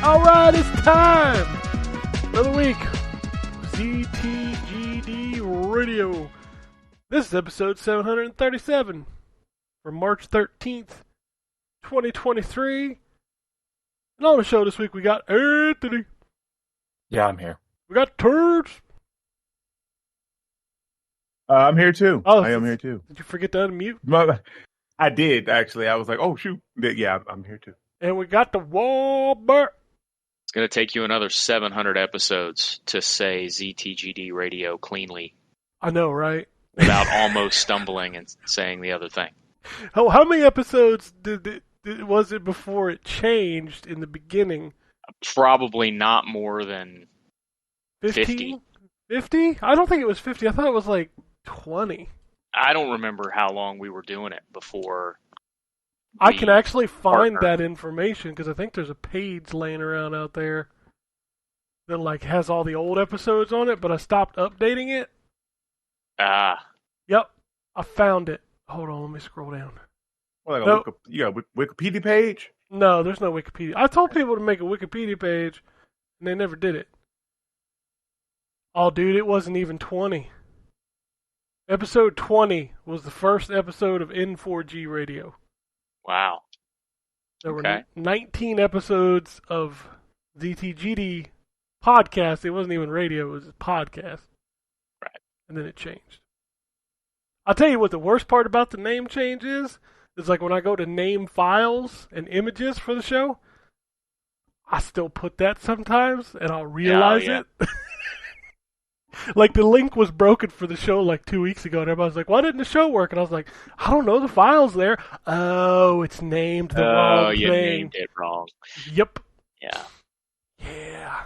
Alright, it's time! Another week. ZTGD Radio. This is episode 737 for March 13th, 2023. And on the show this week we got Anthony. Yeah, I'm here. We got Turds. I'm here too. Oh, I am here too. Did you forget to unmute? I did, actually. I was like, oh, shoot. Yeah, I'm here too. And we got the Wahlberg. It's going to take you another 700 episodes to say ZTGD Radio cleanly. I know, right? Without almost stumbling and saying the other thing. Oh, how many episodes was it before it changed in the beginning? Probably not more than 50. 50? I don't think it was 50. I thought it was like 20. I don't remember how long we were doing it before. I can actually find that information because I think there's a page laying around out there that like has all the old episodes on it, but I stopped updating it. Yep, I found it. Hold on, let me scroll down. Well, you got a Wikipedia page? No, there's no Wikipedia. I told people to make a Wikipedia page, and they never did it. Oh, dude, it wasn't even 20. Episode 20 was the first episode of N4G Radio. Wow. There were 19 episodes of ZTGD podcast. It wasn't even radio, it was a podcast. Right. And then it changed. I'll tell you what the worst part about the name change is like when I go to name files and images for the show, I still put that sometimes and I'll realize it. Like the link was broken for the show like 2 weeks ago, and everybody's like, "Why didn't the show work?" And I was like, "I don't know. The file's there. Oh, it's named the wrong thing. Oh, you named it wrong. Yep. Yeah. Yeah.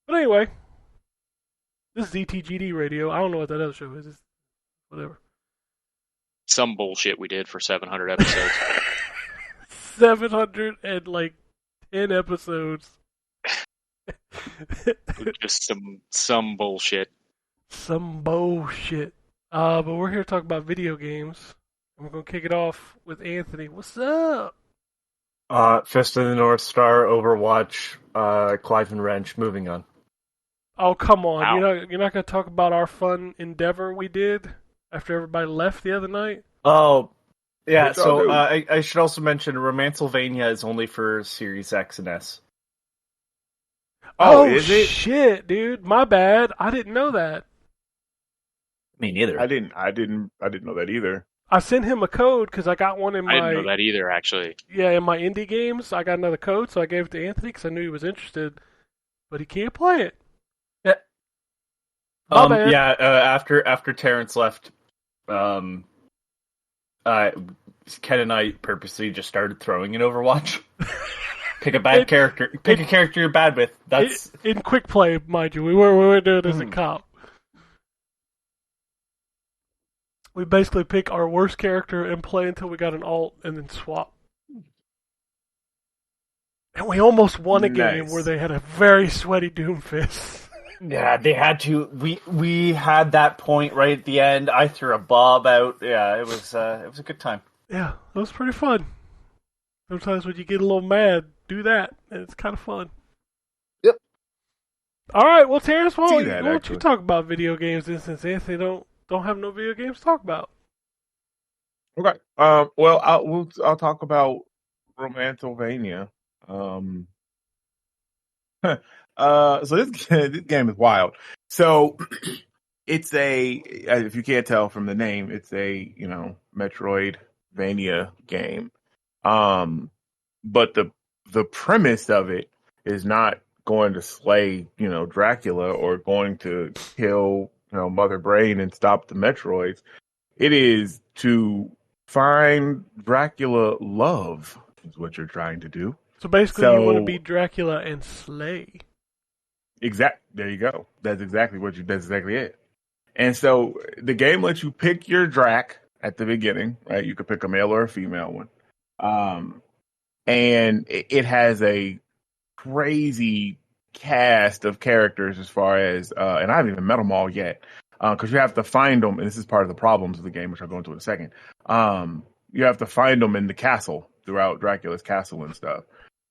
But anyway, this is ZTGD Radio. I don't know what that other show is. It's whatever. Some bullshit we did for 700 episodes. 710 episodes. Just some bullshit. Some bullshit. But we're here to talk about video games. And we're going to kick it off with Anthony. What's up? Fist of the North Star, Overwatch, Clive and Wrench, moving on. Oh, come on. Wow. You're not going to talk about our fun endeavor we did after everybody left the other night? Oh, yeah, so I should also mention Romancylvania is only for Series X and S. Oh, is it? Shit, dude. My bad. I didn't know that. Me neither. I didn't know that either. I sent him a code because I got one in my... I didn't know that either, actually. Yeah, in my indie games, I got another code, so I gave it to Anthony because I knew he was interested. But he can't play it. Yeah. My bad. Yeah, after Terrence left, Ken and I purposely just started throwing in Overwatch. Pick a bad character. Pick a character you're bad with. That's in quick play, mind you. We were doing it as a cop. We basically pick our worst character and play until we got an alt and then swap. And we almost won a game where they had a very sweaty Doomfist. Yeah, they had to. We had that point right at the end. I threw a bob out. Yeah, it was a good time. Yeah, it was pretty fun. Sometimes when you get a little mad, do that, and it's kind of fun. Yep. All right, well, Terrence, why don't you actually talk about video games since Anthony don't have no video games to talk about? Okay. Well, I'll talk about Romancylvania. So this game is wild. So it's if you can't tell from the name, it's a Metroidvania game. But the premise of it is not going to slay, Dracula or going to kill, Mother Brain and stop the Metroids. It is to find Dracula love is what you're trying to do. So basically you want to be Dracula and slay. There you go. That's exactly it. And so the game lets you pick your Drac at the beginning, right? You could pick a male or a female one. And it has a crazy cast of characters as far as, and I haven't even met them all yet, because you have to find them, and this is part of the problems of the game, which I'll go into in a second. You have to find them in the castle, throughout Dracula's castle and stuff.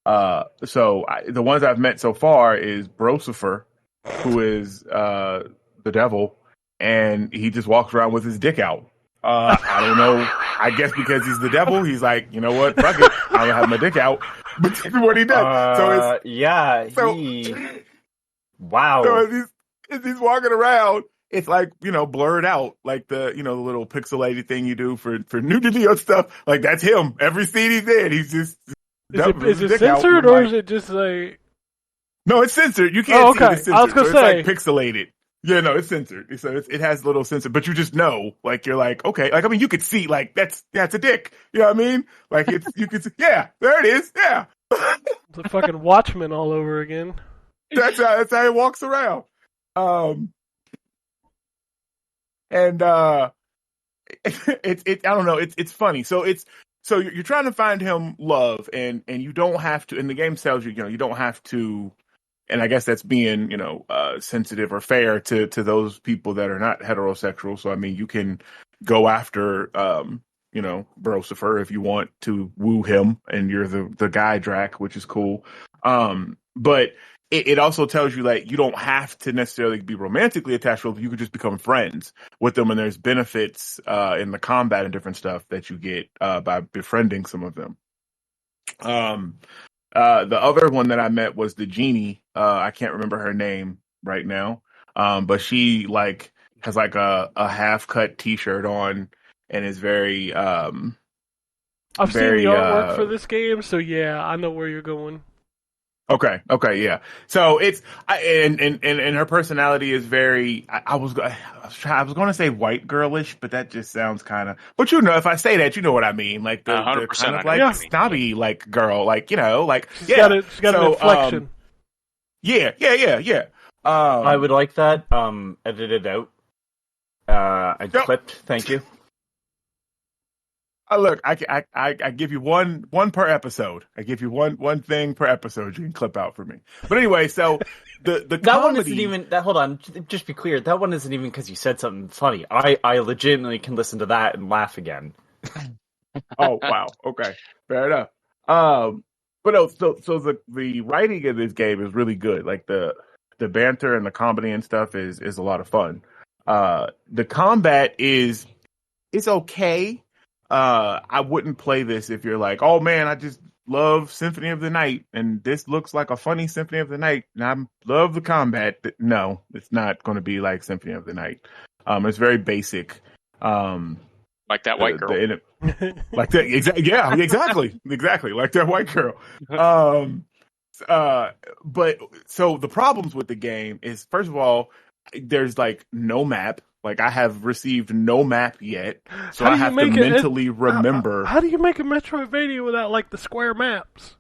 The ones I've met so far is Brosifer, who is the devil, and he just walks around with his dick out. I don't know. I guess because he's the devil, he's like, you know what? Fuck it. I'm gonna have my dick out. But that's what he does. Wow. So as he's walking around, it's like, blurred out, like the little pixelated thing you do for nudity or stuff. Like that's him. Every scene he's in, he's just. Is it censored or is it just like? No, it's censored. You can't see it. It's censored. I was gonna say it's like pixelated. Yeah, no, it's censored. So it has little censor, but you just know, like you're like, okay, like I mean, you could see like that's a dick. You know what I mean? Like you could see, yeah, there it is. Yeah, it's a fucking Watchmen all over again. That's how he walks around. And I don't know. It's funny. So you're trying to find him love, and you don't have to. And the game tells you, you don't have to. And I guess that's being, sensitive or fair to those people that are not heterosexual. So I mean, you can go after, Brosifer if you want to woo him, and you're the guy Drac, which is cool. But it also tells you like you don't have to necessarily be romantically attached with them. You could just become friends with them, and there's benefits in the combat and different stuff that you get by befriending some of them. The other one that I met was the genie. I can't remember her name right now. But she like has like a half cut T-shirt on and is very. I've seen the artwork for this game, so yeah, I know where you're going. Okay, yeah. So it's and her personality is very. I was going to say white girlish, but that just sounds kind of. But if I say that, you know what I mean, like the kind of like snobby like girl, like like she's got an inflection. Yeah. I would like that edited out. I clipped. Thank you. Look, I give you one per episode. I give you one thing per episode you can clip out for me. But anyway, so the that comedy, one isn't even that. Hold on, just be clear. That one isn't even because you said something funny. I legitimately can listen to that and laugh again. Oh wow, okay, fair enough. But no, so the writing of this game is really good. Like the banter and the comedy and stuff is a lot of fun. The combat is okay. I wouldn't play this if you're like, oh man, I just love Symphony of the Night, and this looks like a funny Symphony of the Night, and I love the combat. No, it's not going to be like Symphony of the Night. It's very basic. Like that white girl. Like that, exactly, like that white girl. But so the problems with the game is, first of all, there's like no map. Like I have received no map yet, so I have to mentally remember. How do you make a Metroidvania without like the square maps?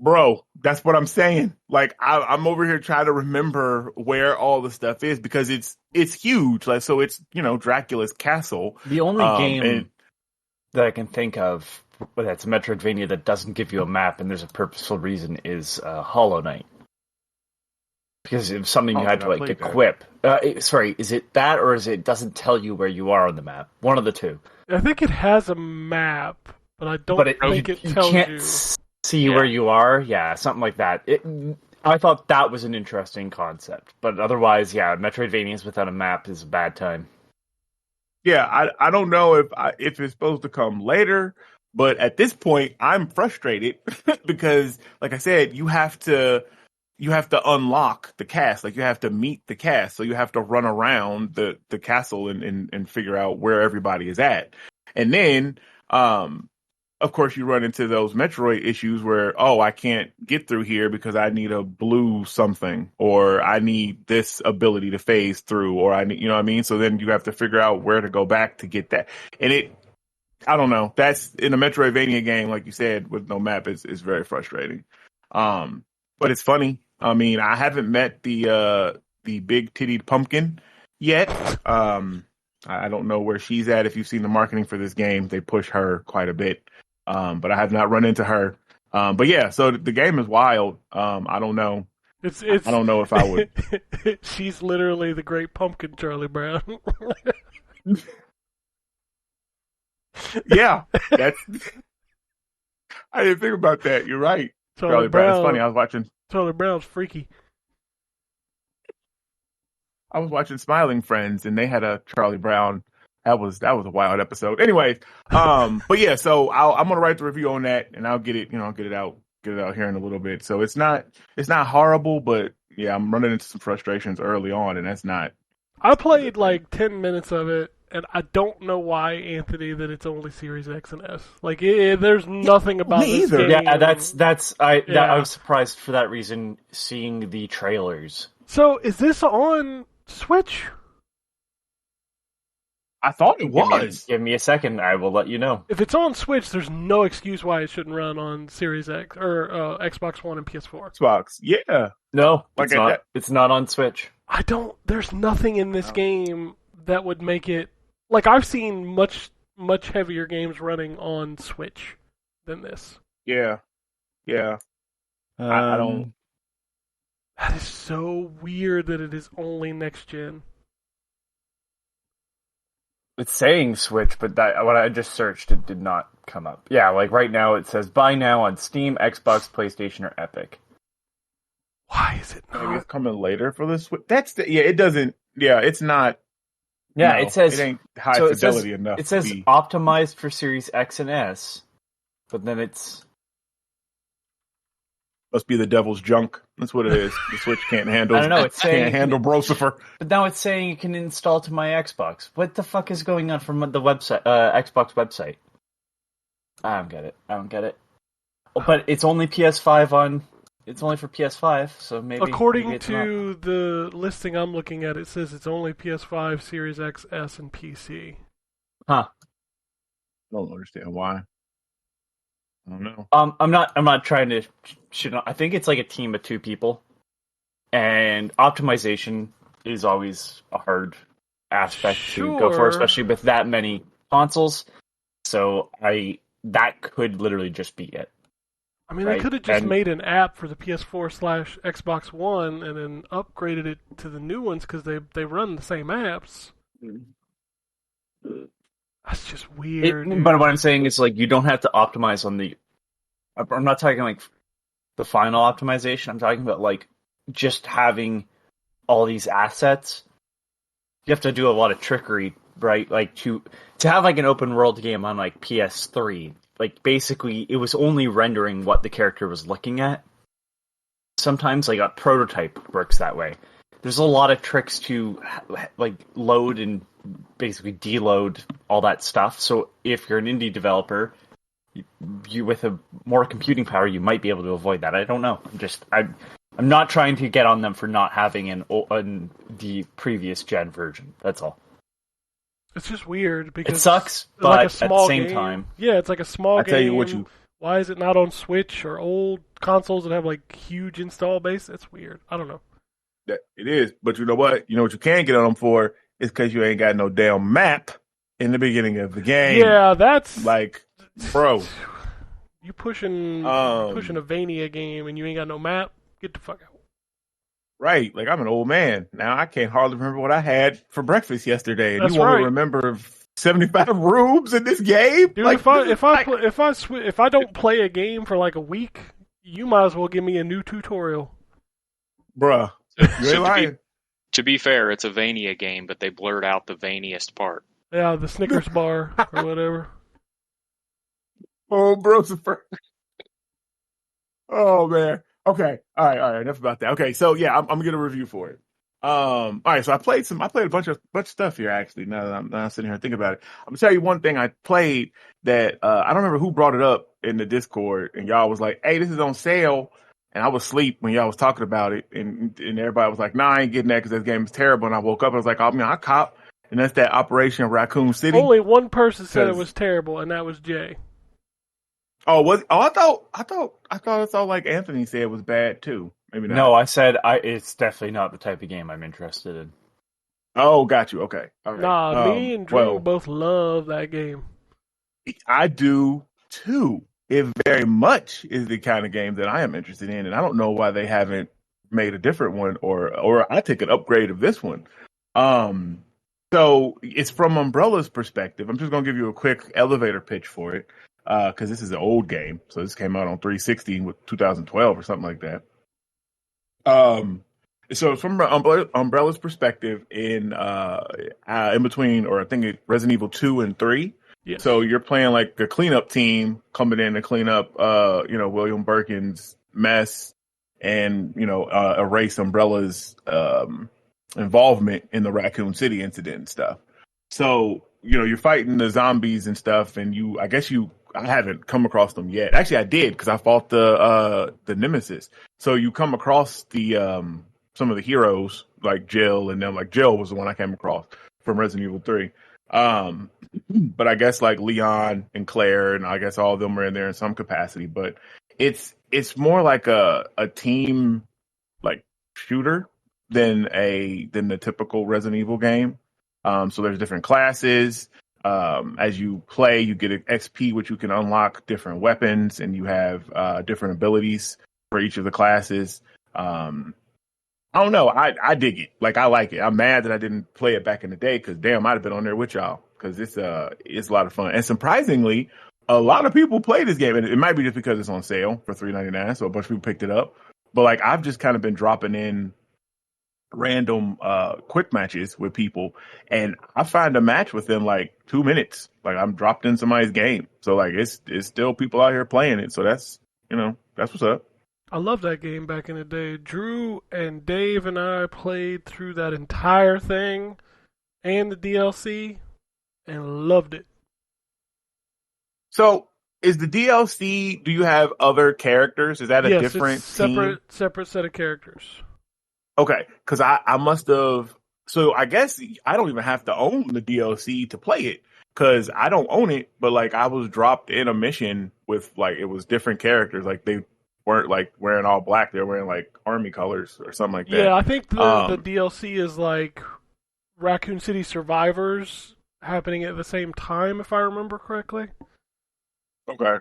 Bro, that's what I'm saying. Like I'm over here trying to remember where all the stuff is because it's huge. Like so, it's Dracula's castle. The only game that I can think of that's a Metroidvania that doesn't give you a map and there's a purposeful reason is Hollow Knight. Because it's something you had to like equip. Is it that or is it doesn't tell you where you are on the map? One of the two. I think it has a map, but I don't think it tells you. You can't see where you are. Yeah, something like that. I thought that was an interesting concept, but otherwise, yeah, Metroidvanias without a map is a bad time. Yeah, I don't know if it's supposed to come later, but at this point, I'm frustrated because, like I said, you have to unlock the cast. Like you have to meet the cast. So you have to run around the castle and figure out where everybody is at. And then, of course, you run into those Metroid issues where, I can't get through here because I need a blue something, or I need this ability to phase through, or I need, you know what I mean? So then you have to figure out where to go back to get that. And I don't know. That's in a Metroidvania game, like you said, with no map, is very frustrating. But it's funny. I mean, I haven't met the big tittied pumpkin yet. I don't know where she's at. If you've seen the marketing for this game, they push her quite a bit. But I have not run into her. But yeah, so the game is wild. I don't know. I don't know if I would. She's literally the Great Pumpkin, Charlie Brown. Yeah, I didn't think about that. You're right. Charlie Brown. It's funny. Charlie Brown's freaky. I was watching Smiling Friends, and they had a Charlie Brown. That was a wild episode. Anyways, but yeah, so I'm gonna write the review on that, and I'll get it. I'll get it out here in a little bit. So it's not horrible, but yeah, I'm running into some frustrations early on, and that's not. I played like 10 minutes of it, and I don't know why, Anthony, that it's only Series X and S. Like, there's nothing about this game. Yeah, I was surprised for that reason, seeing the trailers. So, is this on Switch? I thought it was. Give me a second, I will let you know. If it's on Switch, there's no excuse why it shouldn't run on Series X or Xbox One and PS4. Xbox, yeah. No, it's not on Switch. There's nothing in this game that would make it... Like, I've seen much heavier games running on Switch than this. Yeah. I don't... That is so weird that it is only next gen. It's saying Switch, but when I just searched, it did not come up. Yeah, like right now it says buy now on Steam, Xbox, PlayStation, or Epic. Why is it not? Maybe it's coming later for the Switch. It doesn't. Yeah, it's not. Yeah, no, it says it ain't high fidelity enough. It says optimized for Series X and S, but then it's must be the devil's junk. That's what it is. The Switch can't handle. I don't know. It's saying can't handle Brosifer. But now it's saying you can install to my Xbox. What the fuck is going on from the website, Xbox website? I don't get it. Oh, but it's only PS5 on. It's only for PS5, so maybe. According to the listing I'm looking at, it says it's only PS5, Series X, S, and PC. Huh. I don't understand why. I don't know. I'm not trying to shit on. I think it's like a team of two people, and optimization is always a hard aspect to go for, especially with that many consoles. So that could literally just be it. I mean, they could have just made an app for the PS4/Xbox One and then upgraded it to the new ones because they run the same apps. That's just weird. But what I'm saying is, like, you don't have to optimize on the... I'm not talking, like, the final optimization. I'm talking about, like, just having all these assets. You have to do a lot of trickery, right? Like, to have, like, an open-world game on, like, PS3, like, basically, it was only rendering what the character was looking at. Sometimes, like, a prototype works that way. There's a lot of tricks to, like, load and basically deload all that stuff. So if you're an indie developer, you with a more computing power, you might be able to avoid that. I don't know. I'm not trying to get on them for not having the previous gen version. That's all. It's just weird because it sucks, but like at the same time, yeah, it's like a small game. I tell you what, why is it not on Switch or old consoles that have like huge install base? It's weird. I don't know. It is, but you know what? You know what you can get on them for is because you ain't got no damn map in the beginning of the game. Yeah, that's like, bro, you pushing a Vania game and you ain't got no map. Get the fuck out. Right, like I'm an old man now. I can't hardly remember what I had for breakfast yesterday, and that's you want right. me to remember 75 rooms in this game? Dude, like, if I don't play a game for like a week, you might as well give me a new tutorial, bruh. To be fair, it's a Vania game, but they blurred out the Vaniest part. Yeah, the Snickers bar or whatever. Oh, Brosifer. Oh man. Okay. All right. Enough about that. Okay. So yeah, I'm gonna review for it. All right. So I played a bunch of stuff here actually. Now that I'm sitting here thinking about it, I'm gonna tell you one thing I played that I don't remember who brought it up in the Discord, and y'all was like, "Hey, this is on sale." And I was asleep when y'all was talking about it, and everybody was like, "Nah, I ain't getting that because this game is terrible." And I woke up, and I was like, "Oh, man, I cop." And that's that Operation Raccoon City. Only one person said it was terrible, and that was Jay. Oh, I thought I saw like Anthony said it was bad too. Maybe not. No, I said it's definitely not the type of game I'm interested in. Oh, got you. Okay. All right. Nah, me and Drew both love that game. I do too. It very much is the kind of game that I am interested in, and I don't know why they haven't made a different one, or I take an upgrade of this one. So it's from Umbrella's perspective. I'm just gonna give you a quick elevator pitch for it. because this is an old game. So this came out on 360 with 2012 or something like that. So from Umbrella's perspective, in between, or I think Resident Evil 2 and 3. Yes. So you're playing like the cleanup team coming in to clean up, William Birkin's mess, and erase Umbrella's involvement in the Raccoon City incident and stuff. So you're fighting the zombies and stuff, and I haven't come across them yet. Actually, I did, because I fought the Nemesis. So you come across the some of the heroes like Jill, and then like Jill was the one I came across from Resident Evil 3. But I guess like Leon and Claire, and I guess all of them are in there in some capacity. But it's more like a team like shooter than the typical Resident Evil game. So there's different classes. As you play, you get an XP, which you can unlock different weapons, and you have different abilities for each of the classes. I don't know. I dig it. Like, I like it. I'm mad that I didn't play it back in the day, because damn, I'd have been on there with y'all, because it's a lot of fun. And surprisingly, a lot of people play this game, and it might be just because it's on sale for $3.99, so a bunch of people picked it up. But like, I've just kind of been dropping in random quick matches with people, and I find a match within like 2 minutes. Like, I'm dropped in somebody's game, so like it's still people out here playing it. So that's what's up. I love that game back in the day. Drew and Dave and I played through that entire thing and the DLC and loved it. So is the DLC, do you have other characters? Is that a different it's separate set of characters. Okay, because I must have. So I guess I don't even have to own the DLC to play it, because I don't own it. But like, I was dropped in a mission with like, it was different characters. Like, they weren't like wearing all black; they were wearing like army colors or something like that. Yeah, I think the DLC is like Raccoon City Survivors happening at the same time, if I remember correctly. Okay.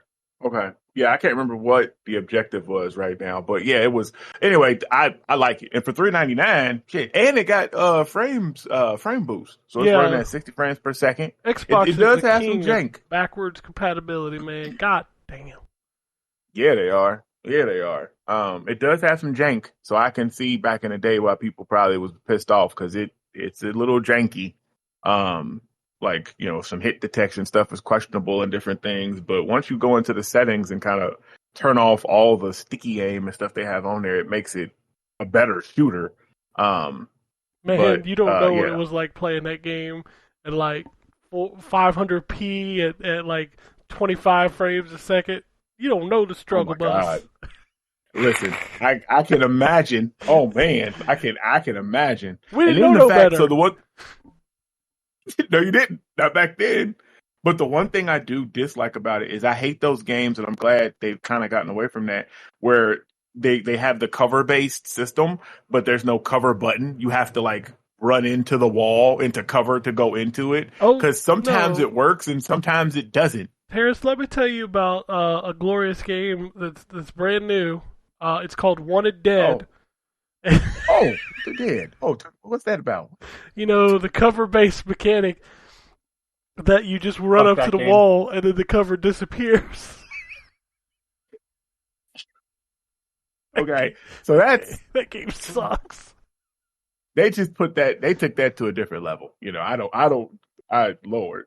Yeah, I can't remember what the objective was right now, but yeah, it was. Anyway, I like it, and for $3.99, shit, and it got frame boost, so it's running at 60 frames per second. Xbox it does have some jank, backwards compatibility, man. God damn. Yeah, they are. It does have some jank, so I can see back in the day why people probably was pissed off, because it's a little janky. Like, some hit detection stuff is questionable and different things. But once you go into the settings and kind of turn off all the sticky aim and stuff they have on there, it makes it a better shooter. Man, you don't know what it was like playing that game at like 500p at like 25 frames a second. You don't know the struggle bus. Listen, I can imagine. Oh man, I can imagine. We didn't know no better. So the one. No, you didn't. Not back then. But the one thing I do dislike about it is I hate those games, and I'm glad they've kind of gotten away from that, where they have the cover-based system, but there's no cover button. You have to, like, run into the wall, into cover to go into it. Because sometimes it works, and sometimes it doesn't. Harris, let me tell you about a glorious game that's brand new. It's called Wanted Dead. Oh, they did. Oh, what's that about? The cover-based mechanic that you just run up to the wall and then the cover disappears. Okay, so that game sucks. They just took that to a different level. Lord.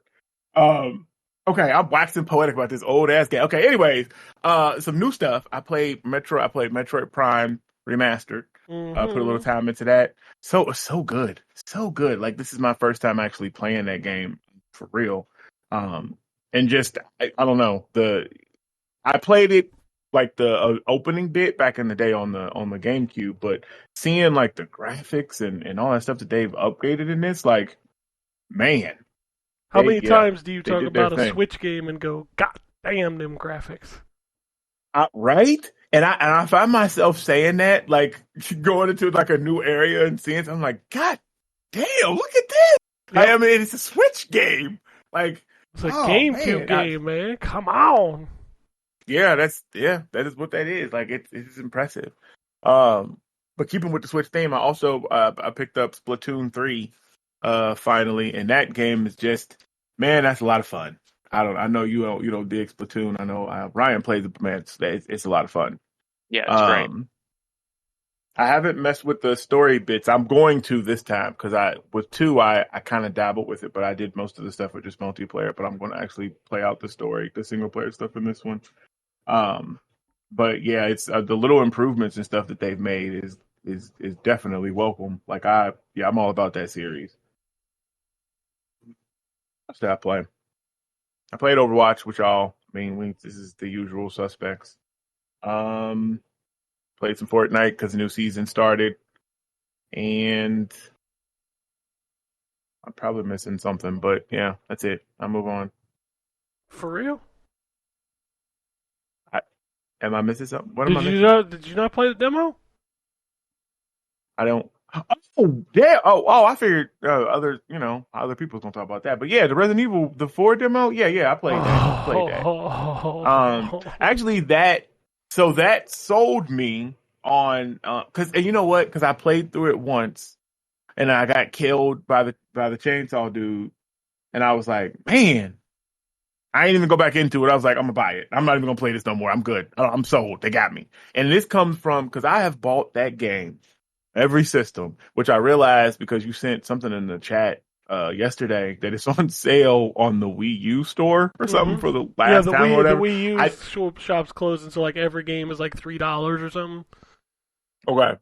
Okay, I'm waxing poetic about this old ass game. Okay, anyways, some new stuff. I played Metroid Prime Remastered. I put a little time into that. So good. So good. Like, this is my first time actually playing that game for real. And just, I don't know. I played it like the opening bit back in the day on the GameCube, but seeing like the graphics and all that stuff that they've upgraded in this, like, man. How many times do you talk about a Switch game and go, God damn them graphics? Right? And I find myself saying that, like, going into like a new area and seeing it, I'm like, God damn, look at this. Yep. I mean, it's a Switch game. Like, it's a GameCube game, man. Come on. Yeah, that is what that is. Like, it's impressive. But keeping with the Switch theme, I also I picked up Splatoon 3 finally, and that game is just, man, that's a lot of fun. I know you don't dig Splatoon. I know Ryan plays it, man. It's a lot of fun. Yeah, it's great. I haven't messed with the story bits. I'm going to this time because with 2 I kind of dabbled with it, but I did most of the stuff with just multiplayer. But I'm going to actually play out the story, the single player stuff in this one. But yeah, it's the little improvements and stuff that they've made is definitely welcome. Like I'm all about that series. That's what I play. I played Overwatch with y'all. I mean, this is the usual suspects. Played some Fortnite because the new season started. And I'm probably missing something, but yeah, that's it. I'll move on. For real? Am I missing something? What Did am I you missing? did you not play the demo? I don't. Oh, yeah. Oh, I figured other people's gonna talk about that. But yeah, the Resident Evil, the 4 demo. Yeah, I played that. Actually, that sold me on because you know what? Because I played through it once and I got killed by the chainsaw dude, and I was like, man, I ain't even go back into it. I was like, I'm gonna buy it. I'm not even gonna play this no more. I'm good. I'm sold. They got me. And this comes from because I have bought that game. Every system, which I realized because you sent something in the chat yesterday that it's on sale on the Wii U store or something for the last time or whatever. The Wii U shop's closing, so like every game is like $3 or something. Okay,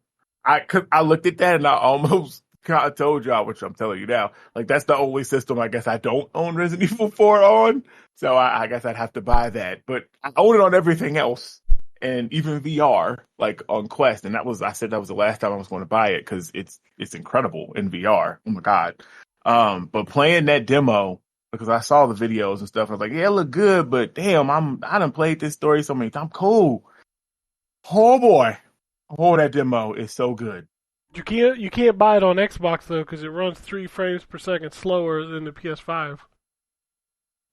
I looked at that and I almost kind of told y'all, which I'm telling you now, like that's the only system I guess I don't own Resident Evil 4 on, so I guess I'd have to buy that. But I own it on everything else. And even VR, like on Quest, and I said that was the last time I was going to buy it because it's incredible in VR. Oh my god! But playing that demo because I saw the videos and stuff, I was like, yeah, it looked good, but damn, I done played this story so many times. Cool. Oh boy, that demo is so good. You can't buy it on Xbox though because it runs 3 frames per second slower than the PS5.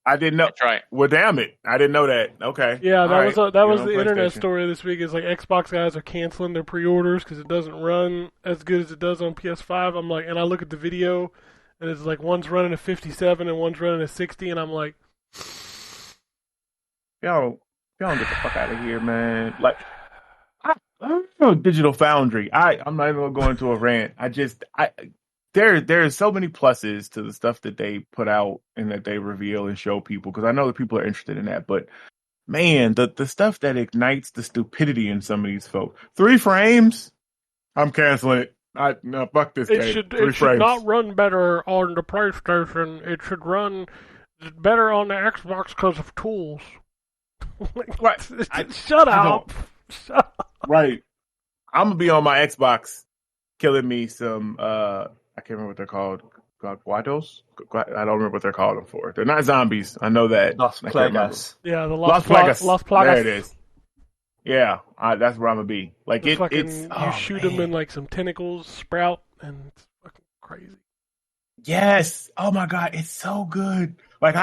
I didn't know. That's right. Well, damn it, I didn't know that. Okay. Yeah, that was the internet PlayStation. story this week. Is like Xbox guys are canceling their pre-orders because it doesn't run as good as it does on PS5. I'm like, and I look at the video, and it's like one's running at 57 and one's running at 60, and I'm like, y'all get the fuck out of here, man. Like, I don't know, Digital Foundry. I'm not even gonna go into a rant. There's so many pluses to the stuff that they put out and that they reveal and show people because I know that people are interested in that. But man, the stuff that ignites the stupidity in some of these folks. 3 frames, I'm canceling it. No, fuck this game. It should not run better on the PlayStation. It should run better on the Xbox because of tools. Right. Shut up. Right. I'm gonna be on my Xbox killing me some I can't remember what they're called. Guados? I don't remember what they're called them for. They're not zombies. I know that. Las Plagas. Yeah, the Las Plagas. Las Plagas. There it is. Yeah, that's where I'm gonna be. Like you shoot them and like some tentacles sprout, and it's fucking crazy. Yes. Oh my god, it's so good. Like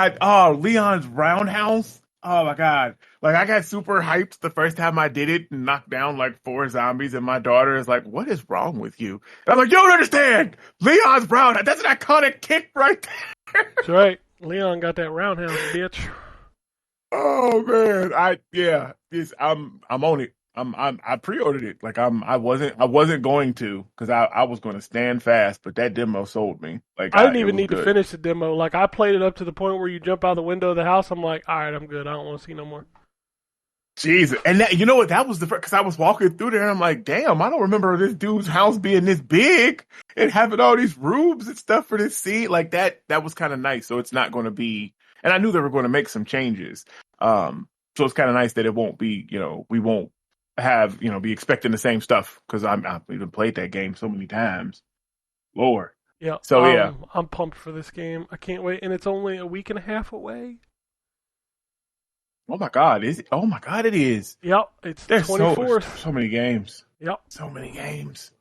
Leon's roundhouse. Oh my god. Like I got super hyped the first time I did it and knocked down like 4 zombies, and my daughter is like, "What is wrong with you?" And I'm like, "You don't understand. Leon's roundhouse. That's an iconic kick right there." That's right. Leon got that roundhouse, bitch. Oh man, I'm on it. I pre-ordered it. Like I wasn't going to because I was going to stand fast, but that demo sold me. Like I didn't even need to finish the demo. Like I played it up to the point where you jump out the window of the house. I'm like, all right, I'm good. I don't want to see no more. Jesus, and that, you know what? That was the first because I was walking through there and I'm like, damn, I don't remember this dude's house being this big and having all these rooms and stuff for this scene. Like that was kind of nice. So it's not going to be. And I knew they were going to make some changes. So it's kind of nice that it won't be, we won't have, be expecting the same stuff because I've even played that game so many times. Lord. Yeah. So yeah. I'm pumped for this game. I can't wait. And it's only a week and a half away. Oh my God. Is it? Oh my God, it is. Yep. It's the 24th. So many games. Yep. So many games.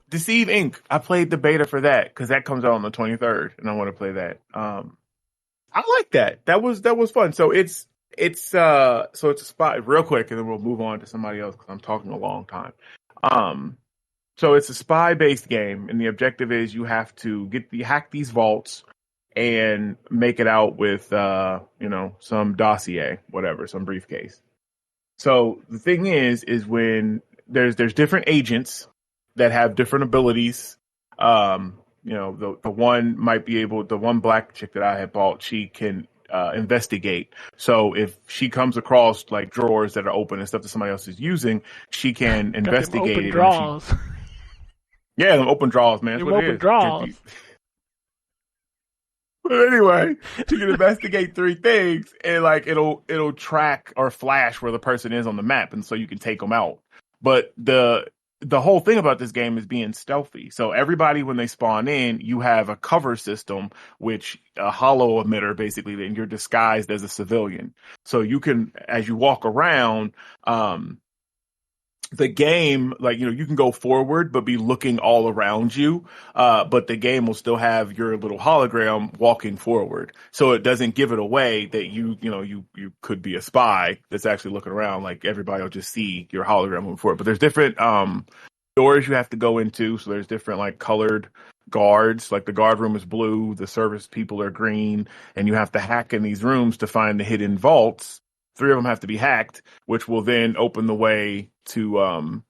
Deceive Inc. I played the beta for that because that comes out on the 23rd, and I want to play that. I like that. That was fun. So it's a spy real quick, and then we'll move on to somebody else because I'm talking a long time. So it's a spy based game, and the objective is you have to hack these vaults and make it out with, some dossier, whatever, some briefcase. So the thing is when there's different agents that have different abilities. The one might be able, the one black chick that I had bought, she can investigate. So if she comes across like drawers that are open and stuff that somebody else is using, she can investigate open it. Draws. Yeah, them open draws, man. That's Them what open it is. draws. But anyway, she can investigate 3 things, and like it'll track or flash where the person is on the map, and so you can take them out. But the whole thing about this game is being stealthy. So everybody, when they spawn in, you have a cover system, which a hollow emitter, basically, then you're disguised as a civilian. So you can, as you walk around, the game, like, you can go forward, but be looking all around you. But the game will still have your little hologram walking forward. So it doesn't give it away that you could be a spy that's actually looking around. Like, everybody will just see your hologram moving forward. But there's different, doors you have to go into. So there's different, like, colored guards. Like, the guard room is blue, the service people are green, and you have to hack in these rooms to find the hidden vaults. 3 of them have to be hacked, which will then open the way to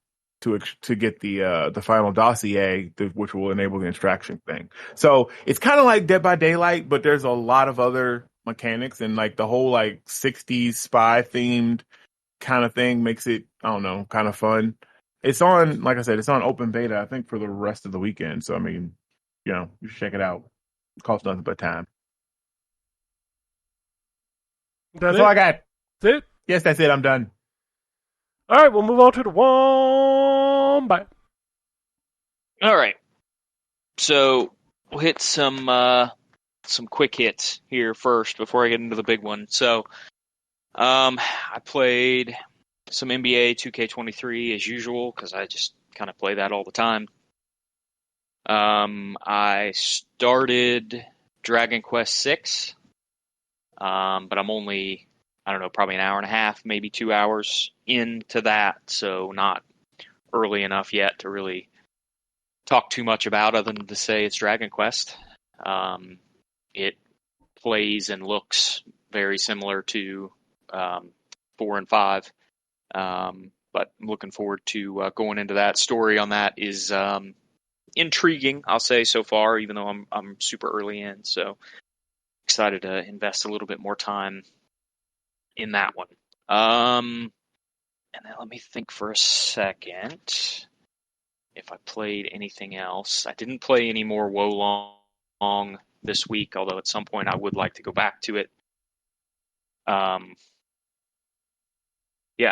get the final dossier, which will enable the extraction thing. So it's kind of like Dead by Daylight, but there's a lot of other mechanics, and like the whole like 60s spy themed kind of thing makes it, I don't know, kind of fun. It's on, like I said, it's on open beta, I think, for the rest of the weekend. So I mean, you should check it out. It costs nothing but time. That's all I got. That's it? Yes, that's it. I'm done. All right, we'll move on to the Wombat. All right. So we'll hit some quick hits here first before I get into the big one. So I played some NBA 2K23 as usual because I just kind of play that all the time. I started Dragon Quest VI, but I'm only, I don't know, probably an hour and a half, maybe 2 hours into that, so not early enough yet to really talk too much about other than to say it's Dragon Quest. It plays and looks very similar to 4 and 5, but I'm looking forward to going into that. Story on that is intriguing, I'll say, so far, even though I'm super early in, so excited to invest a little bit more time in that one. And then let me think for a second if I played anything else. I didn't play any more Wo Long this week, although at some point I would like to go back to it. Yeah,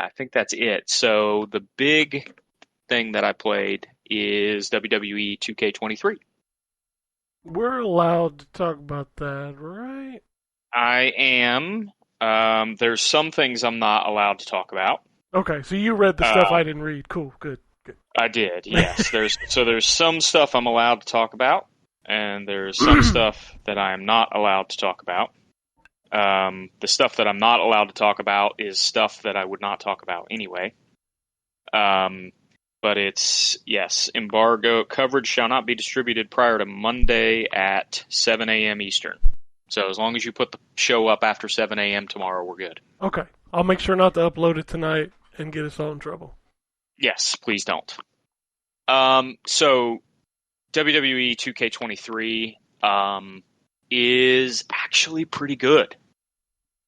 I think that's it. So the big thing that I played is WWE 2K23. We're allowed to talk about that, right? I am. There's some things I'm not allowed to talk about. Okay, so you read the stuff I didn't read. Cool, good. I did, yes. There's some stuff I'm allowed to talk about, and there's some stuff that I am not allowed to talk about. The stuff that I'm not allowed to talk about is stuff that I would not talk about anyway. But it's, yes, embargo coverage shall not be distributed prior to Monday at 7 a.m. Eastern. So as long as you put the show up after 7 a.m. tomorrow, we're good. Okay. I'll make sure not to upload it tonight and get us all in trouble. Yes, please don't. So WWE 2K23 is actually pretty good.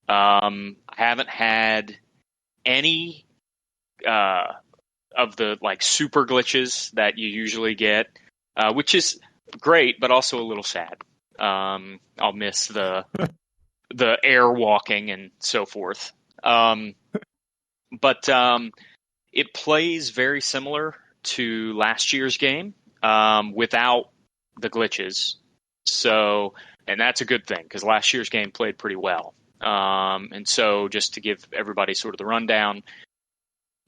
I haven't had any of the like super glitches that you usually get, which is great, but also a little sad. I'll miss the air walking and so forth. But it plays very similar to last year's game without the glitches. So, and that's a good thing because last year's game played pretty well. And so just to give everybody sort of the rundown,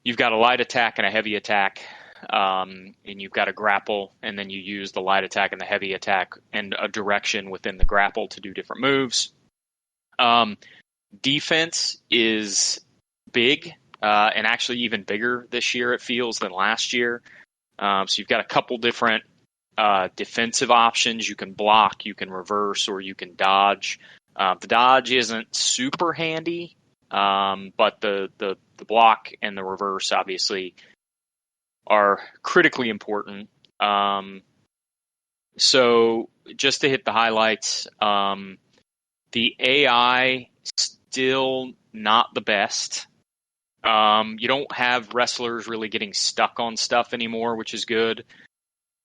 you've got a light attack and a heavy attack, and you've got a grapple, and then you use the light attack and the heavy attack and a direction within the grapple to do different moves. Defense is big, and actually even bigger this year, it feels, than last year. So you've got a couple different defensive options. You can block, you can reverse, or you can dodge. The dodge isn't super handy, but the block and the reverse obviously are critically important. So just to hit the highlights, the AI still not the best. You don't have wrestlers really getting stuck on stuff anymore, which is good.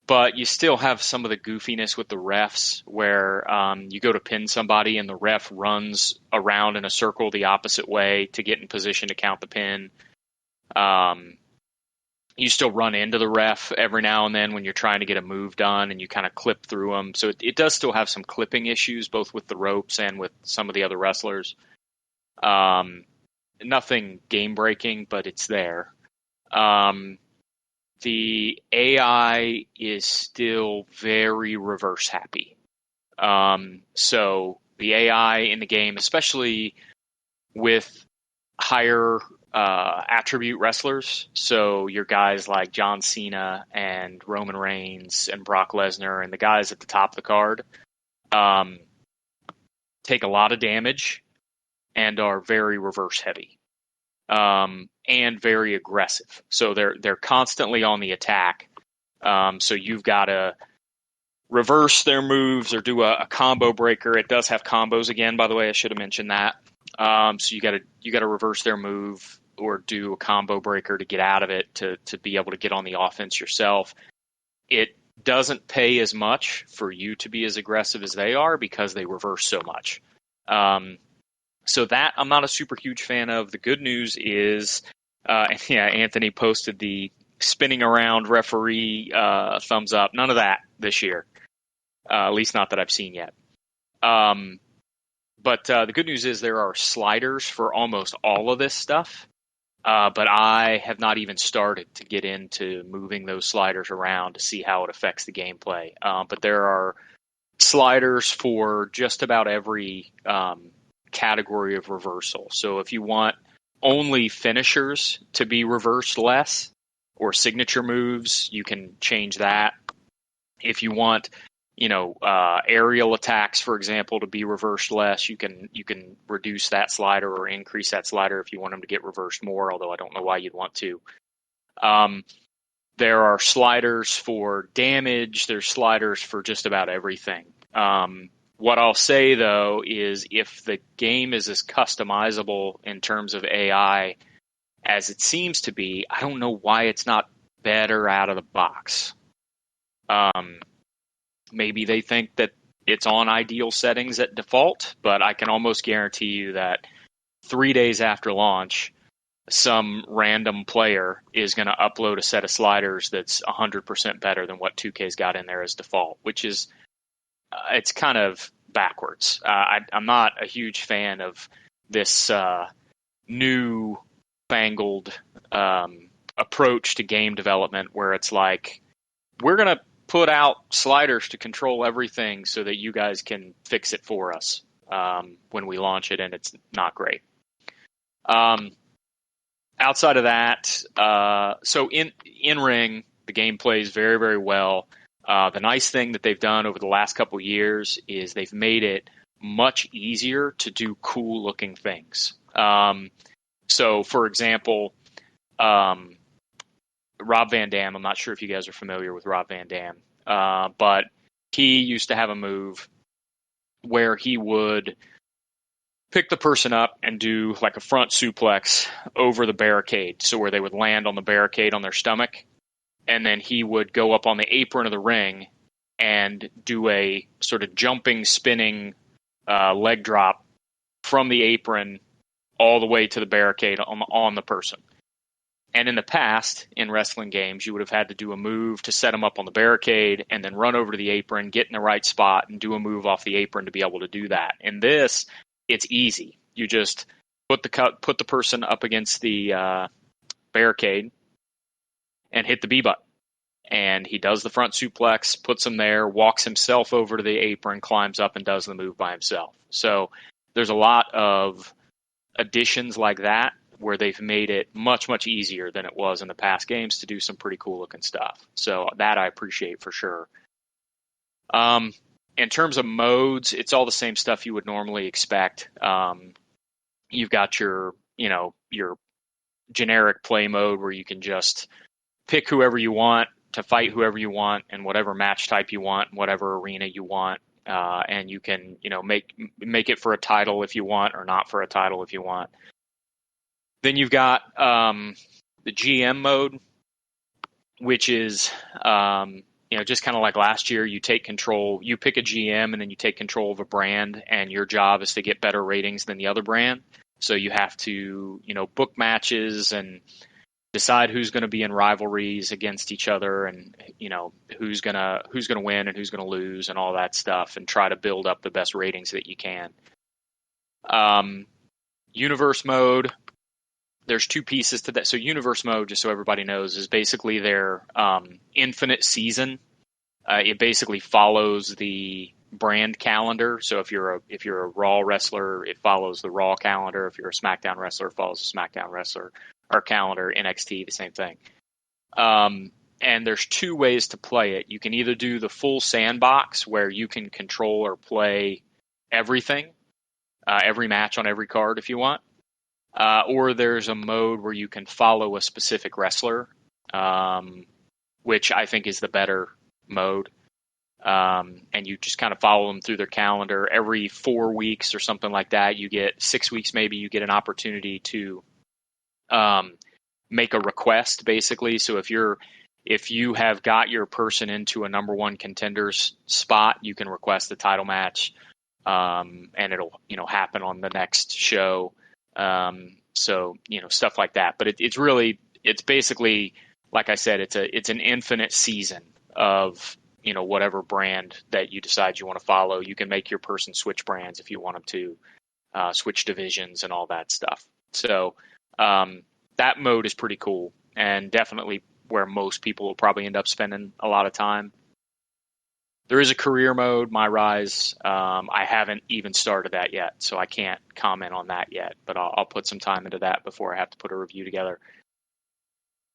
But you still have some of the goofiness with the refs where you go to pin somebody and the ref runs around in a circle the opposite way to get in position to count the pin. You still run into the ref every now and then when you're trying to get a move done and you kind of clip through them. So it does still have some clipping issues, both with the ropes and with some of the other wrestlers. Nothing game breaking, but it's there. The AI is still very reverse happy. So the AI in the game, especially with higher attribute wrestlers, so your guys like John Cena and Roman Reigns and Brock Lesnar and the guys at the top of the card, take a lot of damage and are very reverse heavy. And very aggressive. So they're constantly on the attack. So you've got to reverse their moves or do a combo breaker. It does have combos again, by the way. I should have mentioned that. So you got to reverse their move or do a combo breaker to get out of it to be able to get on the offense yourself. It doesn't pay as much for you to be as aggressive as they are because they reverse so much. So that I'm not a super huge fan of. The good news is, Anthony posted the spinning around referee thumbs up. None of that this year, at least not that I've seen yet. But the good news is there are sliders for almost all of this stuff. But I have not even started to get into moving those sliders around to see how it affects the gameplay. But there are sliders for just about every category of reversal. So if you want only finishers to be reversed less or signature moves, you can change that. If you want, aerial attacks, for example, to be reversed less, you can reduce that slider or increase that slider if you want them to get reversed more, although I don't know why you'd want to. There are sliders for damage. There's sliders for just about everything. What I'll say, though, is if the game is as customizable in terms of AI as it seems to be, I don't know why it's not better out of the box. Maybe they think that it's on ideal settings at default, but I can almost guarantee you that 3 days after launch, some random player is going to upload a set of sliders that's 100% better than what 2K's got in there as default, which is it's kind of backwards. I'm not a huge fan of this new fangled approach to game development where it's like, we're going to put out sliders to control everything so that you guys can fix it for us when we launch it, and it's not great. Outside of that, so in ring, the game plays very, very well. The nice thing that they've done over the last couple of years is they've made it much easier to do cool-looking things. So, for example, Rob Van Dam, I'm not sure if you guys are familiar with Rob Van Dam, but he used to have a move where he would pick the person up and do like a front suplex over the barricade, so where they would land on the barricade on their stomach. And then he would go up on the apron of the ring and do a sort of jumping, spinning leg drop from the apron all the way to the barricade on the person. And in the past, in wrestling games, you would have had to do a move to set them up on the barricade and then run over to the apron, get in the right spot, and do a move off the apron to be able to do that. In this, it's easy. You just put the person up against the barricade and hit the B button. And he does the front suplex, puts him there, walks himself over to the apron, climbs up, and does the move by himself. So there's a lot of additions like that where they've made it much, much easier than it was in the past games to do some pretty cool looking stuff. So that I appreciate for sure. In terms of modes, it's all the same stuff you would normally expect. You've got your generic play mode where you can just pick whoever you want to fight whoever you want and whatever match type you want, whatever arena you want. And you can, make it for a title if you want or not for a title if you want. Then you've got the GM mode, which is, just kind of like last year, you take control, you pick a GM and then you take control of a brand, and your job is to get better ratings than the other brand. So you have to, book matches and decide who's going to be in rivalries against each other, and who's going to win and who's going to lose and all that stuff, and try to build up the best ratings that you can. Universe mode, there's two pieces to that. So universe mode, just so everybody knows, is basically their infinite season. It basically follows the brand calendar. So if you're a Raw wrestler, it follows the Raw calendar. If you're a SmackDown wrestler, it follows the SmackDown wrestler or calendar. NXT, the same thing. And there's two ways to play it. You can either do the full sandbox, where you can control or play everything, every match on every card if you want. Or there's a mode where you can follow a specific wrestler, which I think is the better mode. And you just kind of follow them through their calendar. Every 4 weeks or something like that, you get 6 weeks maybe, you get an opportunity to make a request, basically. So if you have got your person into a number one contender's spot, you can request the title match, and it'll happen on the next show. So stuff like that. But it's basically, like I said, it's an infinite season of whatever brand that you decide you want to follow. You can make your person switch brands if you want them to, switch divisions and all that stuff. So that mode is pretty cool, and definitely where most people will probably end up spending a lot of time. There is a career mode, My Rise. I haven't even started that yet, so I can't comment on that yet, but I'll put some time into that before I have to put a review together.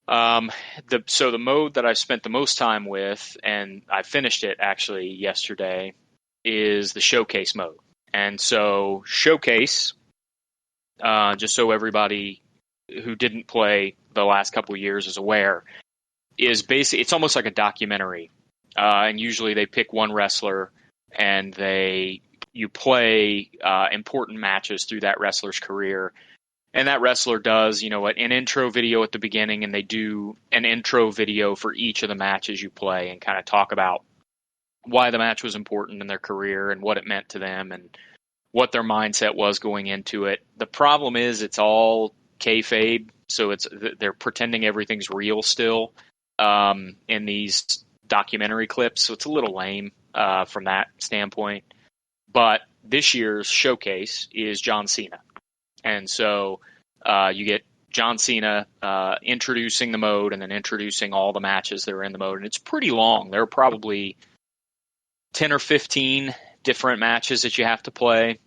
So the mode that I've spent the most time with, and I finished it actually yesterday, is the Showcase mode. And so Showcase, just so everybody who didn't play the last couple of years is aware, is basically, it's almost like a documentary. And usually they pick one wrestler and you play important matches through that wrestler's career. And that wrestler does, an intro video at the beginning, and they do an intro video for each of the matches you play and kind of talk about why the match was important in their career and what it meant to them and what their mindset was going into it. The problem is it's all kayfabe, so they're pretending everything's real still in these documentary clips, so it's a little lame from that standpoint. But this year's Showcase is John Cena. And so you get John Cena introducing the mode and then introducing all the matches that are in the mode. And it's pretty long. There are probably 10 or 15 different matches that you have to play.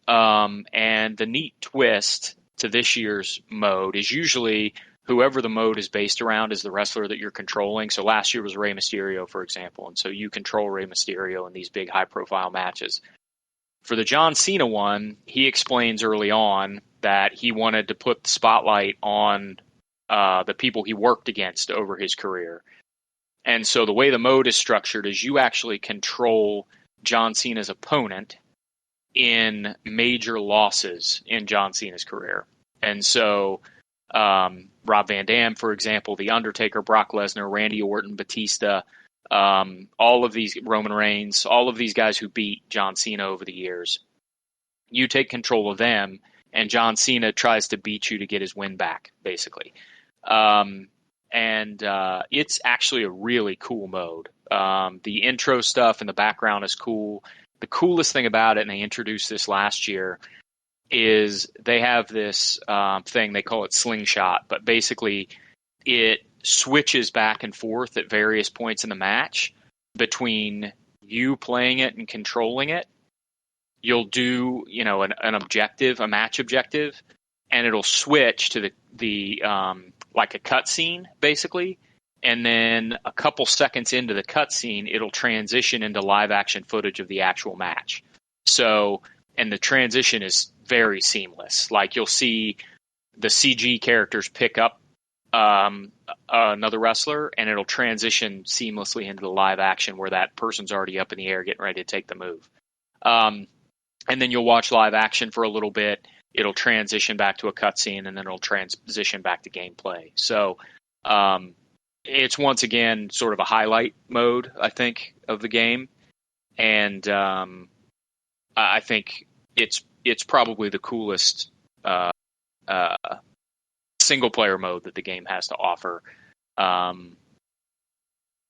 And the neat twist to this year's mode is usually whoever the mode is based around is the wrestler that you're controlling. So last year was Rey Mysterio, for example. And so you control Rey Mysterio in these big high-profile matches. For the John Cena one, he explains early on that he wanted to put the spotlight on the people he worked against over his career. And so the way the mode is structured is you actually control John Cena's opponent in major losses in John Cena's career. And so Rob Van Dam, for example, The Undertaker, Brock Lesnar, Randy Orton, Batista, all of these, Roman Reigns, all of these guys who beat John Cena over the years, you take control of them, and John Cena tries to beat you to get his win back, basically. And it's actually a really cool mode. The intro stuff in the background is cool. The coolest thing about it, and they introduced this last year, is they have this thing, they call it Slingshot, but basically it switches back and forth at various points in the match between you playing it and controlling it. You'll do, an objective, a match objective, and it'll switch to the like a cutscene, basically, and then a couple seconds into the cutscene, it'll transition into live action footage of the actual match. So, and the transition is very seamless. Like, you'll see the CG characters pick up another wrestler, and it'll transition seamlessly into the live action where that person's already up in the air getting ready to take the move. And then you'll watch live action for a little bit. It'll transition back to a cutscene, and then it'll transition back to gameplay. So it's once again sort of a highlight mode, I think, of the game, and I think it's probably the coolest single player mode that the game has to offer. And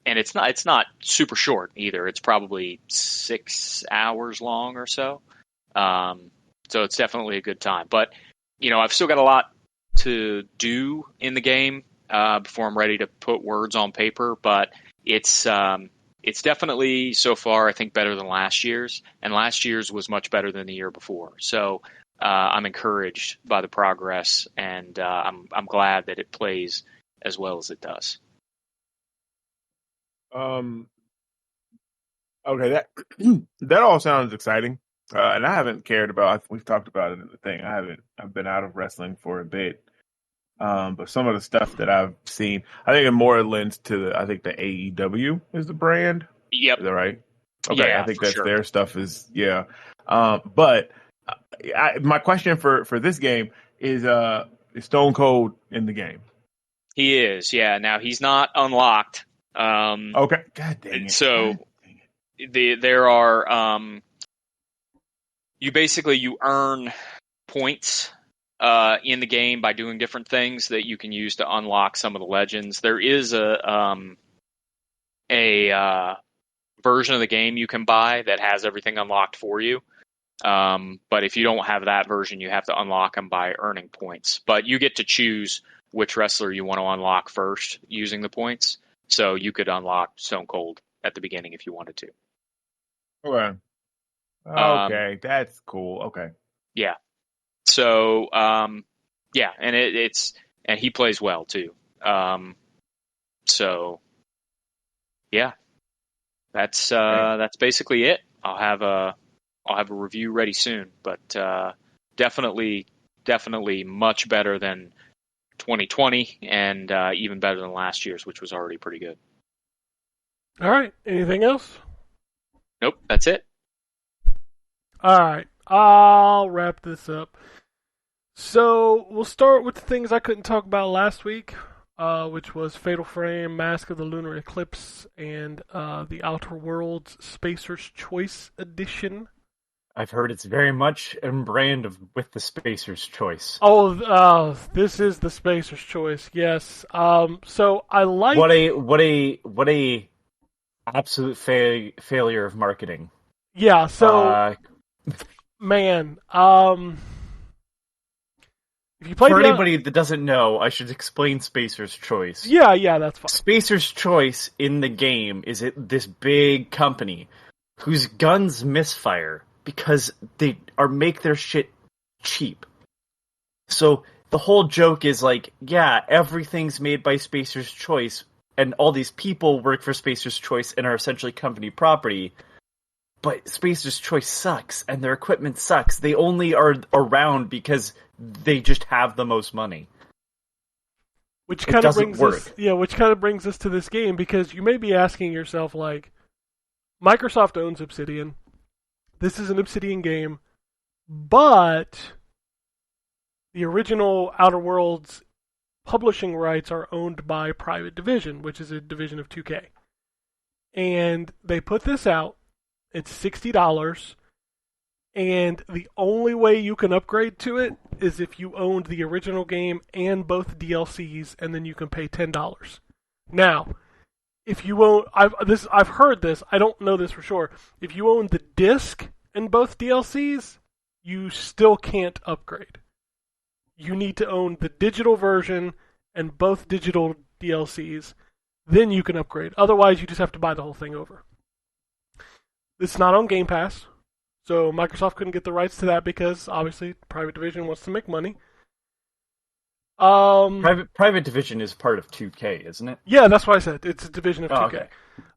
it's not super short either. It's probably 6 hours long or so. So it's definitely a good time. But, I've still got a lot to do in the game before I'm ready to put words on paper. But it's definitely, so far, I think, better than last year's. And last year's was much better than the year before. So I'm encouraged by the progress, and I'm glad that it plays as well as it does. Okay, that all sounds exciting. And I haven't cared about, we've talked about it in the thing. I've been out of wrestling for a bit. But some of the stuff that I've seen, I think it more lends to the AEW is the brand. Yep. Is that right? Okay. Yeah, I think for that's sure. Their stuff is, yeah. But my question for this game is Stone Cold in the game? He is, yeah. Now, he's not unlocked. Okay. God dang it. So there are you earn points in the game by doing different things that you can use to unlock some of the legends. There is a version of the game you can buy that has everything unlocked for you. But if you don't have that version, you have to unlock them by earning points. But you get to choose which wrestler you want to unlock first using the points. So you could unlock Stone Cold at the beginning if you wanted to. Okay. Okay, that's cool. Okay. Yeah. So, yeah, and and he plays well too. So, yeah, that's basically it. I'll have a review ready soon, but definitely much better than 2020, and even better than last year's, which was already pretty good. All right. Anything else? Nope, that's it. All right. I'll wrap this up. So we'll start with the things I couldn't talk about last week, which was Fatal Frame, Mask of the Lunar Eclipse, and the Outer Worlds Spacer's Choice Edition. I've heard it's very much in brand with the Spacer's Choice. Oh, this is the Spacer's Choice. Yes. So I like what a absolute failure of marketing. Yeah. So man, if you play for anybody that doesn't know, I should explain Spacer's Choice. Yeah, that's fine. Spacer's Choice in the game is this big company whose guns misfire because they make their shit cheap. So the whole joke is like, yeah, everything's made by Spacer's Choice, and all these people work for Spacer's Choice and are essentially company property. But Spacer's Choice sucks, and their equipment sucks. They only are around because they just have the most money. Which kind of brings us to this game, because you may be asking yourself, like, Microsoft owns Obsidian. This is an Obsidian game, but the original Outer Worlds publishing rights are owned by Private Division, which is a division of 2K. And they put this out. It's $60, and the only way you can upgrade to it is if you owned the original game and both DLCs, and then you can pay $10. Now, if you own, I've heard this, I don't know this for sure. If you own the disc and both DLCs, you still can't upgrade. You need to own the digital version and both digital DLCs, then you can upgrade. Otherwise, you just have to buy the whole thing over. It's not on Game Pass, so Microsoft couldn't get the rights to that because, obviously, Private Division wants to make money. Private Division is part of 2K, isn't it? Yeah, that's what I said. It's a division of 2K.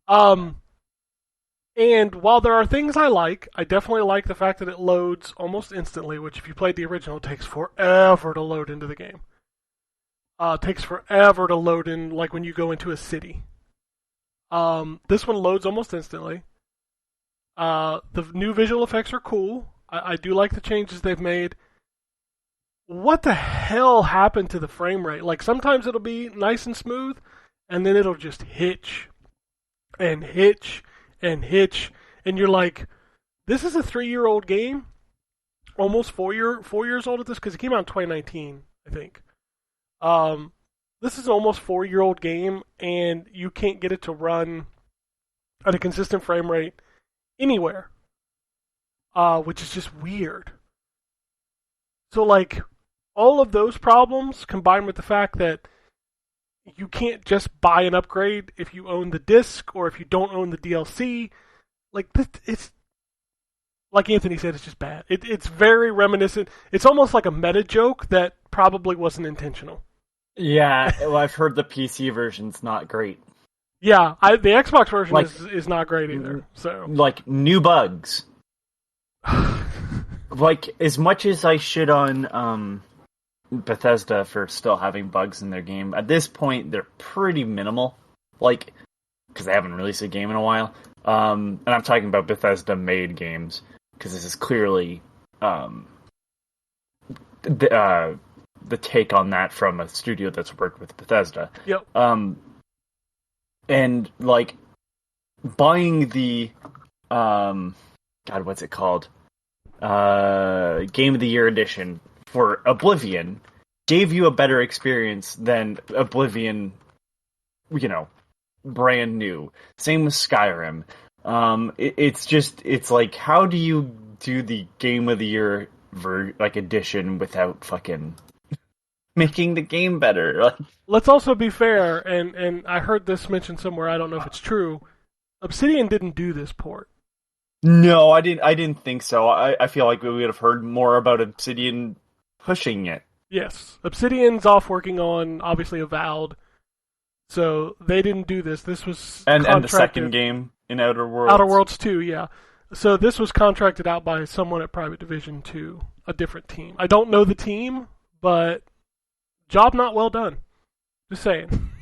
Okay. And while there are things I definitely like the fact that it loads almost instantly, which if you played the original, it takes forever to load into the game. It takes forever to load in, like when you go into a city. This one loads almost instantly. The new visual effects are cool. I do like the changes they've made. What the hell happened to the frame rate? Like, sometimes it'll be nice and smooth, and then it'll just hitch and hitch and hitch, and you're like, this is a 3-year-old game, almost 4 years old at this, because it came out in 2019, I think. This is an almost 4-year-old game, and you can't get it to run at a consistent frame rate anywhere, which is just weird. So, like, all of those problems combined with the fact that you can't just buy an upgrade if you own the disc or if you don't own the DLC. Like, it's like Anthony said, it's just bad. It's very reminiscent. It's almost like a meta joke that probably wasn't intentional. Yeah, well, I've heard the PC version's not great. Yeah, the Xbox version is not great either. So, like, new bugs. Like, as much as I shit on Bethesda for still having bugs in their game, at this point they're pretty minimal, like, because they haven't released a game in a while, and I'm talking about Bethesda made games, because this is clearly the take on that from a studio that's worked with Bethesda. Yep. And like buying the God, what's it called, Game of the Year edition for Oblivion gave you a better experience than Oblivion, brand new. Same with Skyrim. It's like, how do you do the Game of the Year edition without fucking making the game better? Let's also be fair, and I heard this mentioned somewhere, I don't know if it's true, Obsidian didn't do this port. No, I didn't think so. I feel like we would have heard more about Obsidian pushing it. Yes. Obsidian's off working on, obviously, Avowed. So they didn't do this. This was and the second game in Outer Worlds. Outer Worlds 2, yeah. So this was contracted out by someone at Private Division 2, a different team. I don't know the team, but job not well done. Just saying.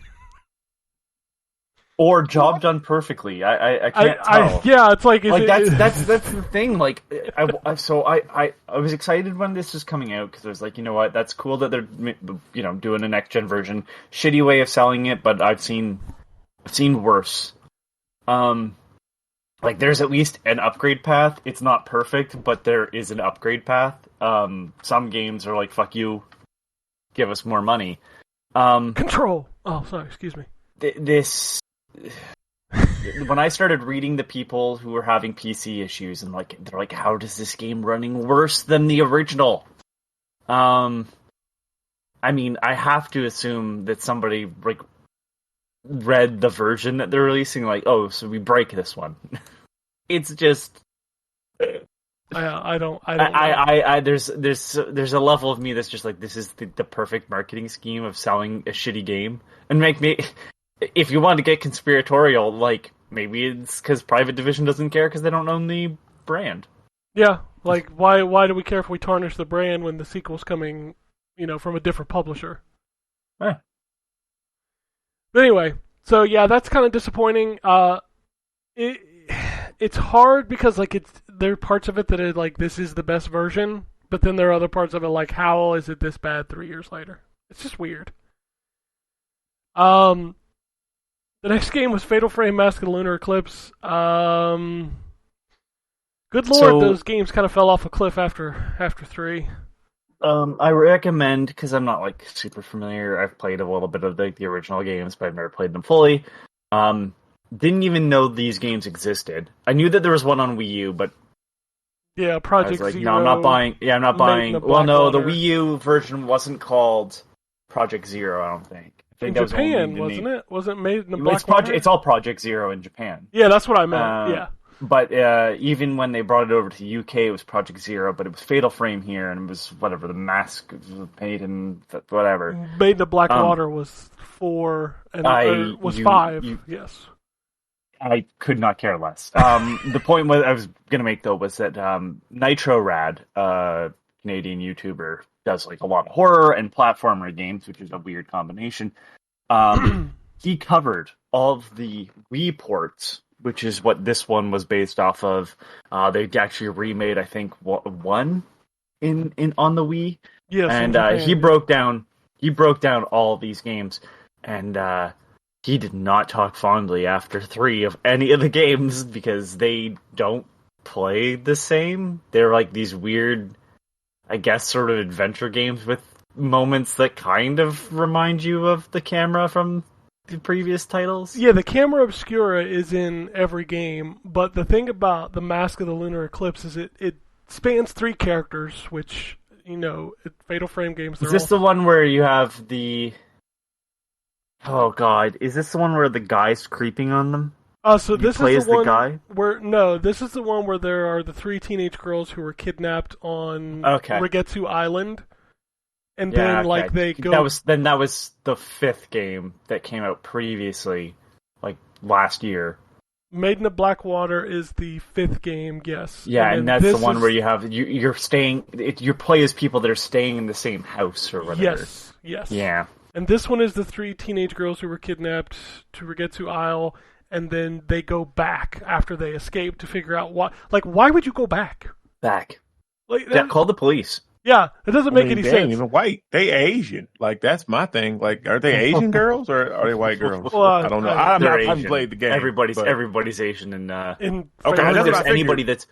Or job done perfectly. I can't tell. Yeah, it's like that's the thing. Like, I was excited when this was coming out because I was like, you know what, that's cool that they're doing a next gen version. Shitty way of selling it, but I've seen worse. Like, there's at least an upgrade path. It's not perfect, but there is an upgrade path. Some games are like, fuck you, give us more money. Control. Oh, sorry. Excuse me. When I started reading the people who were having PC issues, and they're like, how does this game running worse than the original? I mean, I have to assume that somebody read the version that they're releasing, oh, so we break this one. It's just, I don't. There's a level of me that's just like, this is the perfect marketing scheme of selling a shitty game, and make me. If you want to get conspiratorial, maybe it's because Private Division doesn't care because they don't own the brand. Yeah, why do we care if we tarnish the brand when the sequel's coming, from a different publisher? Eh. But anyway, so yeah, that's kind of disappointing. It's hard because there are parts of it that are this is the best version, but then there are other parts of it how is it this bad 3 years later? It's just weird. The next game was Fatal Frame Mask of the Lunar Eclipse. Good lord, those games kind of fell off a cliff after 3. I recommend, because I'm not super familiar. I've played a little bit of the original games, but I've never played them fully. Didn't even know these games existed. I knew that there was one on Wii U, but yeah, Project Zero. No, I'm not buying. Yeah, I'm not buying. Well, no, the Wii U version wasn't called Project Zero, I don't think. In Japan, wasn't it? Wasn't it made in the Blackwater? It's all Project Zero in Japan. Yeah, that's what I meant. Yeah. But even when they brought it over to the UK, it was Project Zero, but it was Fatal Frame here, and it was whatever, the Mask was paid and whatever. Made in Black Water was 4 and was 5. Yes. I could not care less. The point I was going to make, though, was that Nitro Rad, Canadian YouTuber, does like a lot of horror and platformer games, which is a weird combination. He covered all of the Wii ports, which is what this one was based off of. They actually remade, I think, one in on the Wii. Yes, and he broke down all these games, and he did not talk fondly after 3 of any of the games because they don't play the same. They're like these weird, I guess, sort of adventure games with moments that kind of remind you of the camera from the previous titles. Yeah, the camera obscura is in every game, but the thing about the Mask of the Lunar Eclipse is it spans 3 characters, which, Fatal Frame games... Is this the one where you have the... Oh god, is this the one where the guy's creeping on them? So this is the one guy? This is the one where there are the 3 teenage girls who were kidnapped on Rigetsu Island. And then they go. That was the 5th game that came out previously, like last year. Maiden of Black Water is the 5th game, yes. Yeah, and that's the one where you have you're staying. You play as people that are staying in the same house or whatever. Yes. Yeah. And this one is the 3 teenage girls who were kidnapped to Rigetsu Isle, and then they go back after they escape to figure out why. Like, why would you go back? Call the police. Yeah, it doesn't make any sense. Even white, they Asian. Like, that's my thing. Like, are they Asian girls or are they white girls? Well, I don't know. I haven't played the game. Everybody's Asian, and I don't think there's anybody that's.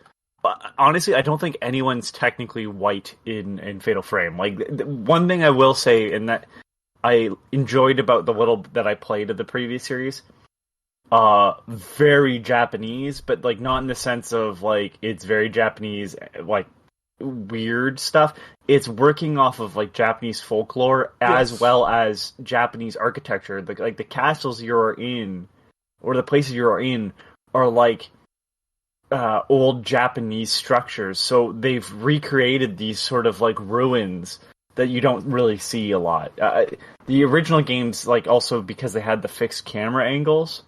Honestly, I don't think anyone's technically white in Fatal Frame. Like, one thing I will say, and that I enjoyed about the little that I played of the previous series, very Japanese, but like not in the sense of like it's very Japanese, like weird stuff. It's working off of like Japanese folklore as well as Japanese architecture. Like the castles you're in, or the places you're in, are like old Japanese structures. So they've recreated these sort of like ruins that you don't really see a lot. The original games, like also because they had the fixed camera angles,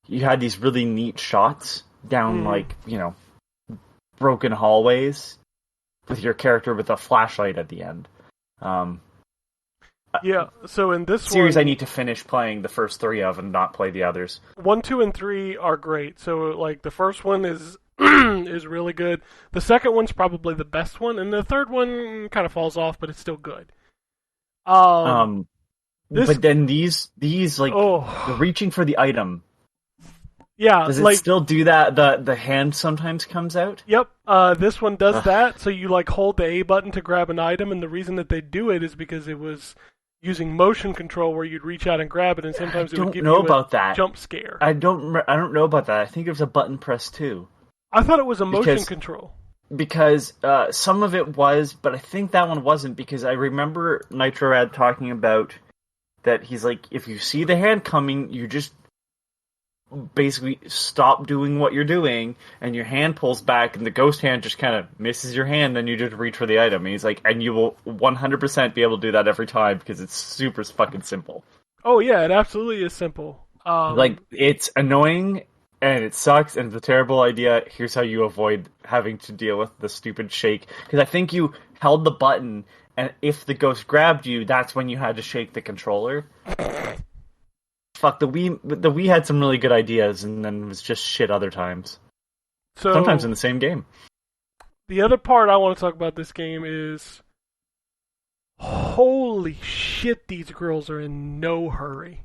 you had these really neat shots down like, broken hallways with your character with a flashlight at the end. So in this series I need to finish playing the first 3 of and not play the others. 1, 2, and 3 are great. So like the first one is is really good. The second one's probably the best one, and the third one kind of falls off, but it's still good. But then these like the reaching for the item. Yeah, does it still do that? The hand sometimes comes out? Yep. This one does that. So you like hold the A button to grab an item, and the reason that they do it is because it was using motion control where you'd reach out and grab it, and sometimes it would give you a jump scare. I don't know about that. I think it was a button press too. I thought it was a motion control. Because some of it was, but I think that one wasn't, because I remember Nitro Rad talking about that he's like, if you see the hand coming, you just basically stop doing what you're doing, and your hand pulls back, and the ghost hand just kind of misses your hand, then you just reach for the item. And he's like, and you will 100% be able to do that every time, because it's super fucking simple. Oh yeah, it absolutely is simple. Like, it's annoying, and it sucks, and it's a terrible idea. Here's how you avoid having to deal with the stupid shake. Because I think you held the button, and if the ghost grabbed you, that's when you had to shake the controller. Fuck, the Wii had some really good ideas, and then it was just shit other times. So, sometimes in the same game. The other part I want to talk about this game is, holy shit, these girls are in no hurry.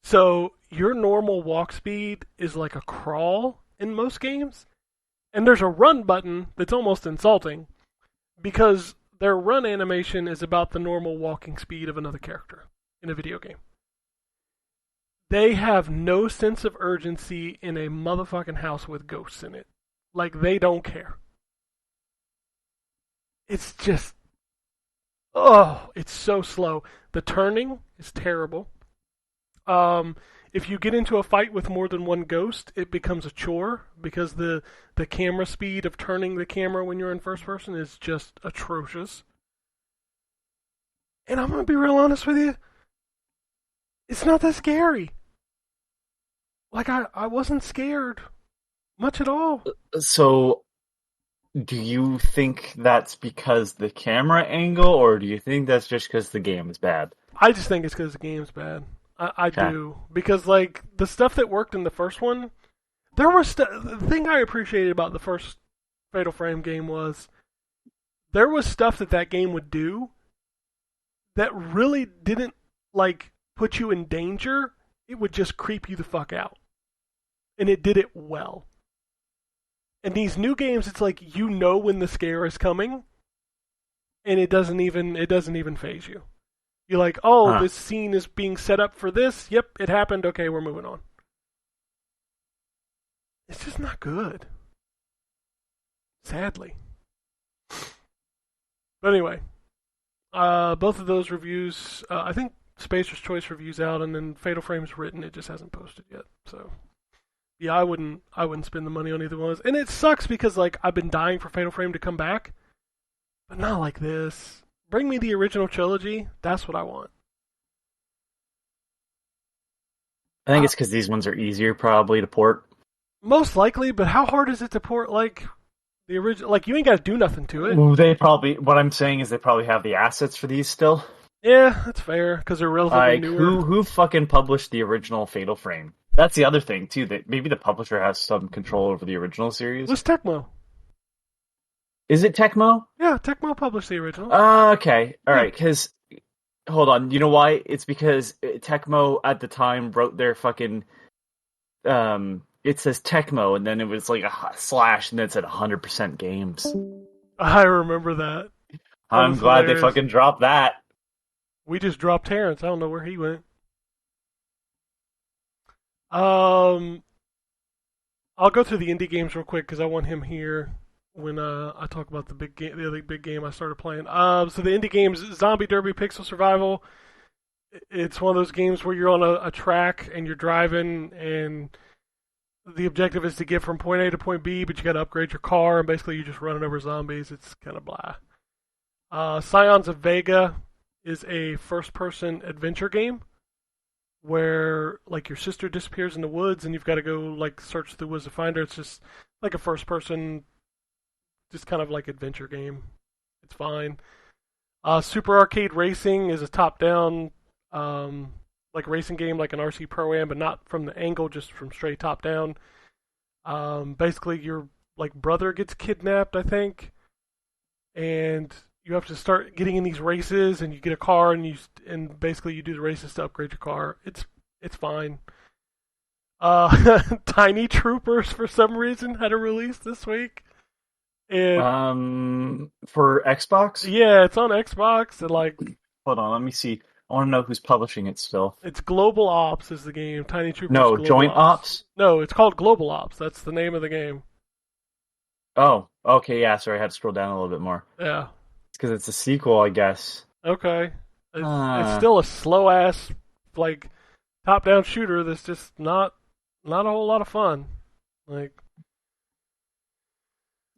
So, your normal walk speed is like a crawl in most games, and there's a run button that's almost insulting, because their run animation is about the normal walking speed of another character in a video game. They have no sense of urgency in a motherfucking house with ghosts in it. Like, they don't care. It's just... it's so slow. The turning is terrible. If you get into a fight with more than one ghost, it becomes a chore because the camera speed of turning the camera when you're in first person is just atrocious. And I'm gonna be real honest with you, it's not that scary. Like I wasn't scared much at all. So, do you think that's because the camera angle, or do you think that's just because the game is bad? I just think it's because the game's bad. I do. Because, like, the stuff that worked in the first one, there was the thing I appreciated about the first Fatal Frame game was there was stuff that game would do that really didn't, like, put you in danger. It would just creep you the fuck out. And it did it well. In these new games, it's like you know when the scare is coming, and it doesn't even faze you. You're like, oh, this scene is being set up for this. Yep, it happened. Okay, we're moving on. It's just not good. Sadly. But anyway, both of those reviews, I think Spacer's Choice review's out, and then Fatal Frame's written. It just hasn't posted yet. So, yeah, I wouldn't spend the money on either one of those. And it sucks because, like, I've been dying for Fatal Frame to come back, but not like this. Bring me the original trilogy. That's what I want. I think it's because these ones are easier, probably, to port. Most likely, but how hard is it to port, like, the original? Like, you ain't got to do nothing to it. Well, what I'm saying is they probably have the assets for these still. Yeah, that's fair, because they're relatively newer. Who fucking published the original Fatal Frame? That's the other thing, too, that maybe the publisher has some control over the original series. It was Tecmo. Is it Tecmo? Yeah, Tecmo published the original. Okay. All right, because... Hold on, you know why? It's because Tecmo, at the time, wrote their fucking... it says Tecmo, and then it was like a slash, and then it said 100% games. I remember that. I'm glad they fucking dropped that. We just dropped Terrence. I don't know where he went. I'll go through the indie games real quick, because I want him here when I talk about the other big game I started playing. So the indie games, Zombie Derby Pixel Survival. It's one of those games where you're on a track and you're driving, and the objective is to get from point A to point B, but you got to upgrade your car, and basically you're just running over zombies. It's kind of blah. Scions of Vega is a first-person adventure game where, like, your sister disappears in the woods, and you've got to go, like, search through the woods to find her. It's just like a first-person, just kind of like adventure game. It's fine. Super Arcade Racing is a top-down, like racing game, like an RC Pro-Am, but not from the angle, just from straight top-down. Basically, your like brother gets kidnapped, I think, and you have to start getting in these races, and you get a car, and basically you do the races to upgrade your car. It's fine. Tiny Troopers, for some reason, had a release this week. And, for Xbox? Yeah, it's on Xbox. And like, hold on, let me see. I want to know who's publishing it still. It's Global Ops is the game. Tiny Troopers. No, Global Joint Ops? No, it's called Global Ops. That's the name of the game. Oh, okay, yeah, sorry, I had to scroll down a little bit more. Yeah. It's because it's a sequel, I guess. Okay. It's still a slow-ass, like, top-down shooter that's just not a whole lot of fun. Like...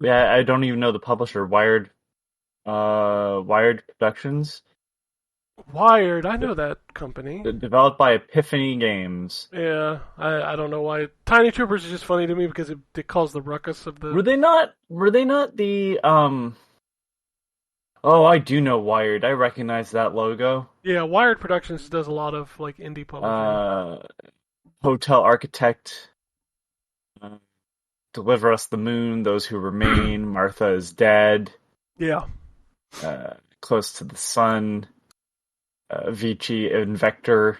Yeah, I don't even know the publisher. Wired Productions. Wired, I know that company. Developed by Epiphany Games. Yeah, I don't know why. Tiny Troopers is just funny to me because it calls the ruckus of the... Were they not the, Oh, I do know Wired. I recognize that logo. Yeah, Wired Productions does a lot of, like, indie publishing. Hotel Architect. Deliver Us the Moon, Those Who Remain, Martha is Dead. Yeah. Close to the Sun, Vici Invector,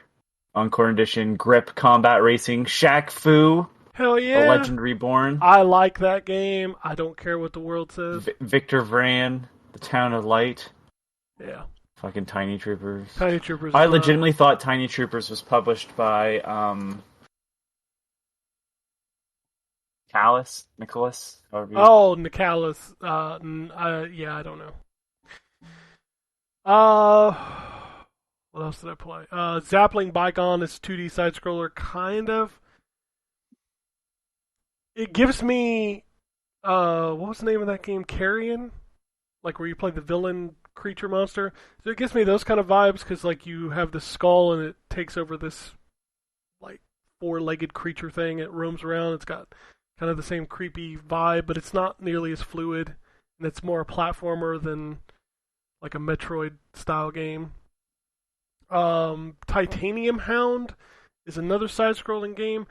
Encore Edition, Grip Combat Racing, Shaq Fu. Hell yeah. The Legend Reborn. I like that game. I don't care what the world says. Victor Vran, The Town of Light. Yeah. Fucking Tiny Troopers. Tiny Troopers. I legitimately thought Tiny Troopers was published by, Nicholas? Oh, Nicholas. Yeah, I don't know. What else did I play? Zapping Bygone is 2D side scroller, kind of. It gives me what was the name of that game? Carrion, like where you play the villain creature monster. So it gives me those kind of vibes because like you have the skull and it takes over this like four-legged creature thing. It roams around. It's got kind of the same creepy vibe, but it's not nearly as fluid, and it's more a platformer than like a Metroid style game. Titanium Hound is another side-scrolling game.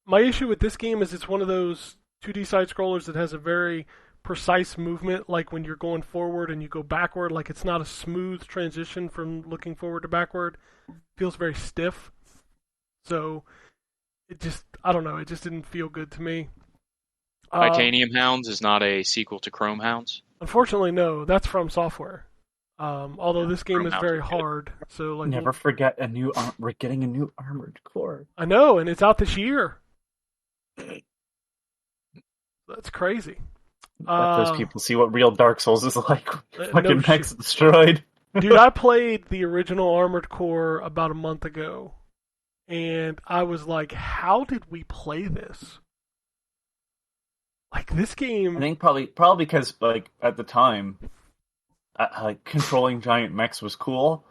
My issue with this game is it's one of those 2D side-scrollers that has a very precise movement, like when you're going forward and you go backward, like it's not a smooth transition from looking forward to backward. It feels very stiff. So, it just, I don't know, it just didn't feel good to me. Titanium Hounds is not a sequel to Chrome Hounds? Unfortunately, no. That's from Software. Although this game is very hard, so like never forget we're getting a new Armored Core. I know, and it's out this year. That's crazy. Let those people see what real Dark Souls is like. Fucking no mechs destroyed. Dude, I played the original Armored Core about a month ago, and I was like, "How did we play this?" Like this game. I think probably because like at the time, like controlling giant mechs was cool,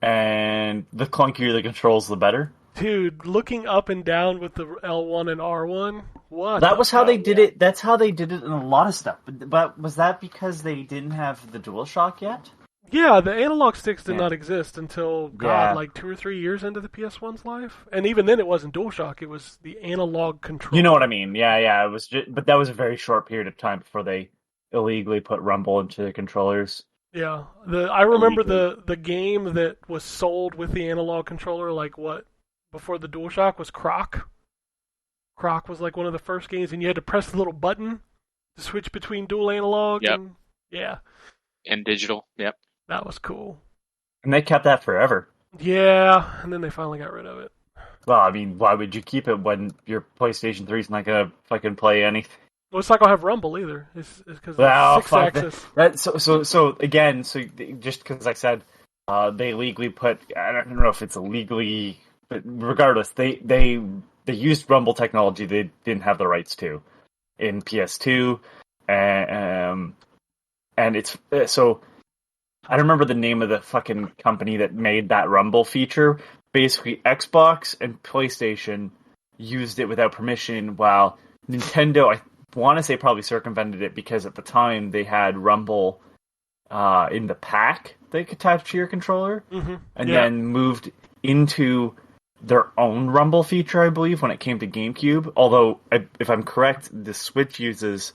and the clunkier the controls, the better. Dude, looking up and down with the L1 and R1, what? That was how they did it. That's how they did it in a lot of stuff. But was that because they didn't have the DualShock yet? Yeah, the analog sticks did not exist until, like 2 or 3 years into the PS1's life. And even then it wasn't DualShock, it was the analog control. You know what I mean? Yeah. It was but that was a very short period of time before they illegally put Rumble into the controllers. Yeah. I remember the game that was sold with the analog controller, like what? Before the DualShock was Croc. Croc was like one of the first games, and you had to press the little button to switch between dual analog. Yep. And digital. Yep. That was cool. And they kept that forever. Yeah, and then they finally got rid of it. Well, I mean, why would you keep it when your PlayStation 3 is not going to fucking play anything? Well, it's not going to have Rumble either. It's because it's 6-axis. So again, just because I said they legally put, I don't know if it's illegally, but regardless, they used Rumble technology they didn't have the rights to in PS2, and it's so. I don't remember the name of the fucking company that made that Rumble feature. Basically, Xbox and PlayStation used it without permission, while Nintendo, I want to say, probably circumvented it because at the time they had Rumble in the pack they could attach to your controller, and then moved into their own Rumble feature, I believe, when it came to GameCube. Although, if I'm correct, the Switch uses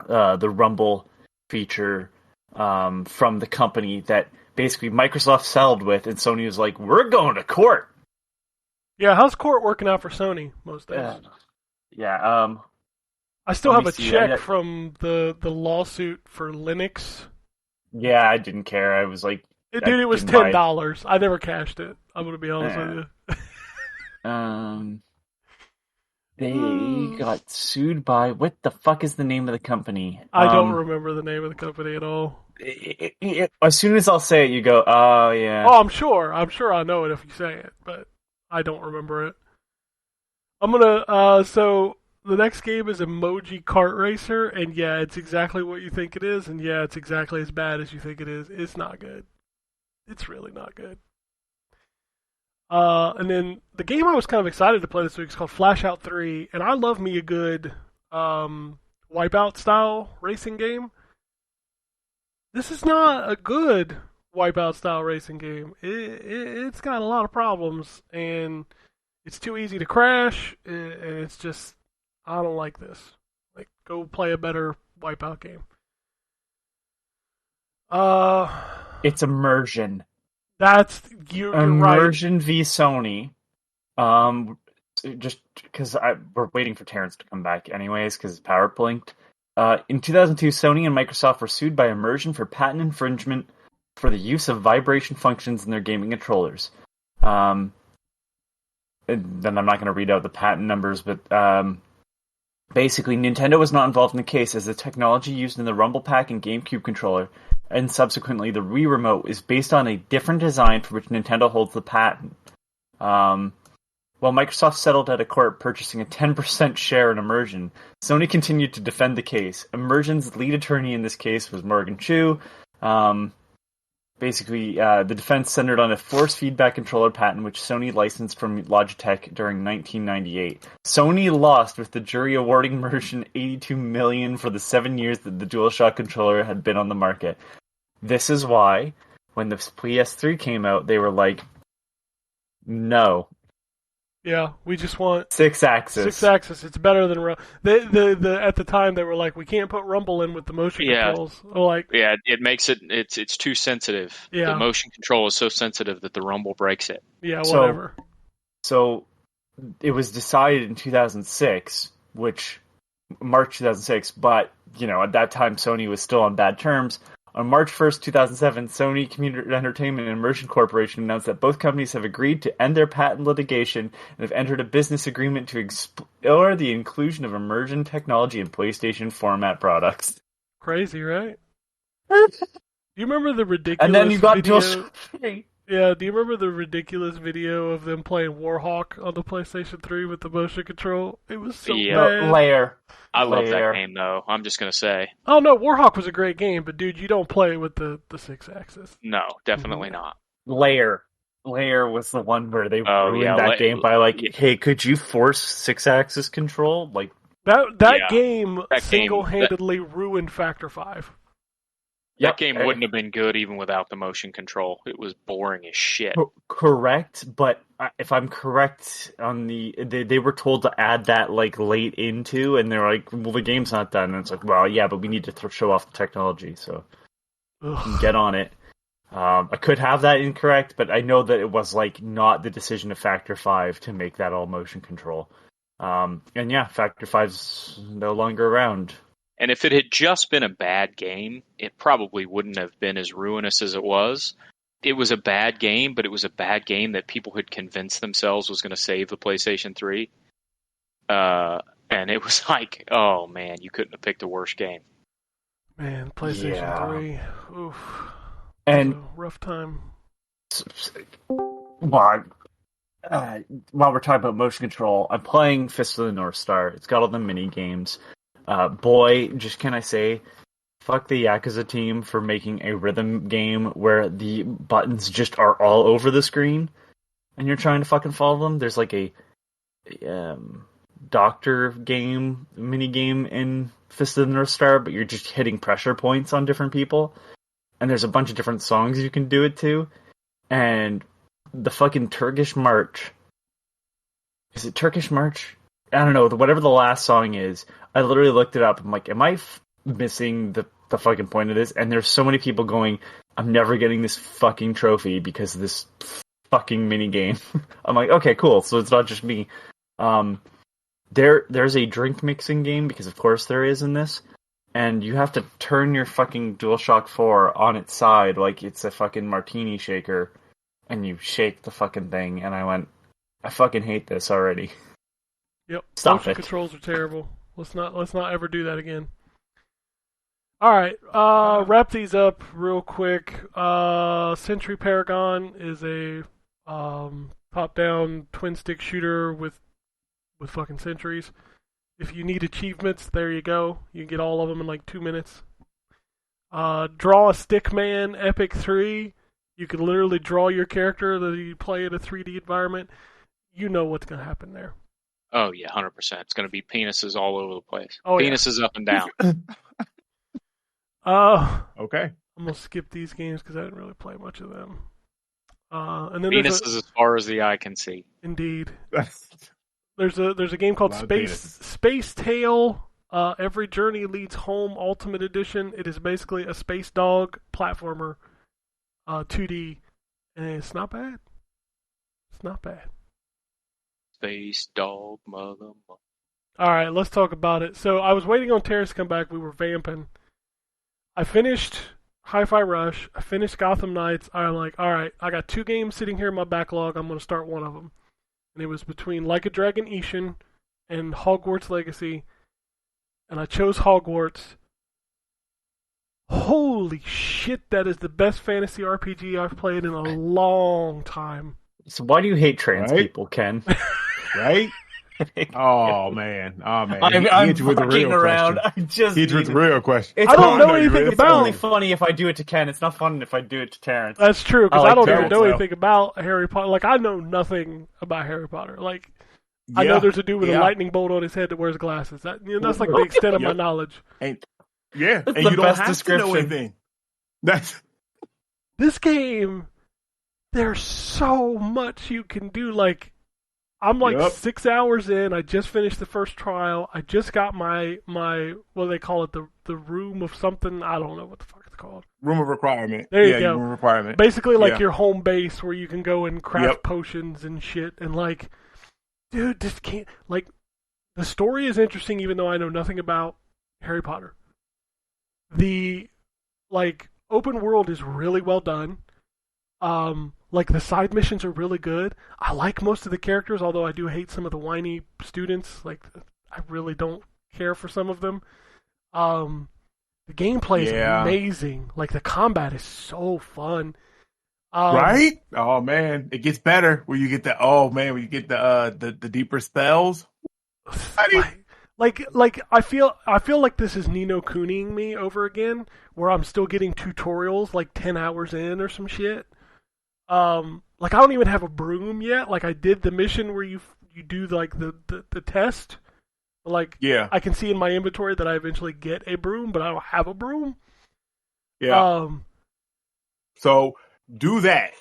the Rumble feature from the company that basically Microsoft settled with, and Sony was like, "We're going to court." Yeah, how's court working out for Sony most days? Yeah. I still have a check from the lawsuit for Linux. Yeah, I didn't care. I was like, dude, it was $10. I never cashed it. I'm gonna be honest with you. They got sued by, what the fuck is the name of the company? I don't remember the name of the company at all. As soon as I'll say it, you go, oh yeah. Oh, I'm sure I know it if you say it, but I don't remember it. I'm gonna, so the next game is Emoji Kart Racer, and yeah, it's exactly what you think it is, and yeah, it's exactly as bad as you think it is. It's not good. It's really not good. And then the game I was kind of excited to play this week is called Flashout 3, and I love me a good Wipeout style racing game. This is not a good Wipeout style racing game. It's got a lot of problems, and it's too easy to crash, and it's just, I don't like this. Like, go play a better Wipeout game. It's Immersion. You're Immersion right. v Sony. Just because we're waiting for Terrence to come back anyways, because power blinked. In 2002, Sony and Microsoft were sued by Immersion for patent infringement for the use of vibration functions in their gaming controllers. And then I'm not going to read out the patent numbers, but basically, Nintendo was not involved in the case, as the technology used in the Rumble Pack and GameCube controller and subsequently the Wii Remote is based on a different design for which Nintendo holds the patent. While Microsoft settled out of court purchasing a 10% share in Immersion, Sony continued to defend the case. Immersion's lead attorney in this case was Morgan Chu. Basically, the defense centered on a force feedback controller patent which Sony licensed from Logitech during 1998. Sony lost, with the jury awarding Immersion $82 million for the 7 years that the DualShock controller had been on the market. This is why, when the PS3 came out, they were like, no. Yeah, we just want 6-axis. 6-axis. It's better than the at the time they were like, we can't put rumble in with the motion controls. Like, yeah, it makes it's too sensitive. Yeah. The motion control is so sensitive that the rumble breaks it. Yeah, whatever. So it was decided in 2006, March 2006, but at that time Sony was still on bad terms. On March 1st, 2007, Sony Computer Entertainment and Immersion Corporation announced that both companies have agreed to end their patent litigation and have entered a business agreement to explore the inclusion of immersion technology in PlayStation format products. Crazy, right? Do you remember the ridiculous And then you got video? DualShock 3. Yeah, do you remember the ridiculous video of them playing Warhawk on the PlayStation 3 with the motion control? It was so bad. Layer. I love that game, though. I'm just going to say. Oh, no, Warhawk was a great game, but dude, you don't play with the 6-axis. No, definitely not. Layer was the one where they ruined that game by hey, could you force 6-axis control? Like that game single-handedly ruined Factor 5. That game wouldn't have been good even without the motion control. It was boring as shit. Correct, but if I'm correct on they were told to add that late into, and they're like, well, the game's not done. And it's like, well, yeah, but we need to show off the technology, so get on it. I could have that incorrect, but I know that it was not the decision of Factor 5 to make that all motion control. And yeah, Factor 5's no longer around. And if it had just been a bad game, it probably wouldn't have been as ruinous as it was. It was a bad game, but it was a bad game that people had convinced themselves was going to save the PlayStation 3. And it was like, oh man, you couldn't have picked a worse game. Man, PlayStation 3. Oof. And rough time. While we're talking about motion control, I'm playing Fist of the North Star. It's got all the mini games. Boy, just can I say, fuck the Yakuza team for making a rhythm game where the buttons just are all over the screen, and you're trying to fucking follow them. There's a doctor game, mini game in Fist of the North Star, but you're just hitting pressure points on different people, and there's a bunch of different songs you can do it to, and the fucking Turkish March. Is it Turkish March? I don't know, whatever the last song is, I literally looked it up. I'm like, am I missing the fucking point of this? And there's so many people going, I'm never getting this fucking trophy because of this fucking mini game. I'm like, okay, cool. So it's not just me. There's a drink mixing game, because of course there is in this. And you have to turn your fucking DualShock 4 on its side like it's a fucking martini shaker. And you shake the fucking thing. And I went, I fucking hate this already. Yep. Stop Motion it. controls are terrible. Let's not ever do that again. All right, wrap these up real quick. Century Paragon is a top-down twin-stick shooter with fucking sentries. If you need achievements, there you go. You can get all of them in 2 minutes. Draw a Stickman Epic 3. You can literally draw your character that you play in a 3D environment. You know what's going to happen there. Oh, yeah, 100%. It's going to be penises all over the place. Oh, penises up and down. Okay. I'm going to skip these games because I didn't really play much of them. And then penises as far as the eye can see. Indeed. There's a game called Space Tale. Every Journey Leads Home Ultimate Edition. It is basically a space dog platformer, 2D, and it's not bad. It's not bad. Space dog, mother. All right, let's talk about it. So I was waiting on Terrence to come back. We were vamping. I finished Hi-Fi Rush. I finished Gotham Knights. I'm like, all right, I got 2 games sitting here in my backlog. I'm going to start one of them. And it was between Like a Dragon Ishin and Hogwarts Legacy. And I chose Hogwarts. Holy shit, that is the best fantasy RPG I've played in a long time. So why do you hate trans people, Ken? Right? Oh man! I'm hit you with the real around. question. I just Hit you with the real question. I don't know anything It's about. only funny if I do it to Ken. It's not fun if I do it to Terrence. That's true, because like I don't even Terrence, know though. anything about Harry Potter. Like, I know nothing about Harry Potter. Like, I know there's a dude with a lightning bolt on his head that wears glasses. That's like the extent of my knowledge. And That's and the you don't best have description. to know anything. That's This game, there's so much you can do. Like, I'm like 6 hours in. I just finished the first trial. I just got my what do they call it, the room of something. I don't know what the fuck it's called. room of requirement. There you go. Room of requirement. Basically, like your home base where you can go and craft Yep. potions and shit. And like, dude, this can't. Like, the story is interesting, even though I know nothing about Harry Potter. The like open world is really well done. Like, the side missions are really good. I like most of the characters, although I do hate some of the whiny students. Like, I really don't care for some of them. The gameplay is amazing. Like, the combat is so fun. Right? Oh man, it gets better when you get the deeper spells. Like I feel like this is Ni no Kuniing me over again, where I'm still getting tutorials like 10 hours in or some shit. Like, I don't even have a broom yet. Like, I did the mission where you do like the test. Like, I can see in my inventory that I eventually get a broom, but I don't have a broom. Yeah. So do that.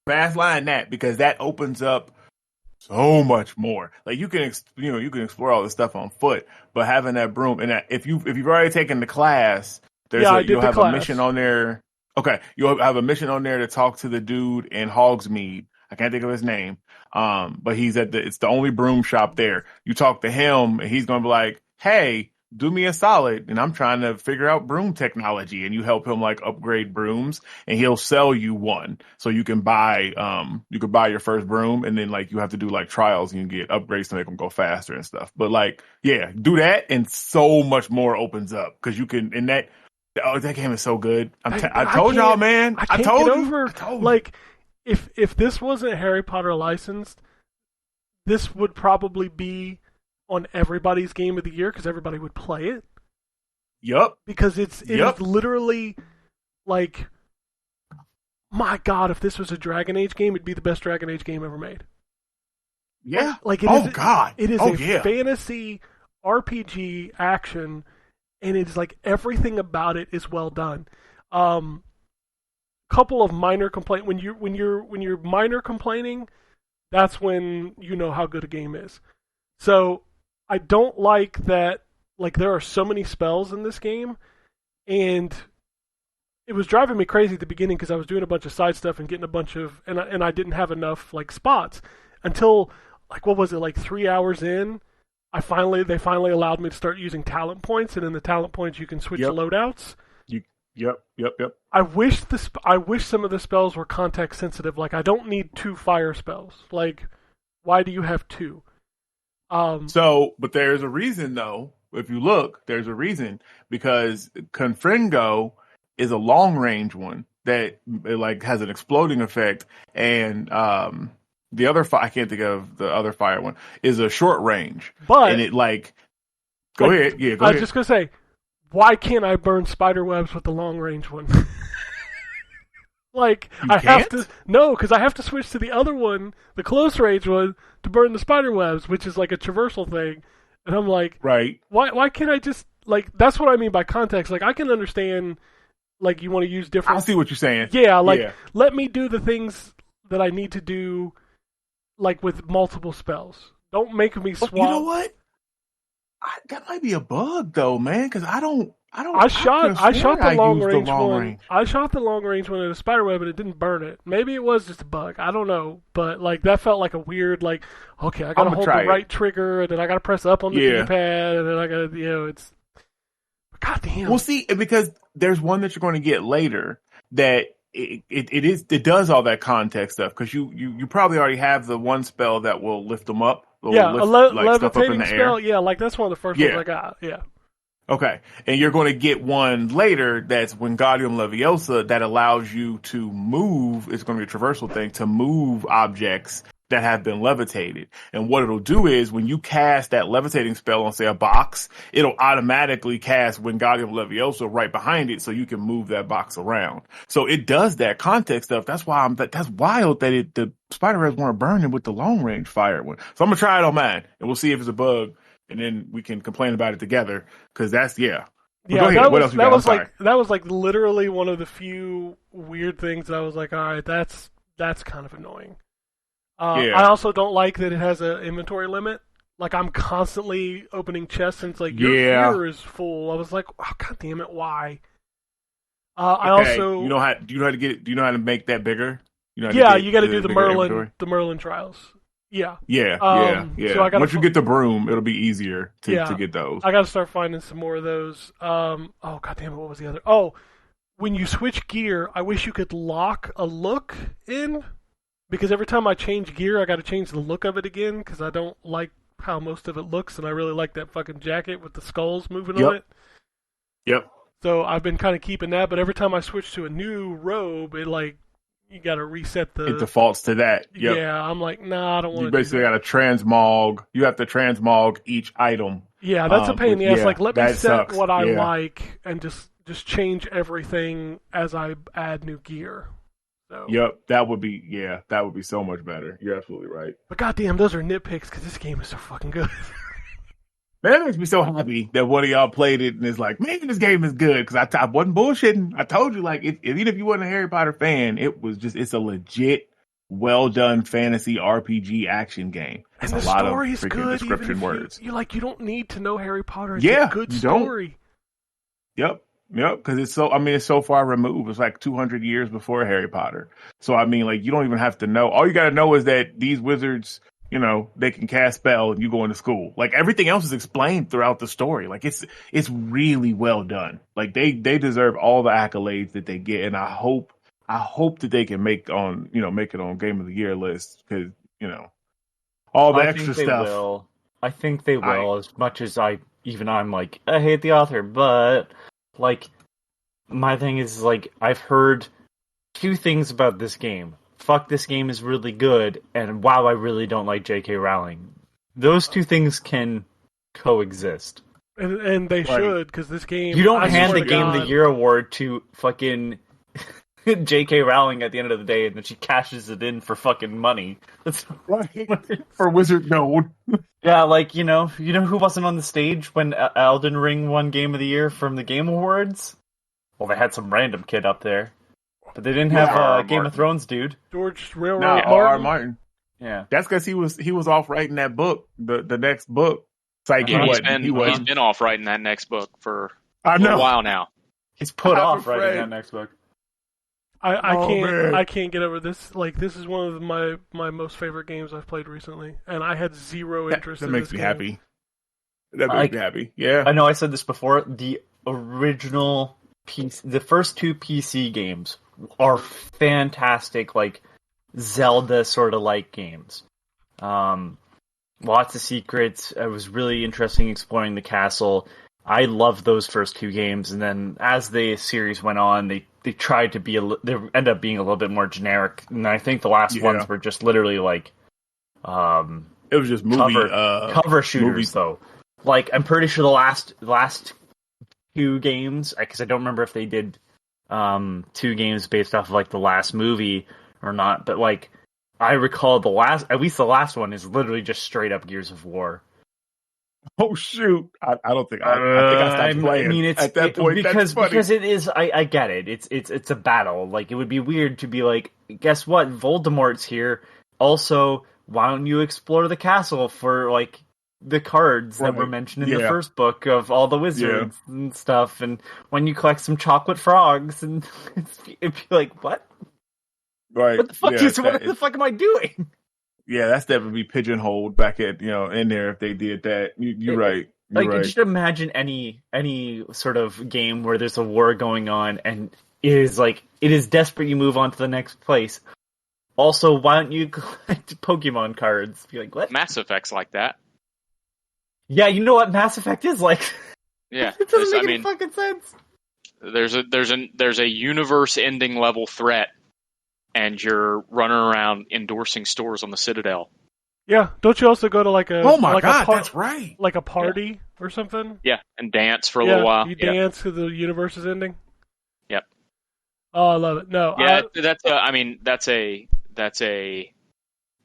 Fast line that, because that opens up so much more. Like, you can you can explore all this stuff on foot, but having that broom, and if you've already taken the class, you'll have a mission on there. Okay, you'll have a mission on there to talk to the dude in Hogsmeade. I can't think of his name. But he's it's the only broom shop there. You talk to him and he's going to be like, "Hey, do me a solid." And I'm trying to figure out broom technology, and you help him like upgrade brooms, and he'll sell you one. So you can buy your first broom, and then like you have to do like trials and you get upgrades to make them go faster and stuff. But like, do that, and so much more opens up, because you can, in that, that game is so good. I told y'all, man. I told you. Like, if this wasn't Harry Potter licensed, this would probably be on everybody's game of the year, because everybody would play it. Yup. Because it is literally like, my God, if this was a Dragon Age game, it'd be the best Dragon Age game ever made. Yeah. Like, it is a fantasy RPG action. And it's like everything about it is well done. Couple of minor complaint when you're minor complaining, that's when you know how good a game is. So I don't like that. Like, there are so many spells in this game, and it was driving me crazy at the beginning because I was doing a bunch of side stuff and getting a bunch of, and I didn't have enough like spots until, like, what was it, like 3 hours in. They finally allowed me to start using talent points, and in the talent points you can switch loadouts. Yep. I wish some of the spells were context sensitive. Like, I don't need 2 fire spells. Like, why do you have 2? But there's a reason though. If you look, there's a reason, because Confringo is a long range one that like has an exploding effect, and the other I can't think of the other fire one, is a short range. But, and it like, go ahead. Yeah, go ahead. I ahead. was just gonna say, why can't I burn spider webs with the long range one? Like, have to, no, because I have to switch to the other one, the close range one, to burn the spider webs, which is like a traversal thing. And I'm like, right? Why can't I just, like, that's what I mean by context. Like, I can understand, like, you want to use different. I see what you're saying. Yeah, like, let me do the things that I need to do, like, with multiple spells. Don't make me swap. You know what? That might be a bug though, man, because I shot the long range one. I shot the long range one at a spider web, and it didn't burn it. Maybe it was just a bug. I don't know, but like, that felt like a weird, like, okay, I gotta hold the right trigger, and then I gotta press up on the D-pad, and then I gotta, it's. Goddamn. Well, see, because there's one that you're going to get later that it does all that context stuff, because you probably already have the one spell that will lift them up. Yeah, levitating spell. Yeah, like, that's one of the first ones I got. Yeah. Okay, and you're going to get one later that's Wingardium Leviosa that allows you to move. It's going to be a traversal thing to move objects that have been levitated. And what it'll do is when you cast that levitating spell on, say, a box, it'll automatically cast Wingardium Leviosa right behind it so you can move that box around. So it does that context stuff. That's why that's wild that the spider webs weren't burning with the long range fire one. So I'm going to try it on mine and we'll see if it's a bug. And then we can complain about it together, because that's Yeah, go ahead. What else you got? That was like literally one of the few weird things that I was like, all right, that's kind of annoying. I also don't like that it has an inventory limit. Like, I'm constantly opening chests and it's like, your gear is full. I was like, oh, god damn it, why? I also do you know how to get it? Do you know how to make that bigger? You got to do the Merlin trials. Yeah. Yeah. So once you get the broom, it'll be easier to get those. I got to start finding some more of those. Oh, god damn it, what was the other? Oh, when you switch gear, I wish you could lock a look in, because every time I change gear, I got to change the look of it again, because I don't like how most of it looks, and I really like that fucking jacket with the skulls moving on it. Yep. So I've been kind of keeping that, but every time I switch to a new robe, it like, you got to reset it defaults to that. Yep. Yeah, I'm like, nah, I don't want to. You basically got to transmog. You have to transmog each item. Yeah, that's a pain in the ass. Like, let me set sucks. what I like and just change everything as I add new gear. So. Yep, that would be so much better. You're absolutely right. But goddamn, those are nitpicks because this game is so fucking good. Man, that makes me so happy that one of y'all played it and is like, man, this game is good, because I wasn't bullshitting. I told you, like, even if you wasn't a Harry Potter fan, it's a legit, well done fantasy RPG action game. And the story is good. Description words. You don't need to know Harry Potter. It's a good story. Yep, because it's so far removed. It's like 200 years before Harry Potter. So I mean, like, you don't even have to know. All you got to know is that these wizards, they can cast spell and you go into school. Like, everything else is explained throughout the story. Like, it's really well done. Like, they deserve all the accolades that they get, and I hope that they can make it on Game of the Year list, because all the extra stuff. I think they will. As much as I'm like, I hate the author, but like, my thing is, like, I've heard two things about this game. Fuck, this game is really good, and wow, I really don't like J.K. Rowling. Those two things can coexist. And they should, because this game... You don't hand the Game of the Year award to fucking J.K. Rowling at the end of the day, and then she cashes it in for fucking money. That's right. For Wizard Node. Yeah, like, you know who wasn't on the stage when Elden Ring won Game of the Year from the Game Awards? Well, they had some random kid up there. But they didn't have Game of Thrones dude. George Railroad R.R. Martin. Yeah. That's because he was off writing that book, the next book. It's like he's been off writing that next book for a while now. He's put off writing that next book. I can't get over this. Like, this is one of my most favorite games I've played recently, and I had zero interest in this game. That makes me happy. Yeah. I know I said this before. The original the first two PC games are fantastic, like Zelda sort of like games. Lots of secrets. It was really interesting exploring the castle. I loved those first two games, and then as the series went on, they tried to be they ended up being a little bit more generic, and I think the last ones were just literally like it was just cover shooters movies. Though. Like, I'm pretty sure the last two games, because I don't remember if they did two games based off of like the last movie or not, but like I recall at least the last one is literally just straight up Gears of War. Oh shoot! I don't think I think I stopped playing. I mean, it's at that point because it is. I get it. It's a battle. Like, it would be weird to be like, guess what? Voldemort's here. Also, why don't you explore the castle for like the cards that were mentioned in the first book of all the wizards and stuff? And when you collect some chocolate frogs, and it'd be like, what? Right? What the fuck what the fuck am I doing? Yeah, that's definitely pigeonholed back at in there if they did that. You're right. You're right. Just imagine any sort of game where there's a war going on and it is desperate you move on to the next place. Also, why don't you collect Pokemon cards? Be like, what? Mass Effect's like that. Yeah, you know what Mass Effect is like. Yeah, It doesn't make any fucking sense. There's a universe-ending level threat, and you're running around endorsing stores on the Citadel. Yeah, don't you also go to like a Oh my like god, that's right. like a party or something? Yeah, and dance for a little while. You dance because the universe is ending. Yep. Oh, I love it. No, Yeah, that's a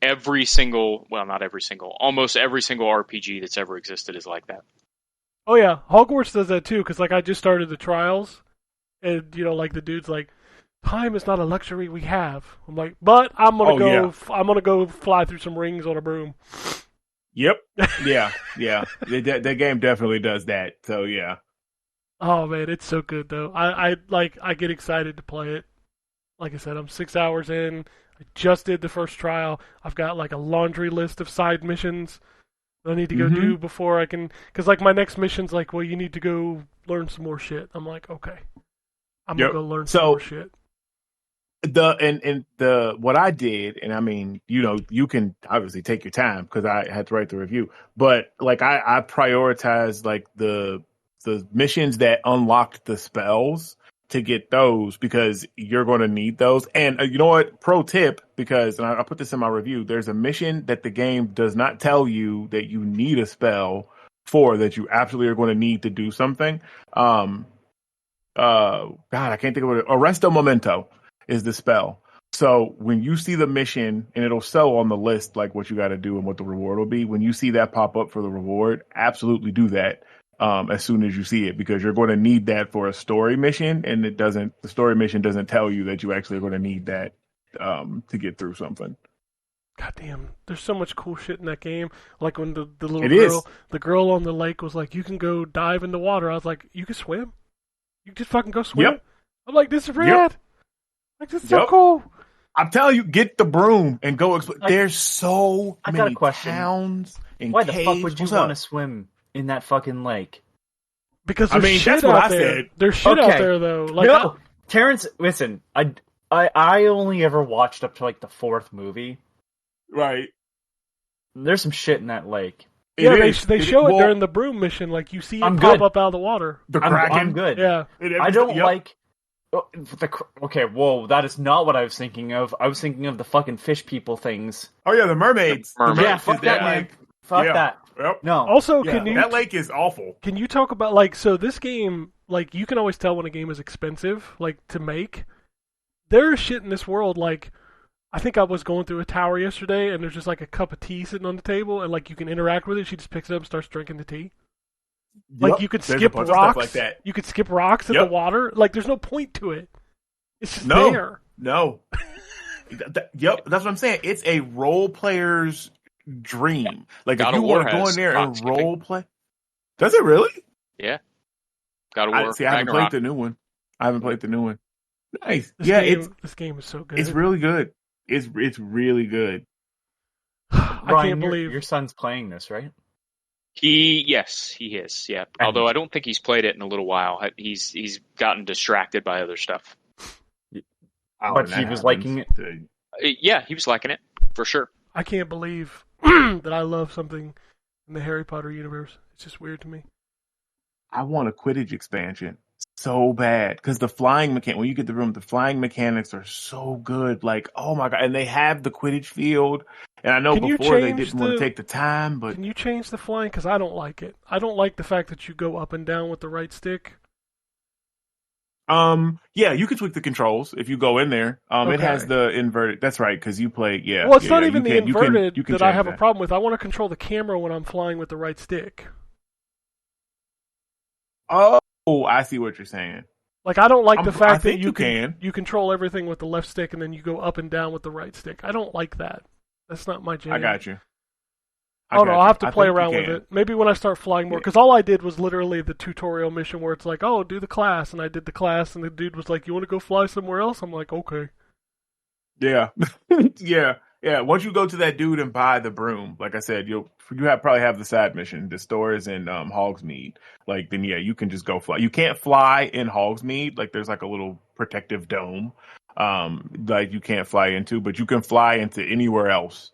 every single, well, not every single, almost every single RPG that's ever existed is like that. Oh yeah, Hogwarts does that too. Because like I just started the trials, and like the dude's like, time is not a luxury we have. I'm like, but I'm gonna go fly through some rings on a broom. Yep. Yeah. That game definitely does that. So yeah. Oh man, it's so good though. I get excited to play it. Like I said, I'm 6 hours in. I just did the first trial. I've got like a laundry list of side missions that I need to go do before I can. Because like my next mission's like, well, you need to go learn some more shit. I'm like, okay, I'm gonna go learn some more shit. What I did, and I mean, you can obviously take your time because I had to write the review, but like I prioritized like the missions that unlocked the spells to get those because you're going to need those. And you know what? Pro tip, because I put this in my review, there's a mission that the game does not tell you that you need a spell for, that you absolutely are going to need to do something. God, I can't think of it. Arresto Memento is the spell. So when you see the mission, and it'll show on the list like what you got to do and what the reward will be, when you see that pop up for the reward, absolutely do that as soon as you see it, because you're going to need that for a story mission, and the story mission doesn't tell you that you actually are going to need that to get through something. God damn, there's so much cool shit in that game. Like when the little girl, the girl on the lake was like, you can go dive in the water. I was like, you can swim? You just fucking go swim? Yep. I'm like, this is rad. Yep. Like, this is so cool. I'm telling you, get the broom and go explore. There's so many towns and Why caves. the fuck would you want to swim in that fucking lake? Because there's shit out there. Said. There's shit out there, though. Like, no, Terrence, listen, I only ever watched up to like the 4th movie. Right. There's some shit in that lake. They show it during the broom mission. Like, you see it pop up out of the water. The Kraken. I'm good. Yeah. I don't like... Okay, whoa, that is not what I was thinking of. I was thinking of the fucking fish people things. Oh yeah, the mermaids. Yeah, fuck that, man. Fuck that. Yep. No. Also, that lake is awful. Can you talk about, like, so this game, like, you can always tell when a game is expensive, like, to make. There's shit in this world, like, I think I was going through a tower yesterday, and there's just, like, a cup of tea sitting on the table, and, like, you can interact with it. She just picks it up and starts drinking the tea. Like, you could skip rocks. Like that. You could skip rocks in the water. Like, there's no point to it. It's just there. No. Yep, that's what I'm saying. It's a role player's dream. Like, God if you want to go in there and role play. Does it really? Yeah. God of War. I haven't played the new one. Nice. This game is so good. It's really good. It's really good. I can't believe your son's playing this, right? Yes, he is. Yeah. Although I don't think he's played it in a little while. He's gotten distracted by other stuff. But he was liking it. Yeah, he was liking it for sure. I can't believe that I love something in the Harry Potter universe. It's just weird to me. I want a Quidditch expansion so bad because the flying when you get the room, the flying mechanics are so good. Like, oh my god, and they have the Quidditch field. And I know before they didn't want to take the time, but can you change the flying? Because I don't like it. I don't like the fact that you go up and down with the right stick. Yeah, you can tweak the controls if you go in there. It has the inverted. That's right, because you play. Yeah. Well, it's not even the inverted that I have a problem with. I want to control the camera when I'm flying with the right stick. Oh, I see what you're saying. Like, I don't like the fact that you can control everything with the left stick and then you go up and down with the right stick. I don't like that. That's not my jam. I got you. I'll have to play around with it. Maybe when I start flying more. Because all I did was literally the tutorial mission where it's like, oh, do the class. And I did the class, and the dude was like, you want to go fly somewhere else? I'm like, okay. Yeah. Yeah. Once you go to that dude and buy the broom, like I said, you probably have the side mission. The store is in Hogsmeade. Like, then, yeah, you can just go fly. You can't fly in Hogsmeade. Like, there's like a little protective dome like you can't fly into, but you can fly into anywhere else.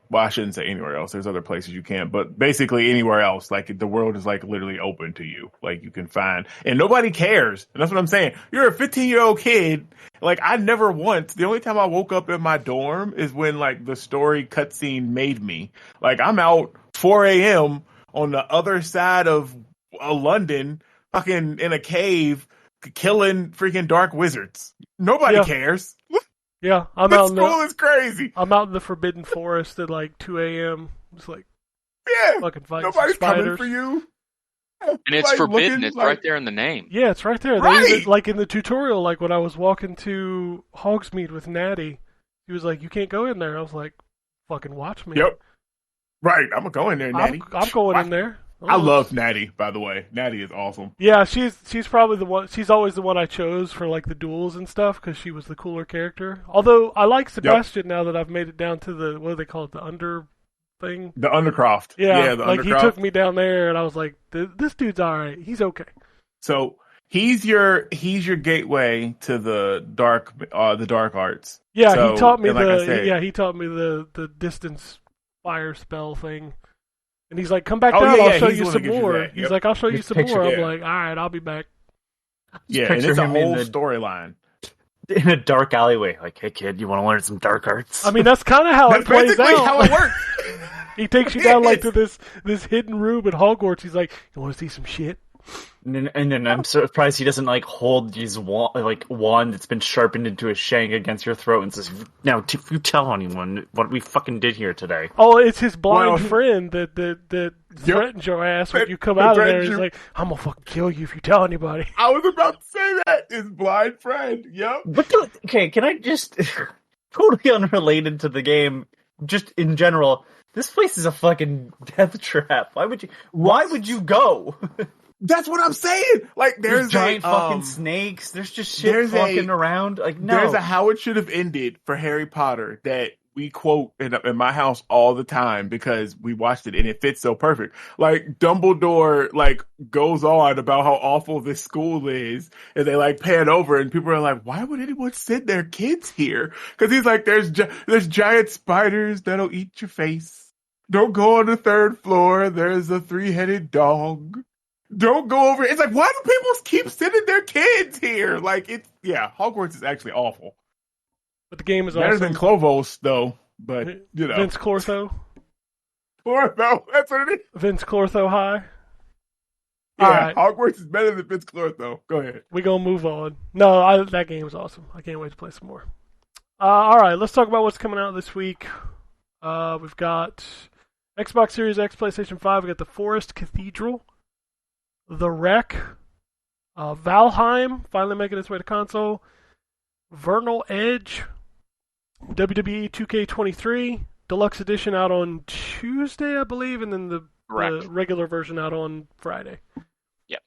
Well, I shouldn't say anywhere else. There's other places you can, but basically anywhere else, like the world is like literally open to you. Like you can find, and nobody cares. And that's what I'm saying. You're a 15-year-old kid. Like I never once. The only time I woke up in my dorm is when like the story cutscene made me. Like I'm out 4 a.m. on the other side of London, fucking in a cave, killing freaking dark wizards. Nobody cares. Yeah, I'm this out. School is crazy. I'm out in the Forbidden Forest at like 2 a.m. Just like fucking fighting nobody's spiders. coming for you. And it's forbidden. It's right there in the name. Yeah, it's right there. Right. They even, like in the tutorial, like when I was walking to Hogsmeade with Natty, he was like, "You can't go in there." I was like, "Fucking watch me." Yep. Right, I'm gonna go in there, Natty. I'm going in there. I love Natty, by the way. Natty is awesome. Yeah, she's probably the one. She's always the one I chose for like the duels and stuff because she was the cooler character. Although I like Sebastian now that I've made it down to the what do they call it, the under thing, the Undercroft. Yeah, the like Undercroft. he took me down there, and I was like, this dude's all right. He's okay. So he's your gateway to the dark arts. Yeah, so, he taught me he taught me the distance fire spell thing. And he's like, come back down, I'll show you some more. He's like, I'll show you some more. I'm like, all right, I'll be back. Yeah, and it's a whole storyline. In a dark alleyway, like, hey kid, you want to learn some dark arts? I mean, that's kind of how it plays out. That's how it works. He takes you down like to this hidden room at Hogwarts. He's like, you want to see some shit? And then I'm surprised he doesn't like hold his wand that's been sharpened into a shank against your throat and says, "Now, if you tell anyone what we fucking did here today." Oh, it's his blind friend that threatens your ass when you come out of there. He's like, "I'm gonna fucking kill you if you tell anybody." I was about to say that. His blind friend. Yep. Okay, can I just totally unrelated to the game, just in general? This place is a fucking death trap. Why would you go? That's what I'm saying. Like, there's giant fucking snakes. There's just shit walking around. Like, no. There's a how it should have ended for Harry Potter that we quote in my house all the time because we watched it and it fits so perfect. Like, Dumbledore goes on about how awful this school is, and they pan over and people are like, "Why would anyone send their kids here?" Because he's like, "There's giant spiders that'll eat your face. Don't go on the 3rd floor. There's a 3-headed dog. Don't go over." It's like, why do people keep sending their kids here? Hogwarts is actually awful. But the game is better awesome. than Clovos, though. But Vince Clortho. Clortho, that's what it is. Vince Clortho high. Yeah, all right. Hogwarts is better than Vince Clortho. Go ahead. We're gonna move on. No, that game is awesome. I can't wait to play some more. All right, let's talk about what's coming out this week. We've got Xbox Series X, PlayStation 5. We got The Forest Cathedral. The Wreck, Valheim, finally making its way to console, Vernal Edge, WWE 2K23, Deluxe Edition out on Tuesday, I believe, and then the regular version out on Friday. Yep.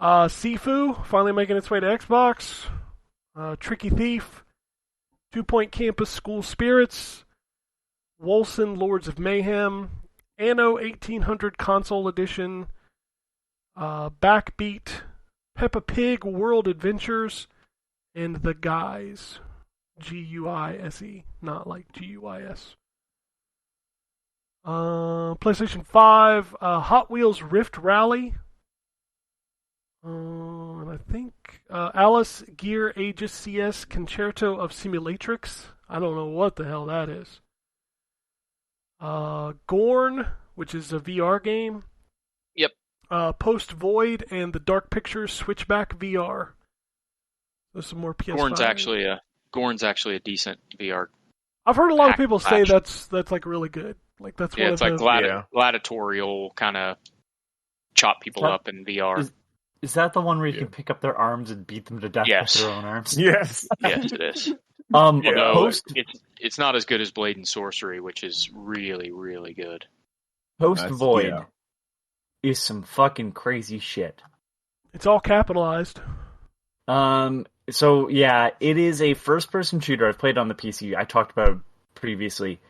Sifu, finally making its way to Xbox, Tricky Thief, 2 Point Campus School Spirits, Wolcen Lords of Mayhem, Anno 1800 Console Edition, Backbeat, Peppa Pig World Adventures, and The Guys. Guise, not like GUIS. PlayStation 5, Hot Wheels Rift Rally. And I think Alice Gear Aegis CS Concerto of Simulatrix. I don't know what the hell that is. Gorn, which is a VR game. Yep. Post Void and the Dark Pictures Switchback VR. There's some more PS5. Gorn's actually a decent VR. I've heard a lot of people say that's like really good. Like that's it's like gladiatorial kind of chop people up in VR. Is that the one where you can pick up their arms and beat them to death with their own arms? Yes. Yes, it is. It's not as good as Blade and Sorcery, which is really, really good. Post Void is some fucking crazy shit. It's all capitalized. So yeah, it is a first-person shooter. I've played on the PC. I talked about it previously.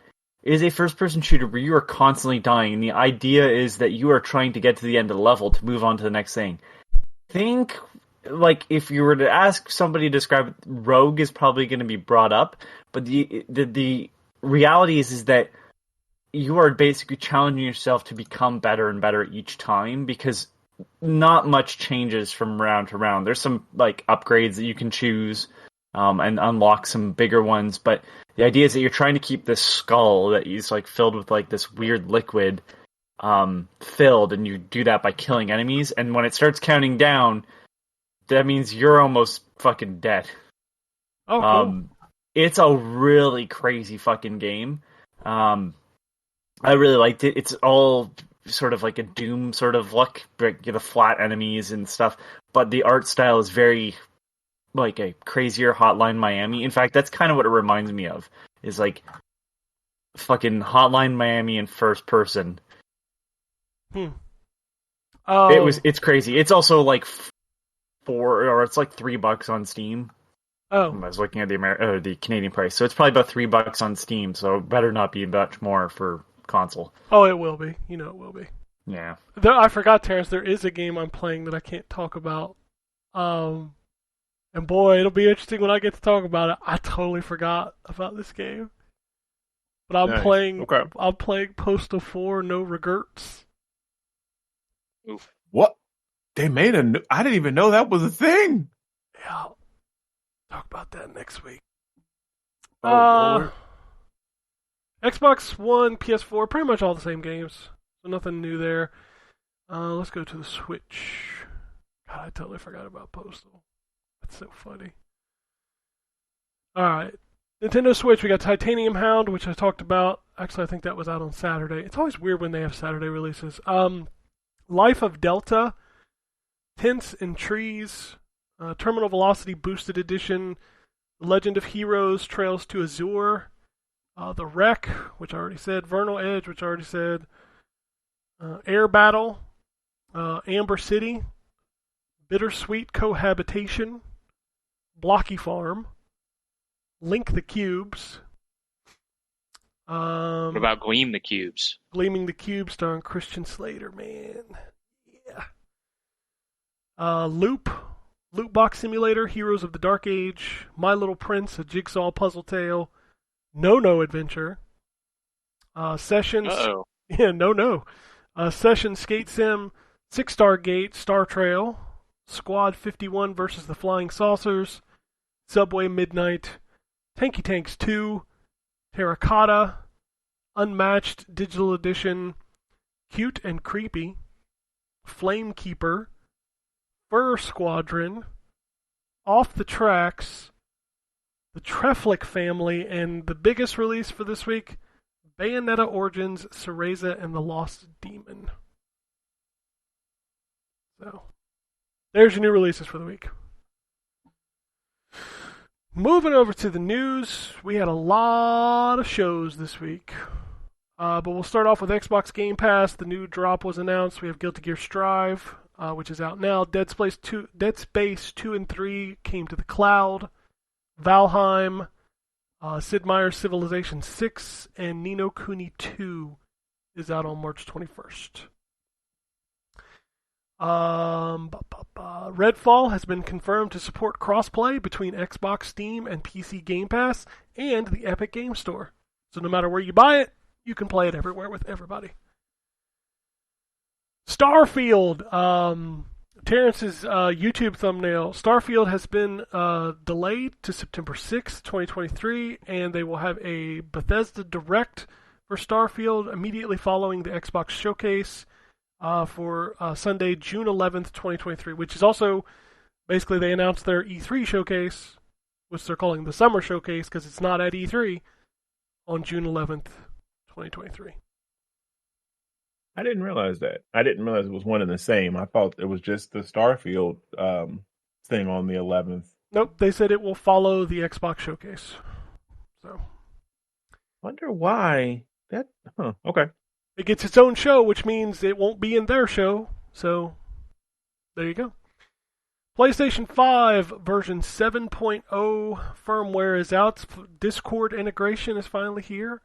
It is a first-person shooter where you are constantly dying, and the idea is that you are trying to get to the end of the level to move on to the next thing. Think, if you were to ask somebody to describe it, Rogue is probably going to be brought up, but the reality is that you are basically challenging yourself to become better and better each time, because not much changes from round to round. There's some like upgrades that you can choose and unlock some bigger ones, but the idea is that you're trying to keep this skull that is like filled with like this weird liquid filled, and you do that by killing enemies, and when it starts counting down, that means you're almost fucking dead. Oh, cool. It's a really crazy fucking game. I really liked it. It's all sort of like a Doom sort of look, like the flat enemies and stuff, but the art style is very like a crazier Hotline Miami. In fact, that's kind of what it reminds me of, is like fucking Hotline Miami in first person. It's crazy. It's also like it's like $3 on Steam. Oh, I was looking at the Canadian price, so it's probably about $3 on Steam. So it better not be much more for console. Oh, it will be. You know it will be. Yeah. I forgot, Terrence. There is a game I'm playing that I can't talk about. And boy, it'll be interesting when I get to talk about it. I totally forgot about this game. But I'm playing. Okay. I'm playing Postal 4 No Regrets. Oof. What? They made a new... I didn't even know that was a thing. Yeah. I'll talk about that next week. Lord. Xbox One, PS4, pretty much all the same games. So nothing new there. Let's go to the Switch. God, I totally forgot about Postal. That's so funny. Alright. Nintendo Switch, we got Titanium Hound, which I talked about. Actually, I think that was out on Saturday. It's always weird when they have Saturday releases. Life of Delta, Tints and Trees, Terminal Velocity Boosted Edition, Legend of Heroes, Trails to Azure, The Wreck, which I already said, Vernal Edge, which I already said, Air Battle, Amber City, Bittersweet Cohabitation, Blocky Farm, Link the Cubes. What about Gleam the Cubes? Gleaming the Cubes, starring Christian Slater, man. Yeah. Loop Box Simulator, Heroes of the Dark Age, My Little Prince, A Jigsaw Puzzle Tale, No Adventure, Sessions. Uh-oh. Yeah, No. Sessions Skate Sim, Six Star Gate, Star Trail, Squad 51 versus the Flying Saucers, Subway Midnight, Tanky Tanks 2, Terracotta, Unmatched Digital Edition, Cute and Creepy, Flame Keeper, Fur Squadron, Off the Tracks, the Treflick Family, and the biggest release for this week, Bayonetta Origins, Cereza and the Lost Demon. So, there's your new releases for the week. Moving over to the news, we had a lot of shows this week. But we'll start off with Xbox Game Pass. The new drop was announced. We have Guilty Gear Strive, which is out now. Dead Space 2 and 3 came to the cloud. Valheim, Sid Meier's Civilization 6, and Ni no Kuni 2 is out on March 21st. Redfall has been confirmed to support crossplay between Xbox, Steam, and PC Game Pass and the Epic Game Store. So no matter where you buy it, you can play it everywhere with everybody. Starfield, Terrence's YouTube thumbnail. Starfield has been delayed to September 6th, 2023, and they will have a Bethesda Direct for Starfield immediately following the Xbox Showcase for Sunday, June 11th, 2023, which is also, basically they announced their E3 Showcase, which they're calling the Summer Showcase because it's not at E3, on June 11th, 2023. I didn't realize that. I didn't realize it was one and the same. I thought it was just the Starfield thing on the 11th. Nope, they said it will follow the Xbox Showcase. So, wonder why that. Okay. It gets its own show, which means it won't be in their show. So, there you go. PlayStation 5 version 7.0 firmware is out. Discord integration is finally here.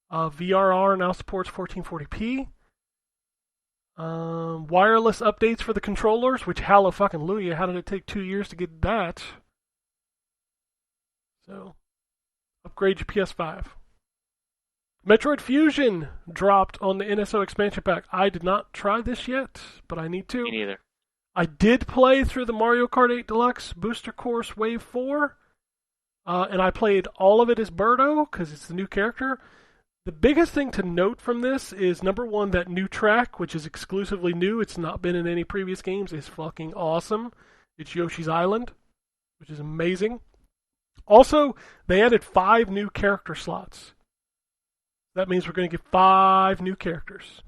VRR now supports 1440p. Wireless updates for the controllers, which hallelujah, how did it take 2 years to get that? So, upgrade your PS5. Metroid Fusion dropped on the NSO expansion pack. I did not try this yet, but I need to. Me neither. I did play through the Mario Kart 8 Deluxe Booster Course Wave 4, and I played all of it as Birdo, because it's the new character. The biggest thing to note from this is, number one, that new track, which is exclusively new, it's not been in any previous games, is fucking awesome. It's Yoshi's Island, which is amazing. Also, they added 5 new character slots. That means we're going to get 5 new characters.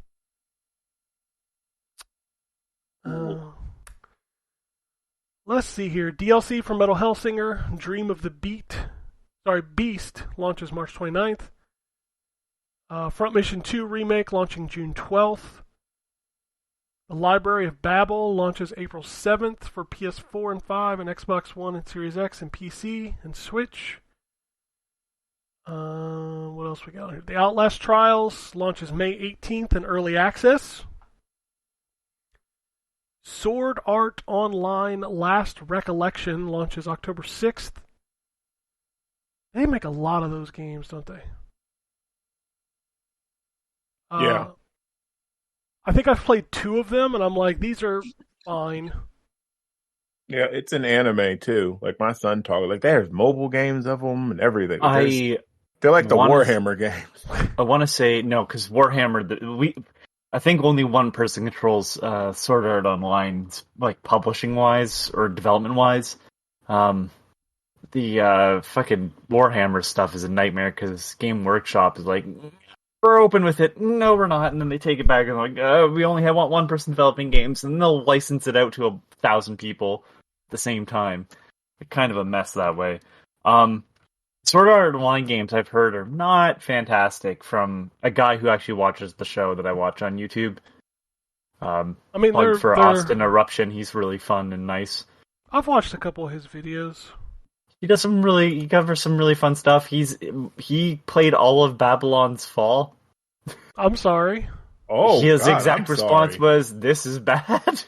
Let's see here. DLC for Metal Hellsinger, Dream of the Beast launches March 29th. Front Mission 2 Remake launching June 12th. The Library of Babel launches April 7th for PS4 and 5 and Xbox One and Series X and PC and Switch. What else we got here? The Outlast Trials launches May 18th in Early Access. Sword Art Online Last Recollection launches October 6th. They make a lot of those games, don't they? Yeah. I think I've played 2 of them, and I'm like, these are fine. Yeah, it's an anime too. Like my son talked, like there's mobile games of them and everything. They're like the Warhammer games. I want to say no, because Warhammer. I think only one person controls Sword Art Online, like publishing wise or development wise. The fucking Warhammer stuff is a nightmare because Game Workshop is like, we're open with it. No, we're not. And then they take it back and like, we only want one person developing games, and they'll license it out to 1,000 people at the same time. It's kind of a mess that way. Sword Art Online games I've heard are not fantastic from a guy who actually watches the show that I watch on YouTube. I mean, for Austin Eruption, he's really fun and nice. I've watched a couple of his videos. He covers some really fun stuff. He played all of Babylon's Fall. I'm sorry. Oh, his exact response was, "This is bad."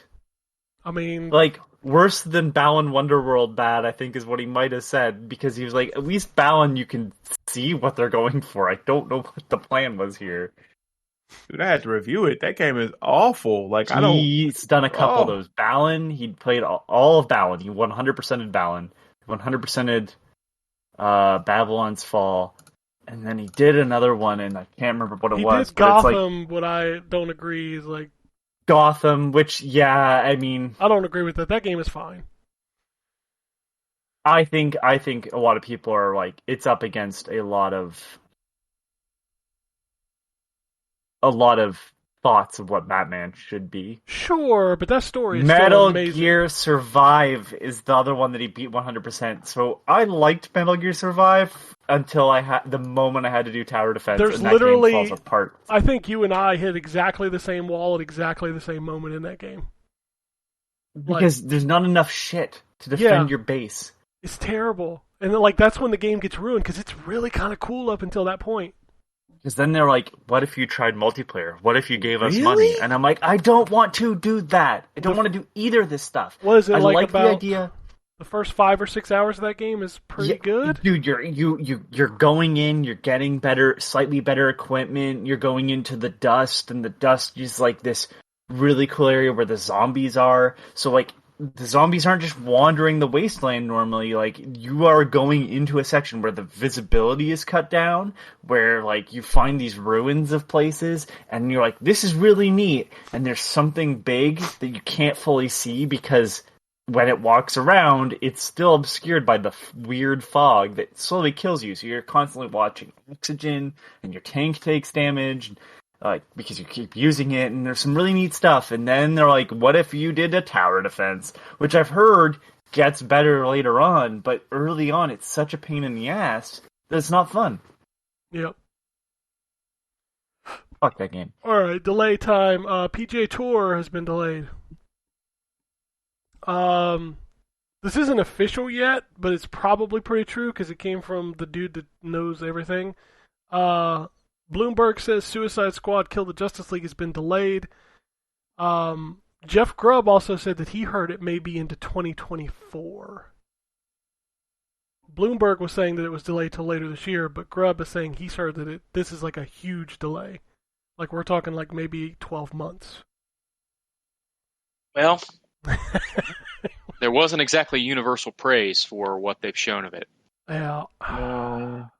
I mean, like worse than Balan Wonderworld bad, I think is what he might have said, because he was like, at least Balan you can see what they're going for. I don't know what the plan was here. Dude, I had to review it. That game is awful. Like he's done a couple of those. Balan, he played all of Balan. He 100%ed Balan. 100%ed Babylon's Fall. And then he did another one, and I can't remember what it was. He did Gotham, what I don't agree is like... Gotham, which, yeah, I mean... I don't agree with that. That game is fine. I think a lot of people are like, it's up against a lot of thoughts of what Batman should be. Sure, but that story is Metal still amazing. Gear Survive is the other one that he beat 100%. So I liked Metal Gear Survive until the moment I had to do tower defense. There's and that literally game falls apart. I think you and I hit exactly the same wall at exactly the same moment in that game. Because there's not enough shit to defend your base. It's terrible. And then, that's when the game gets ruined, because it's really kind of cool up until that point. Because then they're like, what if you tried multiplayer? What if you gave us money? And I'm like, I don't want to do that. I don't want to do either of this stuff. What is it like about the idea. The first 5 or 6 hours of that game is pretty good? Dude, you're going in, you're getting slightly better equipment, you're going into the dust, and the dust is like this really cool area where the zombies are. So the zombies aren't just wandering the wasteland normally. You are going into a section where the visibility is cut down, where you find these ruins of places, and you're like, this is really neat. And there's something big that you can't fully see because when it walks around, it's still obscured by the weird fog that slowly kills you. So you're constantly watching oxygen, and your tank takes damage, because you keep using it, and there's some really neat stuff. And then they're like, what if you did a tower defense? Which I've heard gets better later on, but early on it's such a pain in the ass that it's not fun. Yep. Fuck that game. Alright, delay time. PGA Tour has been delayed. This isn't official yet, but it's probably pretty true, because it came from the dude that knows everything. Bloomberg says Suicide Squad Kill the Justice League has been delayed. Jeff Grubb also said that he heard it may be into 2024. Bloomberg was saying that it was delayed till later this year, but Grubb is saying he's heard that this is like a huge delay. Like we're talking like maybe 12 months. Well, there wasn't exactly universal praise for what they've shown of it. Yeah.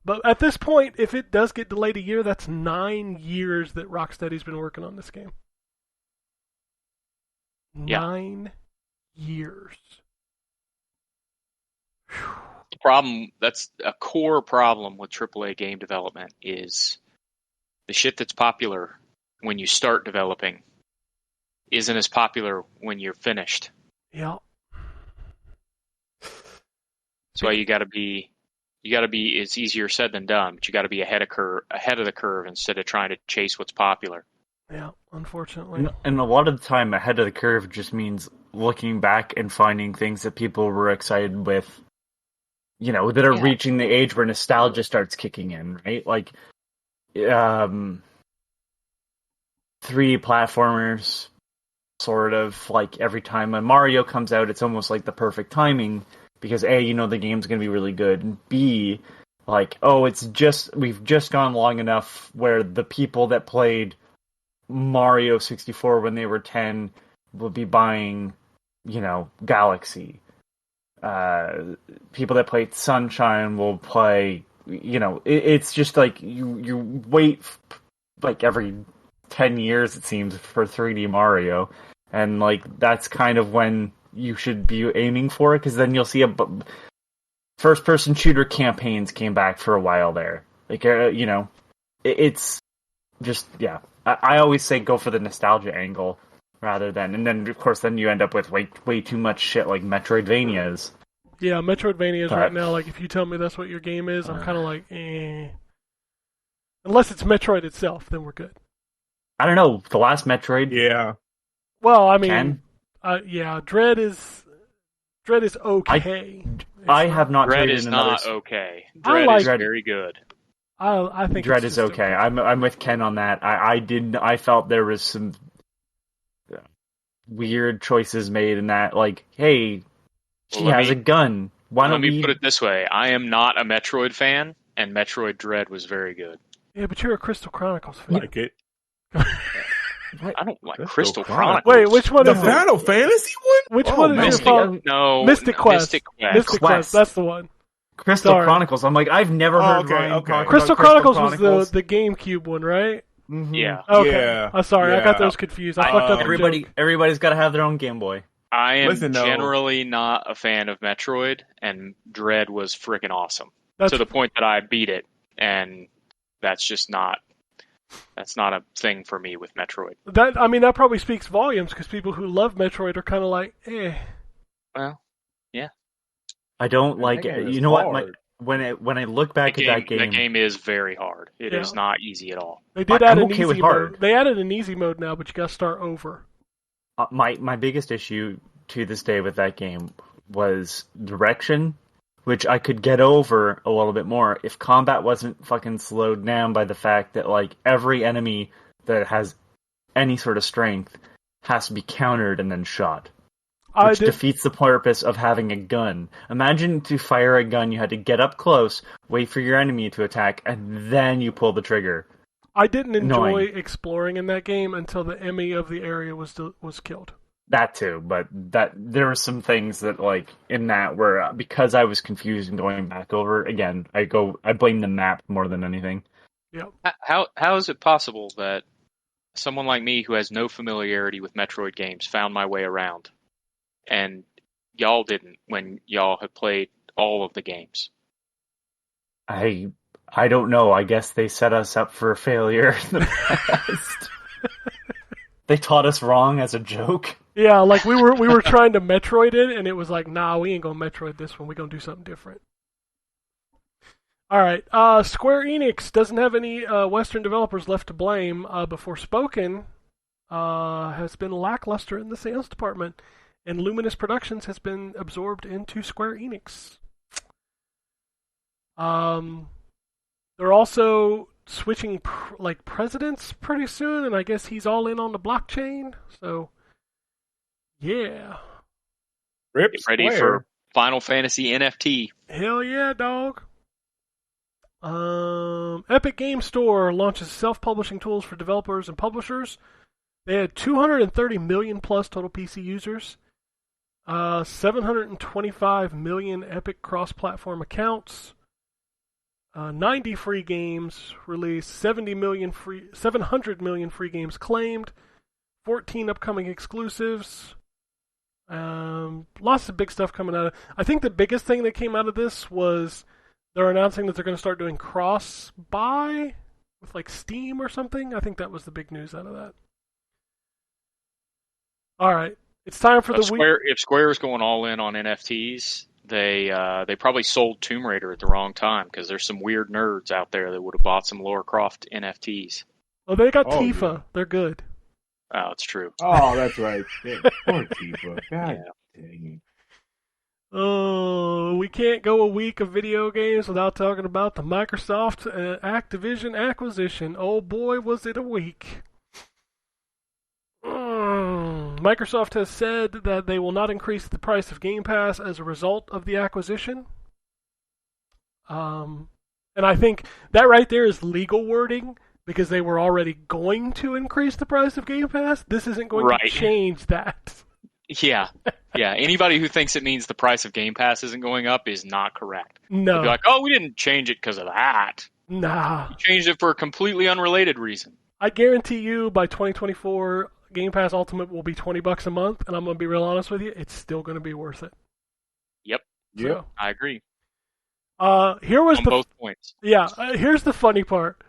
But at this point, if it does get delayed a year, that's 9 years that Rocksteady's been working on this game. 9 years. The problem, that's a core problem with AAA game development, is the shit that's popular when you start developing isn't as popular when you're finished. Yeah. That's why you got to be. It's easier said than done, but you got to be ahead of the curve instead of trying to chase what's popular. Yeah, unfortunately. And a lot of the time, ahead of the curve just means looking back and finding things that people were excited with, that are reaching the age where nostalgia starts kicking in, right? Like, 3D platformers, sort of, like every time a Mario comes out, it's almost like the perfect timing, because A, the game's going to be really good, and B, like, we've just gone long enough where the people that played Mario 64 when they were 10 will be buying, Galaxy. People that played Sunshine will play, it's just like you wait like every 10 years, it seems, for 3D Mario. And like that's kind of when you should be aiming for it, because then you'll see first-person shooter campaigns came back for a while there. Like, it's just, yeah. I always say go for the nostalgia angle rather than, and then of course then you end up with way too much shit like Metroidvanias. Yeah, Metroidvanias right now, like if you tell me that's what your game is, I'm kind of like, eh. Unless it's Metroid itself, then we're good. I don't know, the last Metroid. Yeah. Well, I mean, Dread is okay. I have not. Dread is not okay. Dread is very good. I think Dread is okay. I'm with Ken on that. I felt there was some weird choices made in that. Like, hey, she has a gun. Let me put it this way: I am not a Metroid fan, and Metroid Dread was very good. Yeah, but you're a Crystal Chronicles fan. Like it. I don't like Crystal Chronicles. Wait, which one the is Final Fantasy one? Which one is your fault? No, Mystic Quest. Mystic Quest. That's the one. Crystal Chronicles. I'm like, I've never heard Ryan talk about Crystal Chronicles was the GameCube one, right? Mm-hmm. Yeah. Okay. Yeah. I'm sorry, I got those confused. I fucked up. Everybody's got to have their own Game Boy. I am generally not a fan of Metroid, and Dread was freaking awesome. To the point that I beat it, and that's just not. That's not a thing for me with Metroid. That probably speaks volumes, because people who love Metroid are kind of like, eh. Well, yeah. I don't like it. You know what? When I look back at that game, the game is very hard. It is not easy at all. They did add an easy mode. They added an easy mode now, but you got to start over. My biggest issue to this day with that game was direction, which I could get over a little bit more if combat wasn't fucking slowed down by the fact that like every enemy that has any sort of strength has to be countered and then shot. Which defeats the purpose of having a gun. Imagine to fire a gun, you had to get up close, wait for your enemy to attack, and then you pull the trigger. I didn't enjoy exploring in that game until the Emmy of the area was killed. That too, but there were some things that, like, in that where, because I was confused and going back over, again, I blame the map more than anything. Yep. How is it possible that someone like me who has no familiarity with Metroid games found my way around, and y'all didn't when y'all have played all of the games? I don't know. I guess they set us up for a failure in the past. They taught us wrong as a joke. Yeah, like we were trying to Metroid it, and it was like, nah, we ain't gonna Metroid this one. We're gonna do something different. All right, Square Enix doesn't have any Western developers left to blame. But Forspoken has been lackluster in the sales department, and Luminous Productions has been absorbed into Square Enix. They're also switching presidents pretty soon, and I guess he's all in on the blockchain. So, yeah. Rip Get ready for Final Fantasy NFT. Hell yeah, dog. Epic Game Store launches self-publishing tools for developers and publishers. They had 230 million plus total PC users. 725 million Epic cross-platform accounts. 90 free games released. 700 million free games claimed. 14 upcoming exclusives. Lots of big stuff coming out of it. I think the biggest thing that came out of this was they're announcing that they're going to start doing cross-buy with like Steam or something. I think that was the big news out of that. All right, it's time for the week. If Square is going all in on NFTs, they probably sold Tomb Raider at the wrong time because there's some weird nerds out there that would have bought some Lara Croft NFTs. Well, they got Tifa. Yeah. They're good. Oh, it's true. Oh, that's right. Poor Tifa. God dang it. Oh, we can't go a week of video games without talking about the Microsoft Activision acquisition. Oh boy, was it a week. Microsoft has said that they will not increase the price of Game Pass as a result of the acquisition. And I think that right there is legal wording because they were already going to increase the price of Game Pass. This isn't going to change that. Yeah. Anybody who thinks it means the price of Game Pass isn't going up is not correct. No. They'd be like, oh, we didn't change it because of that. Nah. We changed it for a completely unrelated reason. I guarantee you by 2024, Game Pass Ultimate will be $20 a month, and I'm going to be real honest with you, it's still going to be worth it. Yep. So, I agree. Here was on both points. Yeah, here's the funny part.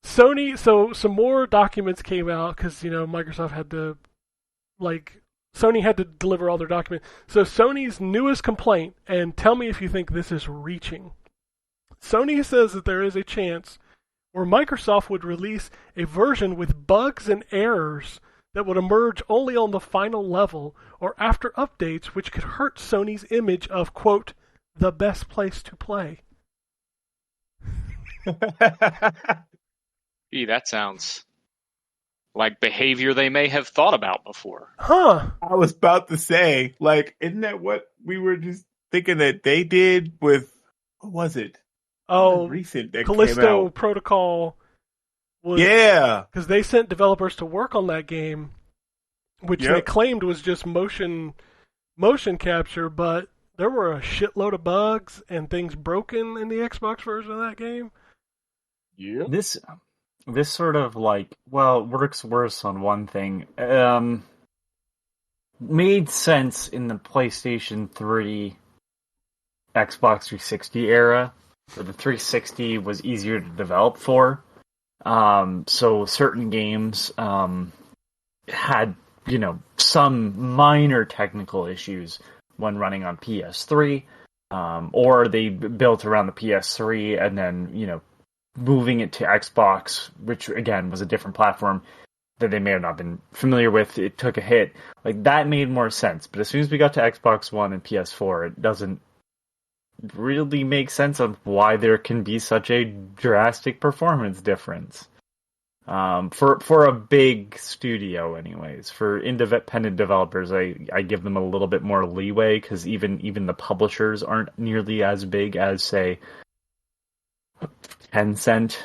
Sony, so some more documents came out because, Microsoft had to, Sony had to deliver all their documents. So Sony's newest complaint, and tell me if you think this is reaching. Sony says that there is a chance where Microsoft would release a version with bugs and errors that would emerge only on the final level or after updates, which could hurt Sony's image of, quote, the best place to play. Gee, that sounds like behavior they may have thought about before. Huh. I was about to say, isn't that what we were just thinking that they did with, what was it? Oh, recent that Callisto Protocol. Yeah. Because they sent developers to work on that game, which they claimed was just motion capture, but there were a shitload of bugs and things broken in the Xbox version of that game. Yeah. This sort of works worse on one thing. Made sense in the PlayStation 3, Xbox 360 era, where the 360 was easier to develop for. So certain games had, some minor technical issues when running on PS3, or they built around the PS3 and then, moving it to Xbox, which again was a different platform that they may have not been familiar with, it took a hit. That made more sense. But as soon as we got to Xbox One and PS4, it doesn't really make sense of why there can be such a drastic performance difference. For a big studio anyways. For independent developers, I give them a little bit more leeway, because even the publishers aren't nearly as big as, say, Tencent,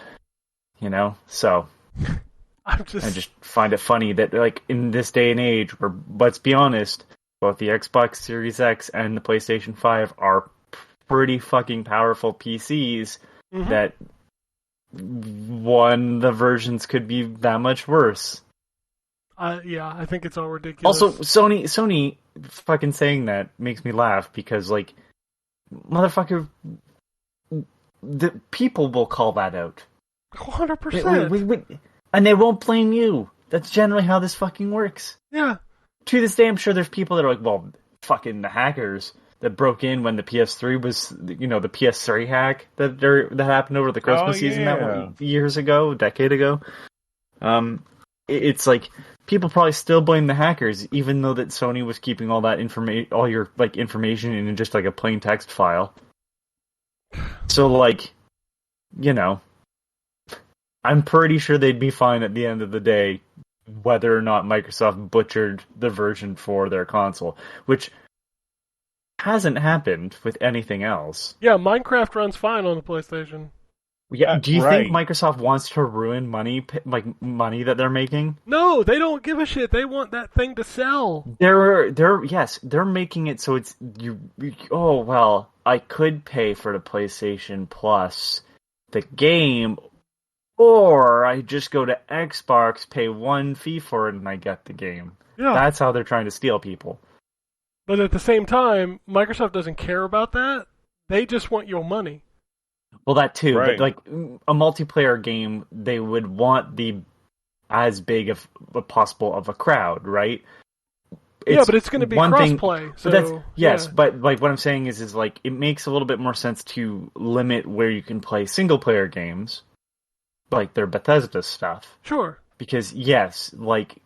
so I just find it funny that, in this day and age, where, let's be honest, both the Xbox Series X and the PlayStation 5 are pretty fucking powerful PCs, that the versions could be that much worse. I think it's all ridiculous. Also, Sony fucking saying that makes me laugh, because, motherfucker, the people will call that out. 100%. And they won't blame you. That's generally how this fucking works. Yeah. To this day, I'm sure there's people that are like, well, fucking the hackers that broke in when the PS3 was, the PS3 hack that happened over the Christmas season years ago, a decade ago. It's like, people probably still blame the hackers, even though that Sony was keeping all that all your information in just a plain text file. So I'm pretty sure they'd be fine at the end of the day, whether or not Microsoft butchered the version for their console, which hasn't happened with anything else. Yeah, Minecraft runs fine on the PlayStation. Yeah, do you right. think Microsoft wants to ruin money that they're making? No, they don't give a shit. They want that thing to sell. They're making it so it's oh well, I could pay for the PlayStation Plus the game, or I just go to Xbox, pay one fee for it, and I get the game. Yeah. That's how they're trying to steal people. But at the same time, Microsoft doesn't care about that. They just want your money. Well, that too, Right. but like a multiplayer game, they would want the as big of possible of a crowd, right? Yeah, but it's going to be cross-play. So, but like what I'm saying is like it makes a little bit more sense to limit where you can play single-player games, like their Bethesda stuff. Sure. Because yes, like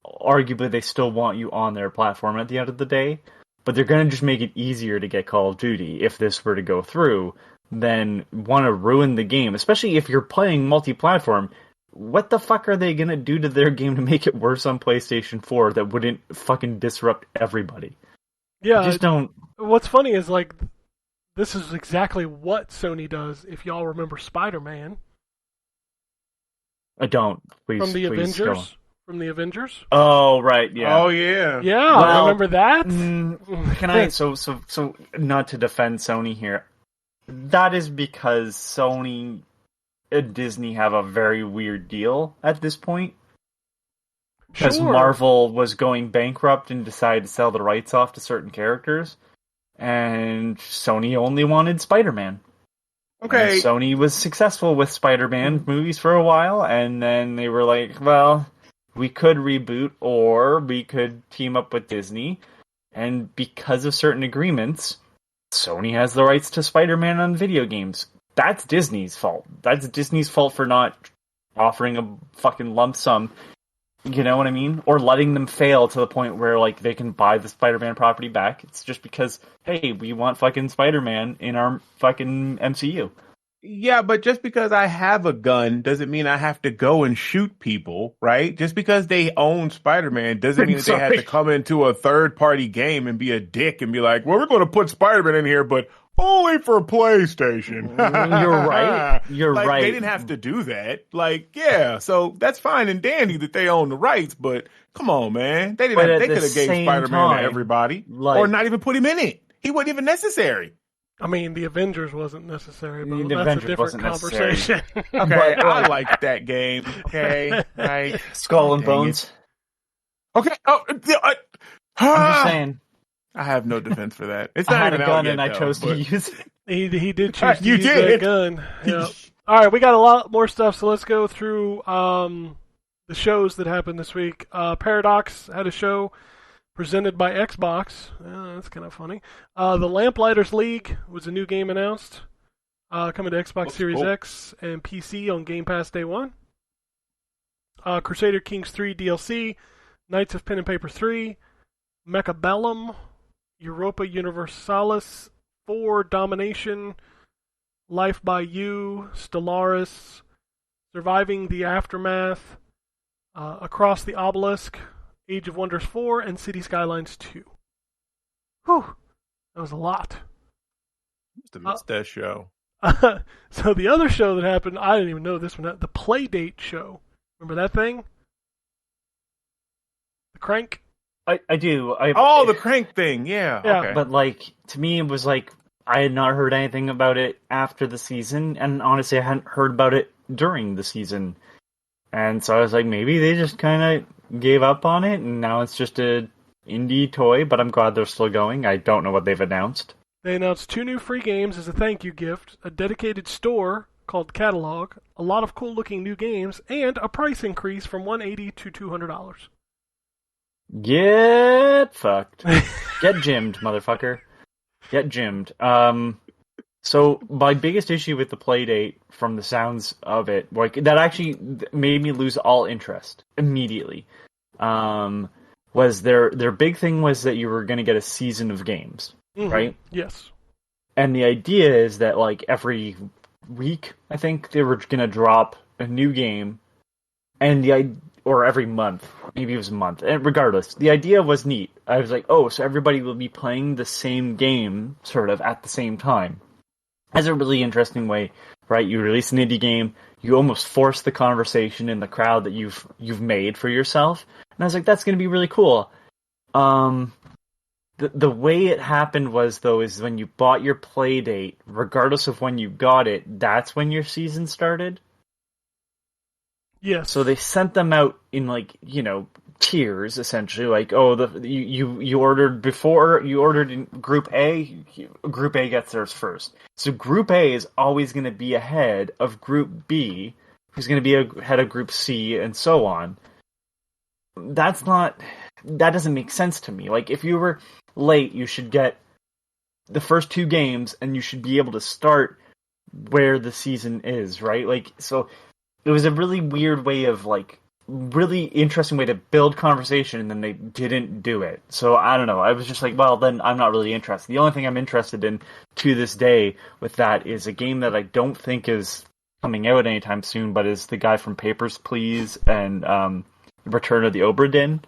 arguably they still want you on their platform at the end of the day, but they're going to just make it easier to get Call of Duty if this were to go through. Then want to ruin the game, especially if you're playing multi-platform. What the fuck are they gonna do to their game to make it worse on PlayStation 4 that wouldn't fucking disrupt everybody? Yeah. I just don't. What's funny is like this is exactly what Sony does. If y'all remember Spider-Man I don't. Please, from the please Avengers. go. From the Avengers. Oh right, yeah. Oh yeah. Yeah, Well, remember that? Can I? So not to defend Sony here. That is because Sony and Disney have a very weird deal at this point. Because Sure. Marvel was going bankrupt and decided to sell the rights off to certain characters, and Sony only wanted Spider-Man. Okay. And Sony was successful with Spider-Man movies for a while, and then they were like, well, we could reboot, or we could team up with Disney, and because of certain agreements, Sony has the rights to Spider-Man on video games. That's Disney's fault. That's Disney's fault for not offering a fucking lump sum. You know what I mean? Or letting them fail to the point where like they can buy the Spider-Man property back. It's just because, hey, we want fucking Spider-Man in our fucking MCU. Yeah, but just because I have a gun doesn't mean I have to go and shoot people, right? Just because they own Spider-Man doesn't mean that they have to come into a third-party game and be a dick and be like, well, we're going to put Spider-Man in here, but only for PlayStation. You're right. You're like, right. They didn't have to do that. Like, yeah, so that's fine and dandy that they own the rights, but come on, man. They didn't. They could have gave Spider-Man to everybody, or not even put him in it. He wasn't even necessary. I mean, the Avengers wasn't necessary, but The that's Avengers a different wasn't necessary. conversation. Okay, I like that game. Okay, right. Skull and Dang Bones. it. Okay. Oh, I'm just saying. I have no defense for that. It's I not had a even gun out yet, and I though, chose to but- use it. He did choose to You use did. that gun. Yeah. All right, we got a lot more stuff, so let's go through the shows that happened this week. Paradox had a show presented by Xbox. That's kind of funny. The Lamplighters League was a new game announced, coming to Xbox Series cool. X and PC on Game Pass Day 1. Crusader Kings 3 DLC, Knights of Pen and Paper 3, Mechabellum, Europa Universalis 4 Domination, Life by You, Stellaris, Surviving the Aftermath, Across the Obelisk, Age of Wonders 4, and City Skylines 2. Whew, that was a lot. Must have missed that show. So the other show that happened, I didn't even know this one, the Playdate show. Remember that thing? The Crank? I do. The crank thing. Yeah. Yeah. Okay. But like to me, it was like I had not heard anything about it after the season, and honestly, I hadn't heard about it during the season, and so I was like, maybe they just kind of gave up on it, and now it's just a indie toy. But I'm glad they're still going. I don't know what they've announced. They announced 2 new free games as a thank you gift, a dedicated store called Catalog, a lot of cool looking new games, and a price increase from $180 to $200. Get fucked. Get gymmed, motherfucker. Get gymmed. So my biggest issue with the Playdate, from the sounds of it, like that actually made me lose all interest immediately. Was their big thing was that you were going to get a season of games, right? Yes. And the idea is that like every week, I think they were going to drop a new game, and or every month. Maybe it was a month. And regardless, the idea was neat. I was like, oh, so everybody will be playing the same game, sort of, at the same time. That's a really interesting way, right? You release an indie game, you almost force the conversation in the crowd that you've made for yourself. And I was like, that's going to be really cool. The way it happened was, though, is when you bought your play date, regardless of when you got it, that's when your season started. Yes. So they sent them out in, like, tiers, essentially. Like, you ordered before, you ordered in Group A, Group A gets theirs first. So Group A is always going to be ahead of Group B, who's going to be ahead of Group C, and so on. That doesn't make sense to me. Like, if you were late, you should get the first 2 games, and you should be able to start where the season is, right? Like, so it was a really weird way of, like, really interesting way to build conversation, and then they didn't do it. So, I don't know. I was just like, well, then I'm not really interested. The only thing I'm interested in to this day with that is a game that I don't think is coming out anytime soon, but is the guy from Papers, Please, and Return of the Obra Dinn.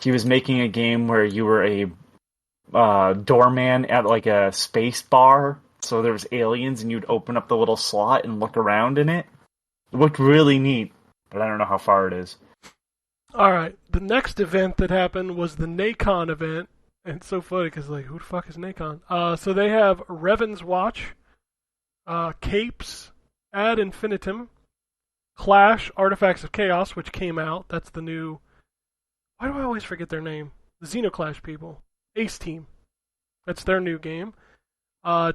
He was making a game where you were a doorman at, like, a space bar. So there was aliens, and you'd open up the little slot and look around in it. It looked really neat, but I don't know how far it is. Alright, the next event that happened was the Nacon event. And it's so funny, because, like, who the fuck is Nacon? So they have Revan's Watch, Capes, Ad Infinitum, Clash, Artifacts of Chaos, which came out. That's the new... Why do I always forget their name? The Xenoclash people. Ace Team. That's their new game.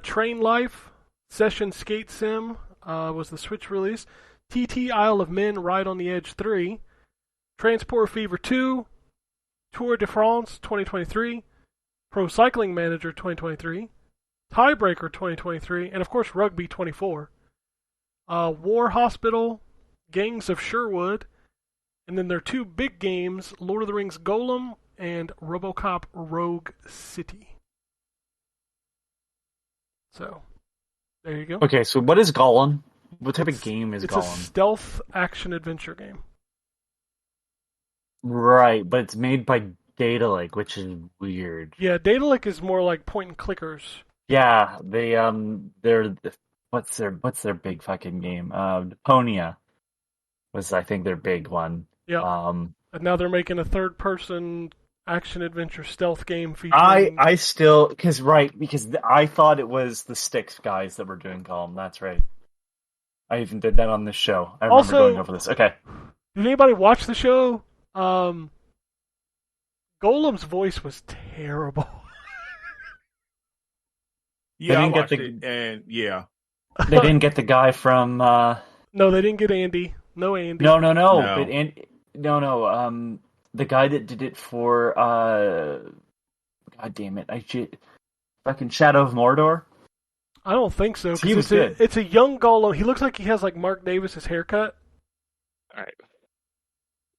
Train Life, Session Skate Sim was the Switch release. TT Isle of Men Ride on the Edge 3. Transport Fever 2. Tour de France 2023. Pro Cycling Manager 2023. Tiebreaker 2023. And of course Rugby 24. War Hospital, Gangs of Sherwood. And then their 2 big games, Lord of the Rings Golem and RoboCop Rogue City. So, there you go. Okay, so what is Golem? What type of game is Golem? It's a stealth action-adventure game. Right, but it's made by Daedalic, which is weird. Yeah, Daedalic is more like point-and-clickers. Yeah, they're what's their big fucking game? Deponia was, I think, their big one. Yeah. And now they're making a third-person action-adventure stealth game featuring... I still... Because I thought it was the Styx guys that were doing Golem. That's right. I even did that on this show. I remember going over this. Okay. Did anybody watch the show? Golem's voice was terrible. Yeah, I watched it, and yeah. They didn't get the guy from... No, they didn't get Andy. No Andy. No. But the guy that did it for... God damn it. Fucking Shadow of Mordor? I don't think so. He was good. It's a young Golem. He looks like he has like Mark Davis's haircut. All right.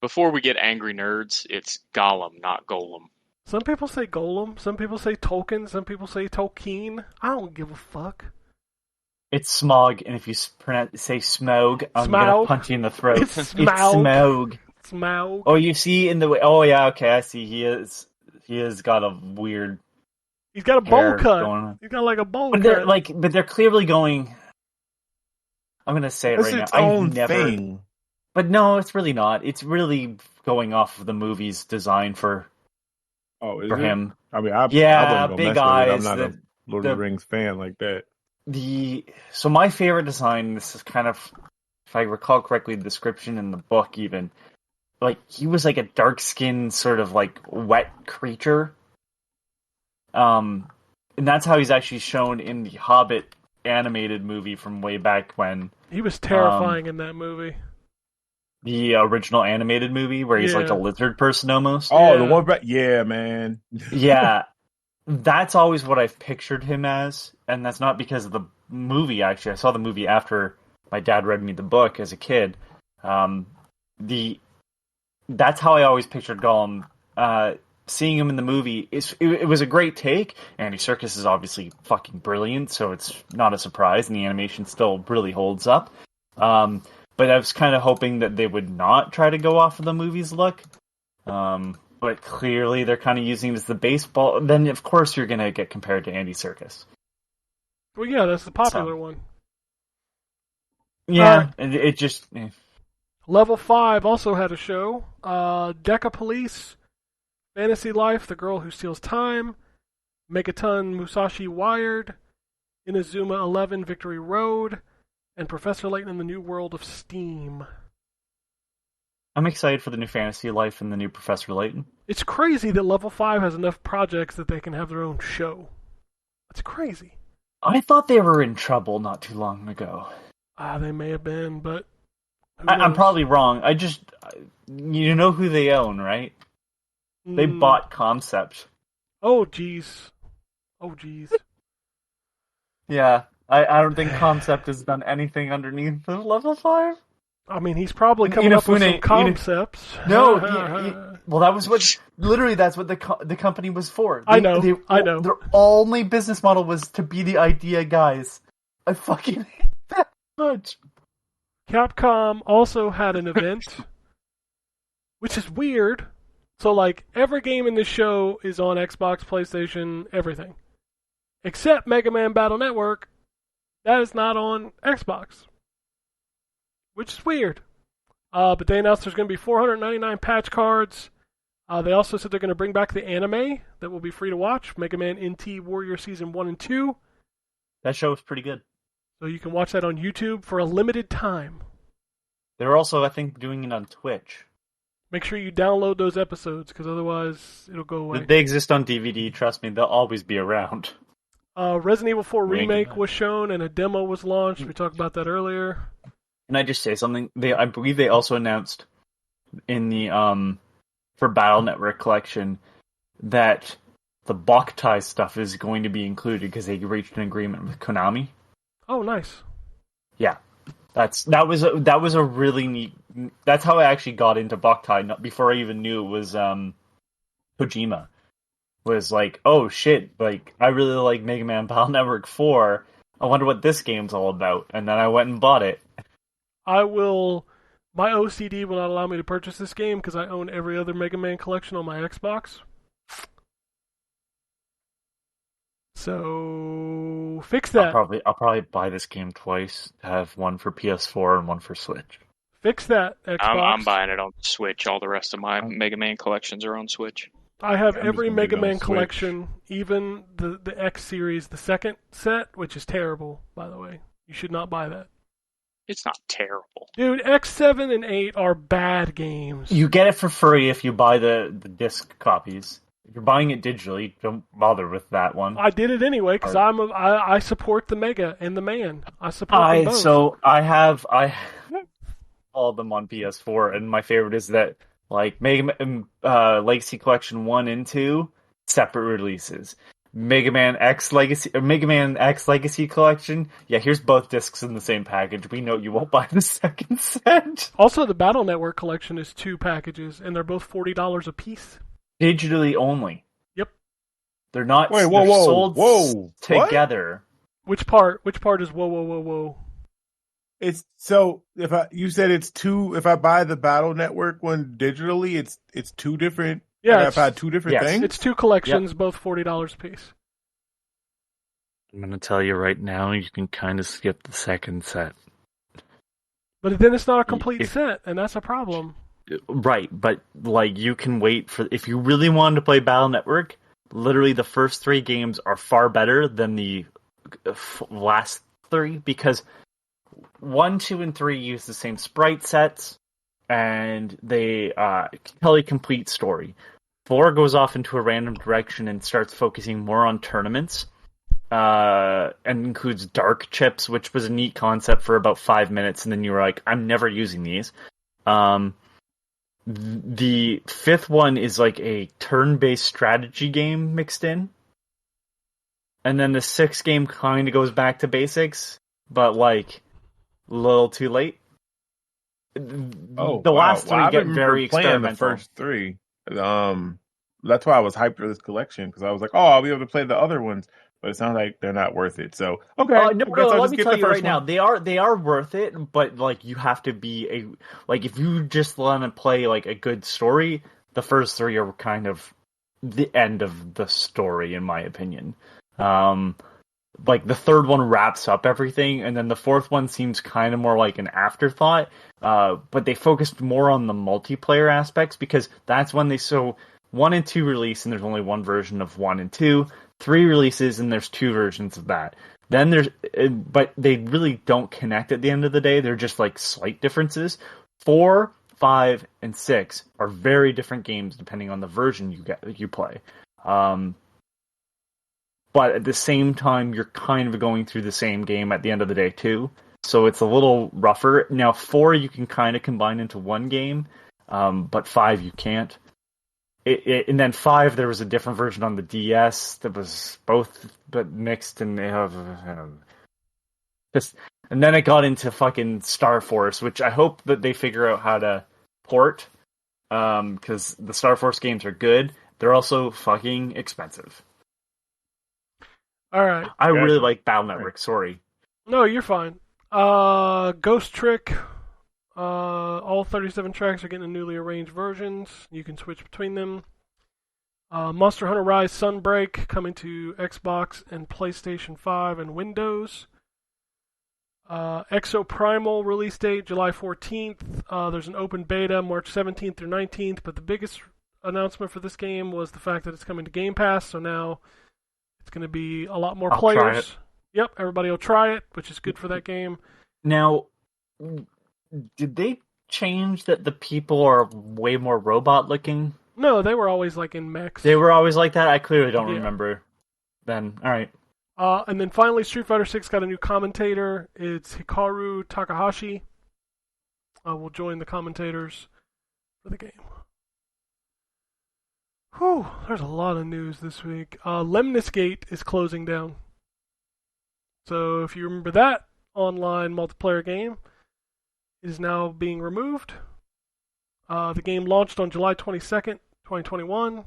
Before we get angry nerds, it's Gollum, not Golem. Some people say Golem. Some people say Tolkien. Some people say Tolkien. I don't give a fuck. It's Smog, and if you say Smog, I'm gonna punch you in the throat. It's Smaug. Smaug. Oh, you see in the way. Oh yeah, okay, I see. He has got a weird. He's got a bowl cut. He's got like a bowl cut. But they're clearly going. I'm gonna say it right now. It's its own thing. But no, it's really not. It's really going off of the movie's design for him. I mean, I wouldn't go big mess eyes. with it. I'm not a Lord of the Rings fan like that. So my favorite design, this is kind of, if I recall correctly, the description in the book even, like, he was like a dark-skinned sort of like wet creature. And that's how he's actually shown in the Hobbit animated movie from way back when. He was terrifying in that movie. The original animated movie where he's like a lizard person almost. Oh, the one back. Yeah, man. Yeah. That's always what I've pictured him as, and that's not because of the movie, actually. I saw the movie after my dad read me the book as a kid. That's how I always pictured Gollum. Seeing him in the movie, it was a great take. Andy Serkis is obviously fucking brilliant, so it's not a surprise, and the animation still really holds up. But But I was kind of hoping that they would not try to go off of the movie's look. But clearly they're kind of using it as the baseball. Then, of course, you're going to get compared to Andy Serkis. Well, yeah, that's the popular one. Yeah, it just... Level 5 also had a show. Deca Police, Fantasy Life, The Girl Who Steals Time, Megaton Musashi Wired, Inazuma 11 Victory Road, and Professor Layton in the New World of Steam. I'm excited for the new Fantasy Life and the new Professor Layton. It's crazy that Level 5 has enough projects that they can have their own show. That's crazy. I thought they were in trouble not too long ago. They may have been, but... I'm probably wrong. You know who they own, right? They bought Concept. Oh, jeez. Yeah, I don't think Concept has done anything underneath the Level 5. I mean, he's probably coming up with some concepts. No, well, that was what... Literally, that's what the company was for. I know. Their only business model was to be the idea guys. I fucking hate that much. Capcom also had an event, which is weird. So, like, every game in this show is on Xbox, PlayStation, everything. Except Mega Man Battle Network. That is not on Xbox. Which is weird. But they announced there's going to be 499 patch cards. They also said they're going to bring back the anime that will be free to watch. Mega Man NT Warrior Season 1 and 2. That show was pretty good. So you can watch that on YouTube for a limited time. They're also, I think, doing it on Twitch. Make sure you download those episodes, because otherwise it'll go away. They exist on DVD, trust me, they'll always be around. Resident Evil 4 Remake was shown, and a demo was launched. We talked about that earlier. Can I just say something? I believe they also announced in the, for Battle Network Collection, that the Boktai stuff is going to be included, because they reached an agreement with Konami. Oh, nice. Yeah, that was a really neat. That's how I actually got into Boktai. Before I even knew it was Kojima. Was like, oh shit! Like, I really like Mega Man Battle Network 4. I wonder what this game's all about. And then I went and bought it. My OCD will not allow me to purchase this game because I own every other Mega Man collection on my Xbox. So fix that. I'll probably buy this game twice. Have one for PS4 and one for Switch. Fix that, Xbox. I'm buying it on Switch. All the rest of my Mega Man collections are on Switch. I have every Mega Man collection, even the X series, the second set, which is terrible, by the way. You should not buy that. It's not terrible. Dude, X7 and 8 are bad games. You get it for free if you buy the disc copies. If you're buying it digitally, don't bother with that one. I did it anyway because I support the Mega and the Man. I support them both. So I have all of them on PS4, and my favorite is that like Mega Man Legacy Collection 1 and 2 separate releases. Mega Man X Legacy Collection. Yeah, here's both discs in the same package. We know you won't buy the second set. Also, the Battle Network Collection is 2 packages, and they're both $40 a piece. Digitally only. Yep. They're not sold together. What? Which part is whoa? It's so you said it's 2. If I buy the Battle Network one digitally, it's 2 different. Yeah, I've had 2 different things. It's 2 collections, both $40 a piece. I'm gonna tell you right now, you can kind of skip the second set. But then it's not a complete set, and that's a problem. Right, but like you can wait for if you really wanted to play Battle Network. Literally, the first 3 games are far better than the last 3 because 1, 2, and 3 use the same sprite sets. And they tell a complete story. 4 goes off into a random direction and starts focusing more on tournaments, and includes dark chips, which was a neat concept for about 5 minutes, and then you were like, I'm never using these. The 5th one is like a turn-based strategy game mixed in. And then the 6th game kind of goes back to basics, but like a little too late. The last 3 get very experimental. The first 3, that's why I was hyped for this collection because I was like, "Oh, I'll be able to play the other ones." but it sounds like they're not worth it. So okay, No, I guess no, I'll let just me get tell the you first right now, one. they are worth it, but like you have to be if you just want to play like a good story, the first three are kind of the end of the story, in my opinion. Like the third one wraps up everything, and then the fourth one seems kind of more like an afterthought. But they focused more on the multiplayer aspects because that's when 1 and 2 release, and there's only one version of 1 and 2. 3 releases, and there's 2 versions of that. Then but they really don't connect at the end of the day. They're just like slight differences. 4, 5, and 6 are very different games depending on the version you play. But at the same time, you're kind of going through the same game at the end of the day too. So it's a little rougher. Now 4 you can kind of combine into one game, but 5 you can't. And then 5 there was a different version on the DS that was both but mixed, and they have just. And then it got into fucking Star Force, which I hope that they figure out how to port, because the Star Force games are good. They're also fucking expensive. All right. I really like Battle Network. Sorry. No, you're fine. Ghost Trick. All 37 tracks are getting newly arranged versions. You can switch between them. Monster Hunter Rise Sunbreak coming to Xbox and PlayStation 5 and Windows. Exo Primal release date July 14th. There's an open beta March 17th through 19th, but the biggest announcement for this game was the fact that it's coming to Game Pass, so now it's going to be a lot more players. Try it. Yep, everybody will try it, which is good for that game. Now, did they change that the people are way more robot looking? No, they were always like in mechs. They were always like that? I clearly don't remember then. Alright. And then finally, Street Fighter 6 got a new commentator. It's Hikaru Takahashi. Will join the commentators for the game. Whew, there's a lot of news this week. Lemnis Gate is closing down. So if you remember that online multiplayer game, it is now being removed. The game launched on July 22nd, 2021,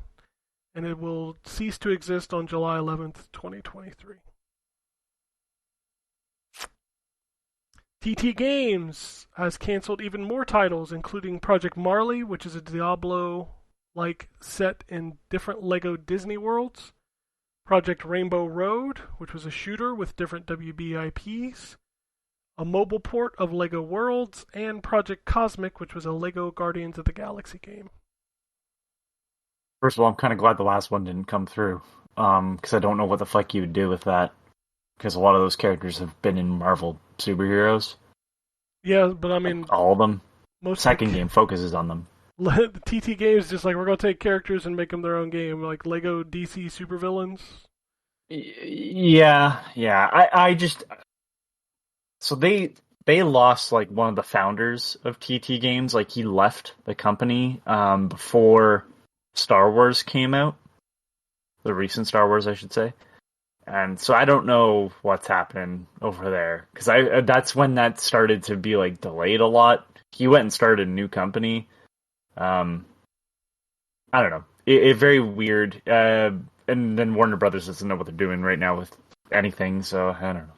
and it will cease to exist on July 11th, 2023. TT Games has canceled even more titles, including Project Marley, which is a Diablo-like set in different LEGO Disney worlds, Project Rainbow Road, which was a shooter with different WB IPs, a mobile port of LEGO Worlds, and Project Cosmic, which was a LEGO Guardians of the Galaxy game. First of all, I'm kind of glad the last one didn't come through, because I don't know what the fuck you would do with that, because a lot of those characters have been in Marvel superheroes. Yeah, but I mean... all of them. Most Second game focuses on them. The TT Games just like, we're going to take characters and make them their own game, like LEGO DC supervillains. Yeah. I just... So they lost like one of the founders of TT Games. Like he left the company before Star Wars came out. The recent Star Wars, I should say. And so I don't know what's happening over there. Because that's when that started to be like delayed a lot. He went and started a new company. I don't know. It very weird. And then Warner Brothers doesn't know what they're doing right now with anything. So I don't know.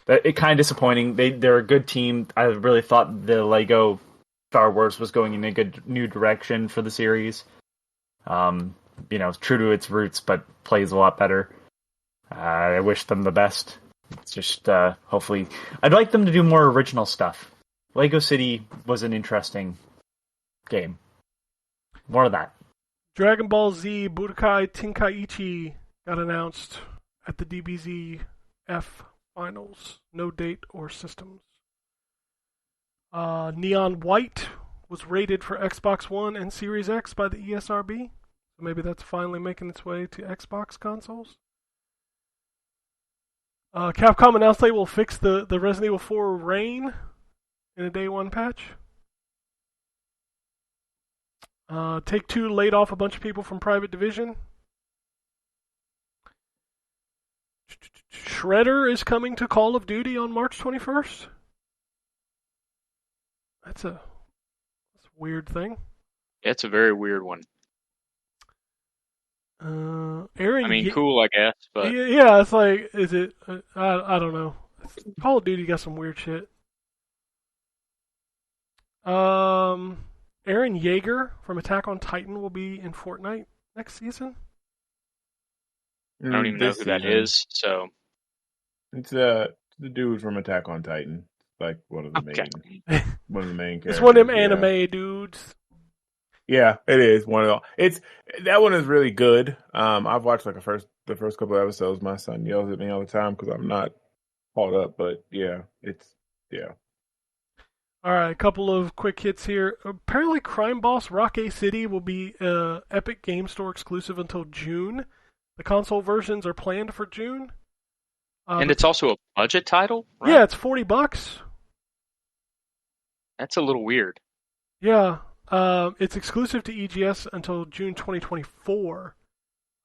It's kind of disappointing. They're a good team. I really thought the Lego Star Wars was going in a good new direction for the series. True to its roots, but plays a lot better. I wish them the best. It's just hopefully, I'd like them to do more original stuff. Lego City was an interesting game. More of that. Dragon Ball Z Budokai Tenkaichi got announced at the DBZ Finals. No date or systems. Neon White was rated for Xbox One and Series X by the ESRB. So maybe that's finally making its way to Xbox consoles. Capcom announced they will fix the Resident Evil 4 rain in a day one patch. Take-Two laid off a bunch of people from Private Division. Shredder is coming to Call of Duty on March 21st. That's a weird thing. It's a very weird one. Aaron, mean, I mean, cool, I guess, but yeah, it's like, is it? I don't know. Call of Duty got some weird shit. Aaron Yeager from Attack on Titan will be in Fortnite next season. I don't even know who that is. So it's the dude from Attack on Titan, like one of the main characters. It's one of them anime dudes. Yeah, it is one of the. That one is really good. I've watched like the first couple of episodes. My son yells at me all the time because I'm not caught up. But yeah, All right, a couple of quick hits here. Apparently, Crime Boss Rock-A City will be Epic Game Store exclusive until June. The console versions are planned for June. And it's also a budget title, right? Yeah, it's $40. That's a little weird. Yeah, it's exclusive to EGS until June 2024,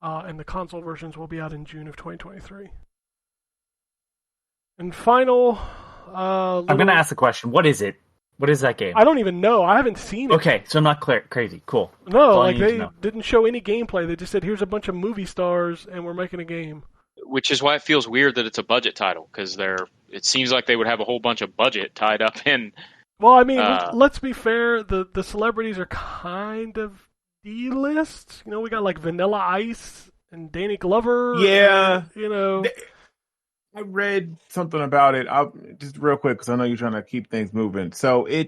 and the console versions will be out in June of 2023. And final... I'm going to ask the question. What is it? What is that game? I don't even know. I haven't seen it. Okay, so I'm not crazy. Cool. No, like they didn't show any gameplay. They just said, here's a bunch of movie stars, and we're making a game. Which is why it feels weird that it's a budget title, because it seems like they would have a whole bunch of budget tied up in... Well, I mean, let's be fair. The celebrities are kind of D-list. We got like Vanilla Ice and Danny Glover. Yeah. And, I read something about it. I'll just real quick because I know you're trying to keep things moving. So I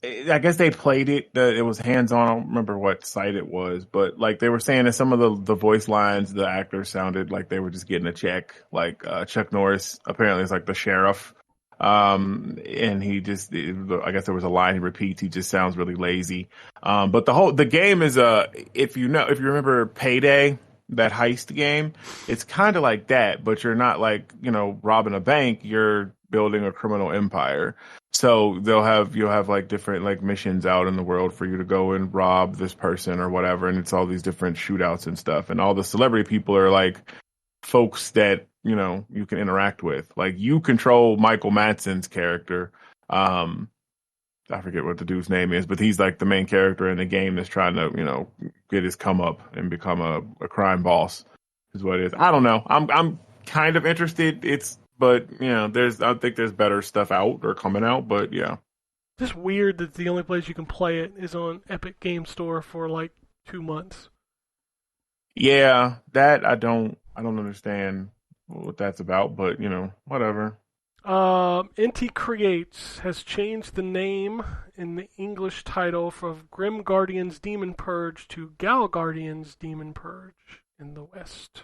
guess they played it. It was hands-on. I don't remember what site it was, but like they were saying that some of the voice lines, the actors sounded like they were just getting a check. Like Chuck Norris apparently is like the sheriff, and he just, I guess there was a line he repeats. He just sounds really lazy. But the game is if you remember Payday, that heist game, it's kind of like that, but you're not like, robbing a bank, you're building a criminal empire. So you'll have like different like missions out in the world for you to go and rob this person or whatever, and it's all these different shootouts and stuff, and all the celebrity people are like folks that you can interact with. Like you control Michael Madsen's character. I forget what the dude's name is, but he's like the main character in the game that's trying to, get his come up and become a crime boss, is what it is. I don't know. I'm kind of interested. But I think there's better stuff out or coming out, but yeah. Just weird that the only place you can play it is on Epic Game Store for like 2 months. Yeah, that I don't understand what that's about, but whatever. Inti Creates has changed the name in the English title from Grim Guardians Demon Purge to Gal Guardians Demon Purge in the West.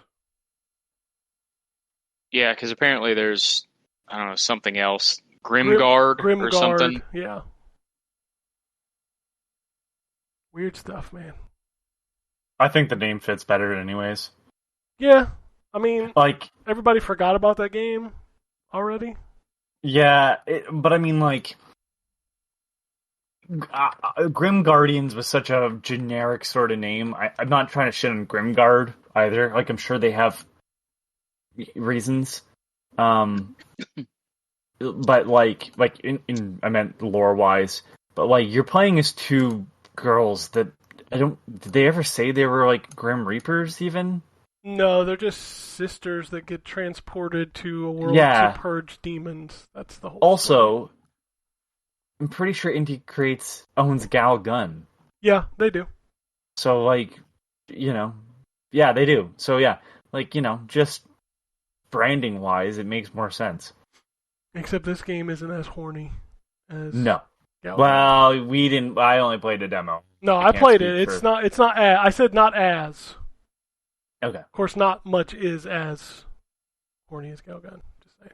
Yeah, because apparently there's, I don't know, something else. Grimguard or something. Yeah. Weird stuff, man. I think the name fits better anyways. Yeah. I mean, like everybody forgot about that game already. Yeah, but I mean, like, Grim Guardians was such a generic sort of name. I'm not trying to shit on Grimguard either. Like, I'm sure they have reasons. But like I meant lore-wise. But like, you're playing as two girls that did they ever say they were like Grim Reapers even? No, they're just sisters that get transported to a world to purge demons. That's the whole Also, story. I'm pretty sure Inti Creates owns Gal Gun. Yeah, they do. So, like, yeah, they do. So, yeah, like, just branding-wise, it makes more sense. Except this game isn't as horny as No. Gal Gun. Well, I only played a demo. No, I played it. It's not as. I said not as. Okay. Of course, not much is as horny as Gal Gun. Just saying.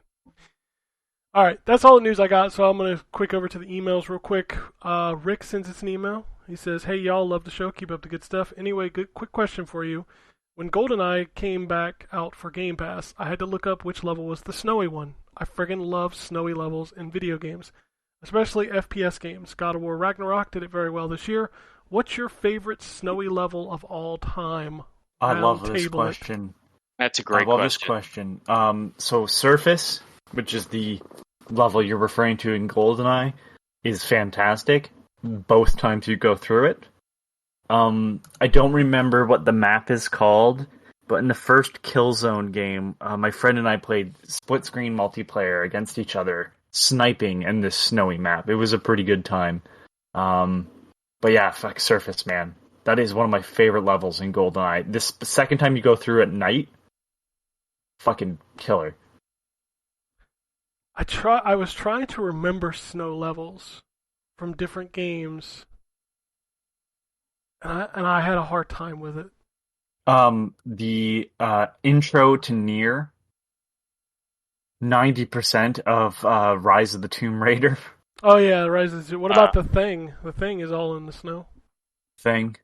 All right, that's all the news I got. So I'm gonna quick over to the emails real quick. Rick sends us an email. He says, "Hey y'all, love the show. Keep up the good stuff. Anyway, quick question for you. When GoldenEye came back out for Game Pass, I had to look up which level was the snowy one. I friggin' love snowy levels in video games, especially FPS games. God of War Ragnarok did it very well this year. What's your favorite snowy level of all time?" I love this question. That's a great question. I love this question. So Surface, which is the level you're referring to in GoldenEye, is fantastic. Both times you go through it. I don't remember what the map is called, but in the first Killzone game, my friend and I played split-screen multiplayer against each other, sniping in this snowy map. It was a pretty good time. But yeah, fuck Surface, man. That is one of my favorite levels in GoldenEye. This second time you go through at night, fucking killer. I was trying to remember snow levels from different games, and I had a hard time with it. The intro to Nier, 90% of Rise of the Tomb Raider. Oh yeah, Rises. What about the Thing? The Thing is all in the snow. Thing.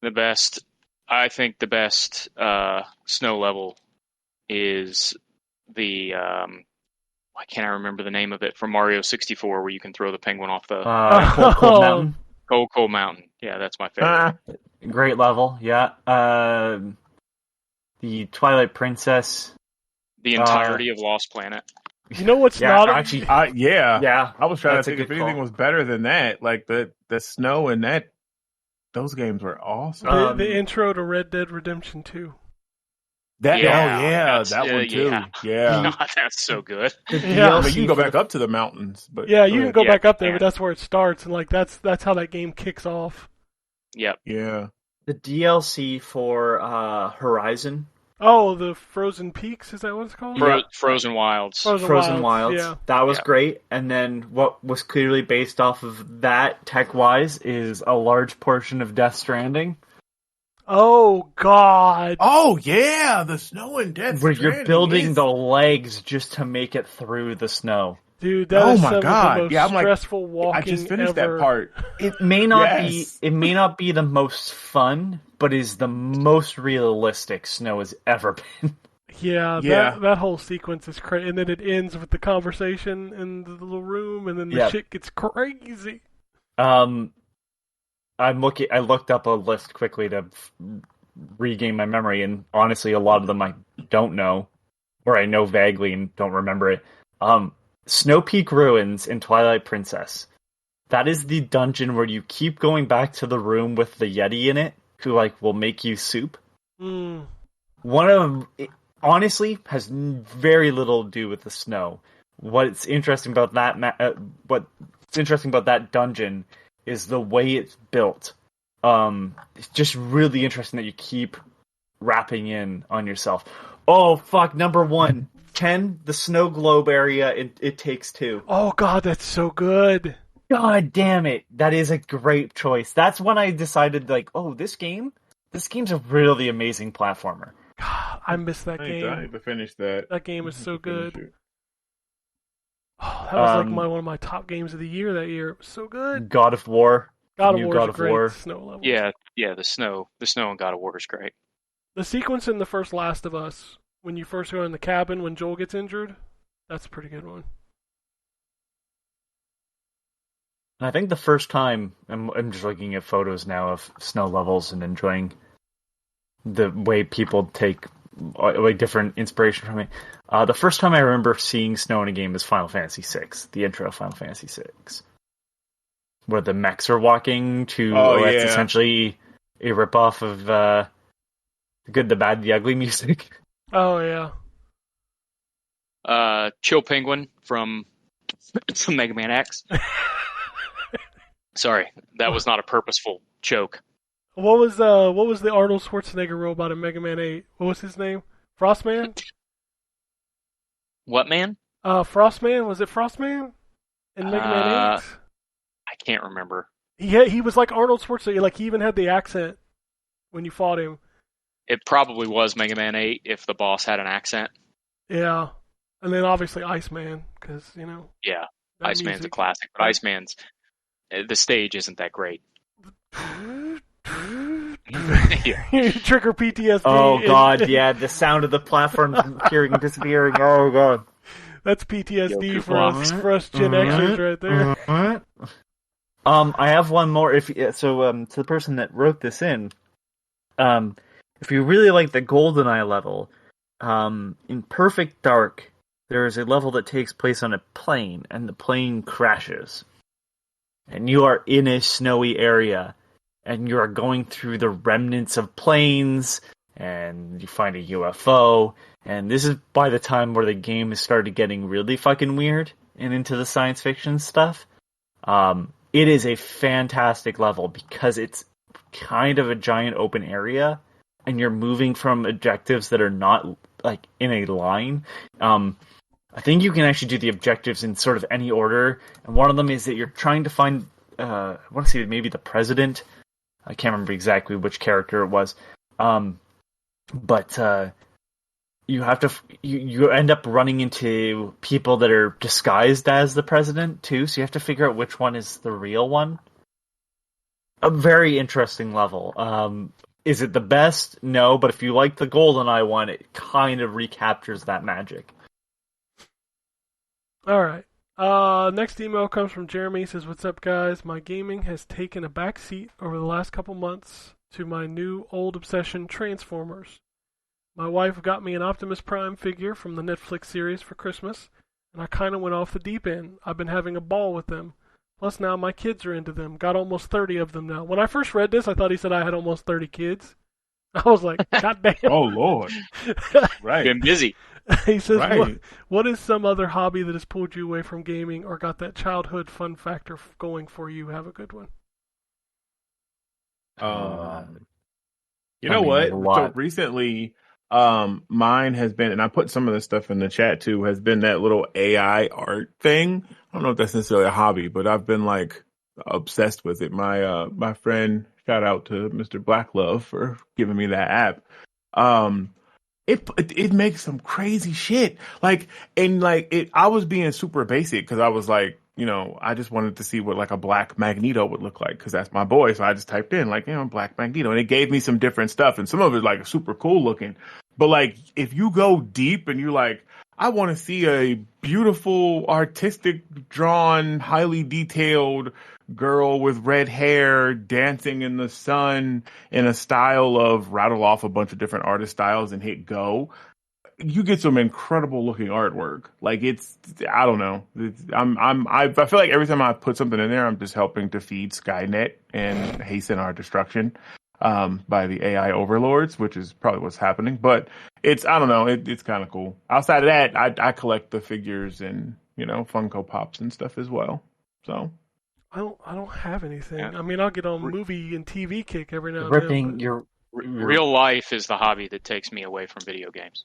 I think the best snow level is the why can't I remember the name of it, from Mario 64, where you can throw the penguin off the Cold Mountain. Cold Mountain. Yeah, that's my favorite. Great level, yeah. The Twilight Princess. The entirety of Lost Planet. You know what's not actually? Yeah. I was trying to That's a think if good anything call. was better than that. Like the snow and that. Those games were awesome. the intro to Red Dead Redemption 2. That that's- that one too. yeah. Yeah. God, that's so good. Yeah. But you can go back up to the mountains. But Yeah, you can go Yeah, back up there, yeah. but that's where it starts, and like that's how that game kicks off. Yep. Yeah. The DLC for Horizon. Oh, the Frozen Peaks, is that what it's called? Frozen Wilds. Frozen Wilds. Yeah. That was Yeah. great. And then what was clearly based off of that, tech-wise, is a large portion of Death Stranding. Oh God. Oh yeah, the snow and Death Where you're Stranding building is- the legs just to make it through the snow. Dude, that Oh is my some God. of the most Yeah, I'm like, stressful walking I just finished ever. that part. It may not Yes. be the most fun, but is the most realistic snow has ever been. Yeah, Yeah. that whole sequence is crazy, and then it ends with the conversation in the little room, and then the Yep. shit gets crazy. I looked up a list quickly to regain my memory, and honestly, a lot of them I don't know, or I know vaguely and don't remember it. Snow Peak Ruins in Twilight Princess. That is the dungeon where you keep going back to the room with the Yeti in it, who will make you soup. Mm. One of them, honestly, has very little to do with the snow. What's interesting about that dungeon is the way it's built. It's just really interesting that you keep wrapping in on yourself. Oh fuck! Number 1, 10, the snow globe area. It Takes Two. Oh God, that's so good. God damn it! That is a great choice. That's when I decided, this game's a really amazing platformer. God, I miss that I game. need to finish that. That game is so Finish good. it. Oh, that was one of my top games of the year that year. It was so good. God of War. God of New War God is of great. War. Snow level. Yeah, the snow in God of War is great. The sequence in the first Last of Us, when you first go in the cabin when Joel gets injured, that's a pretty good one. And I think the first time, I'm just looking at photos now of snow levels and enjoying the way people take different inspiration from it. The first time I remember seeing snow in a game is Final Fantasy VI, the intro of Final Fantasy VI, where the mechs are walking to. It's essentially a ripoff of The Good, the Bad, the Ugly music. Oh yeah. Chill Penguin from Mega Man X. Sorry, that was not a purposeful joke. What was the Arnold Schwarzenegger robot in Mega Man 8? What was his name? Frostman? What man? Frostman? Was it Frostman? In Mega Man 8? I can't remember. He was like Arnold Schwarzenegger. Like, he even had the accent when you fought him. It probably was Mega Man 8 if the boss had an accent. Yeah. And then obviously Iceman, because, Yeah, that Iceman's a music. classic, but Iceman's the stage isn't that great. Trigger PTSD. Oh god, yeah, the sound of the platform disappearing. Oh god. That's PTSD Yo, for us Gen Xers right there. I have one more. To the person that wrote this in, if you really like the GoldenEye level, in Perfect Dark, there is a level that takes place on a plane, and the plane crashes, and you are in a snowy area, and you are going through the remnants of planes and you find a UFO, and this is by the time where the game has started getting really fucking weird and into the science fiction stuff. It is a fantastic level because it's kind of a giant open area, and you're moving from objectives that are not like in a line. I think you can actually do the objectives in sort of any order, and one of them is that you're trying to find, I want to say maybe the president. I can't remember exactly which character it was. But you have to, you end up running into people that are disguised as the president too, so you have to figure out which one is the real one. A very interesting level. Is it the best? No, but if you like the GoldenEye one, it kind of recaptures that magic. All right. Next email comes from Jeremy. He says, "What's up, guys? My gaming has taken a back seat over the last couple months to my new old obsession, Transformers. My wife got me an Optimus Prime figure from the Netflix series for Christmas, and I kind of went off the deep end. I've been having a ball with them. Plus now my kids are into them. Got almost 30 of them now." When I first read this, I thought he said I had almost 30 kids. I was like, God damn. Oh, Lord. Right. Been busy. He says, Right. what is some other hobby that has pulled you away from gaming or got that childhood fun factor going for you? Have a good one. You know what? So recently, mine has been, and I put some of this stuff in the chat too, has been that little AI art thing. I don't know if that's necessarily a hobby, but I've been like obsessed with it. My friend, shout out to Mr. Blacklove for giving me that app. It makes some crazy shit. I was being super basic because I was like, I just wanted to see what like a black Magneto would look like because that's my boy. So I just typed in like, black Magneto, and it gave me some different stuff, and some of it like super cool looking. But like, if you go deep and you like, I want to see a beautiful, artistic, drawn, highly detailed girl with red hair dancing in the sun in a style of, rattle off a bunch of different artist styles and hit go, you get some incredible looking artwork. Like I don't know. I feel like every time I put something in there, I'm just helping to feed Skynet and hasten our destruction by the AI overlords, which is probably what's happening. But I don't know. It's kind of cool. Outside of that, I collect the figures and Funko Pops and stuff as well. So I don't have anything. Yeah. I mean, I'll get on movie and TV kick every now and then. Your real life is the hobby that takes me away from video games.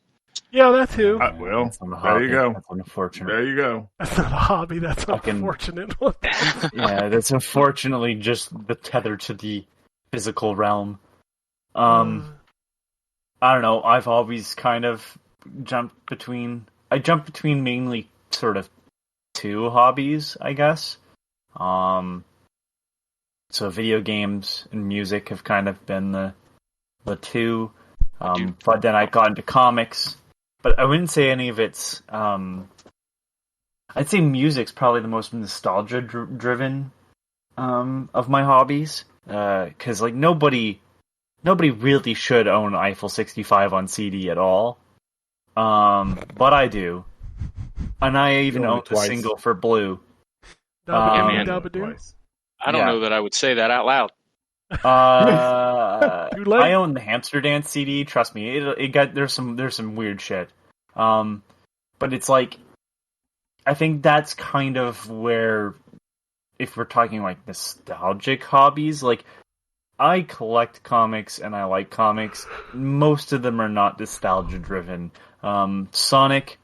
Yeah, that too. Well, there you go. That's unfortunate. There you go. That's not a hobby. That's unfortunate. Yeah, that's unfortunately just the tether to the physical realm. I don't know. I've always kind of jumped between mainly sort of two hobbies, I guess. So video games and music have kind of been the two. But then I got into comics. But I wouldn't say any of it's. I'd say music's probably the most nostalgia-driven of my hobbies. Because like nobody really should own Eiffel 65 on CD at all. But I do, and I even own the single for Blue. I don't know that I would say that out loud. I own the Hamster Dance CD. Trust me, there's some weird shit. But it's like, I think that's kind of where, if we're talking like nostalgic hobbies, like I collect comics and I like comics. Most of them are not nostalgia driven. Sonic.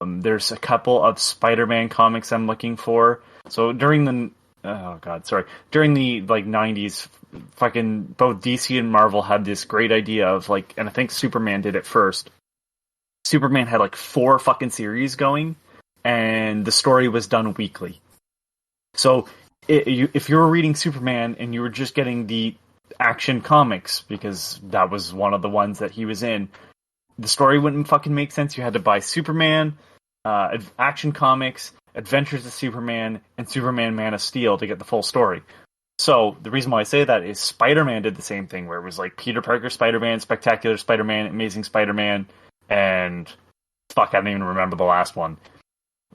There's a couple of Spider-Man comics I'm looking for. So during the like 90s, fucking both DC and Marvel had this great idea of like, and I think Superman did it first. Superman had like 4 fucking series going, and the story was done weekly. So if you were reading Superman and you were just getting the Action Comics, because that was one of the ones that he was in, the story wouldn't fucking make sense. You had to buy Superman, Action Comics, Adventures of Superman, and Superman Man of Steel to get the full story. So the reason why I say that is Spider-Man did the same thing, where it was like Peter Parker Spider-Man, Spectacular Spider-Man, Amazing Spider-Man, and fuck, I don't even remember the last one.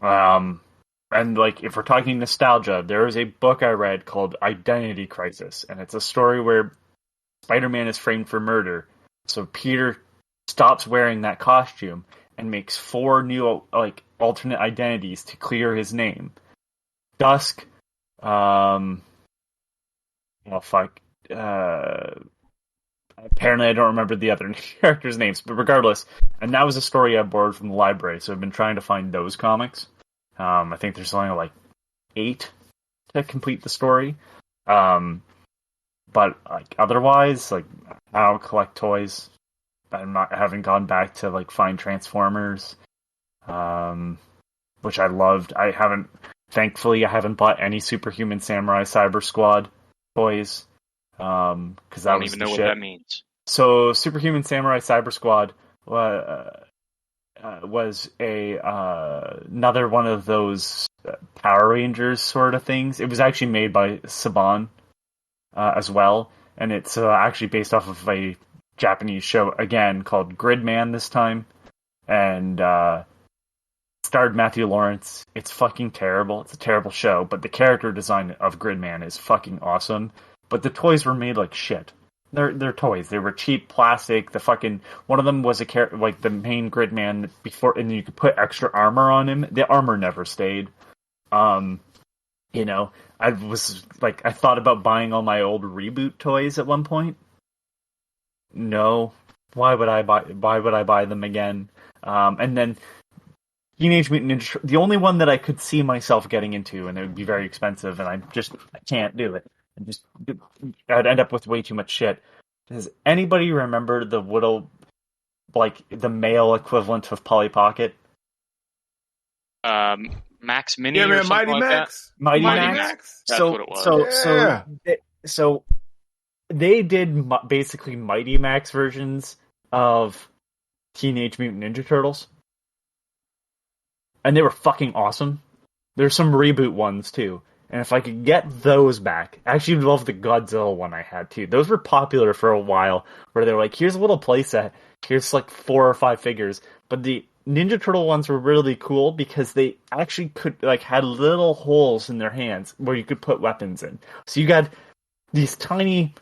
And like, if we're talking nostalgia, there is a book I read called Identity Crisis, and it's a story where Spider-Man is framed for murder, So Peter stops wearing that costume and makes 4 new alternate identities to clear his name. Dusk, apparently I don't remember the other characters' names, but regardless, and that was a story I borrowed from the library, so I've been trying to find those comics. I think there's only like 8 to complete the story. But like otherwise, like I don't collect toys. I haven't gone back to like find Transformers, which I loved. Thankfully, I haven't bought any Superhuman Samurai Cyber Squad toys. Because that was the shit. I don't even know what that means. So, Superhuman Samurai Cyber Squad was another one of those Power Rangers sort of things. It was actually made by Saban as well, and it's actually based off of a Japanese show again called Gridman this time, and starred Matthew Lawrence. It's fucking terrible. It's a terrible show, but the character design of Gridman is fucking awesome. But the toys were made like shit. They're toys. They were cheap plastic. One of them was like the main Gridman before, and you could put extra armor on him. The armor never stayed. I thought about buying all my old Reboot toys at one point. No, why would I buy them again? And then Teenage Mutant Ninja Turtles, the only one that I could see myself getting into, and it would be very expensive, and I can't do it. I'd end up with way too much shit. Does anybody remember the the male equivalent of Polly Pocket? Max Mini, yeah, or man, something Mighty like Max. that? Mighty Max. That's what it was. So they did basically Mighty Max versions of Teenage Mutant Ninja Turtles, and they were fucking awesome. There's some reboot ones too. And if I could get those back, I actually love the Godzilla one I had too. Those were popular for a while, where they were like, here's a little playset, here's like 4 or 5 figures. But the Ninja Turtle ones were really cool because they actually had little holes in their hands where you could put weapons in. So you got these tiny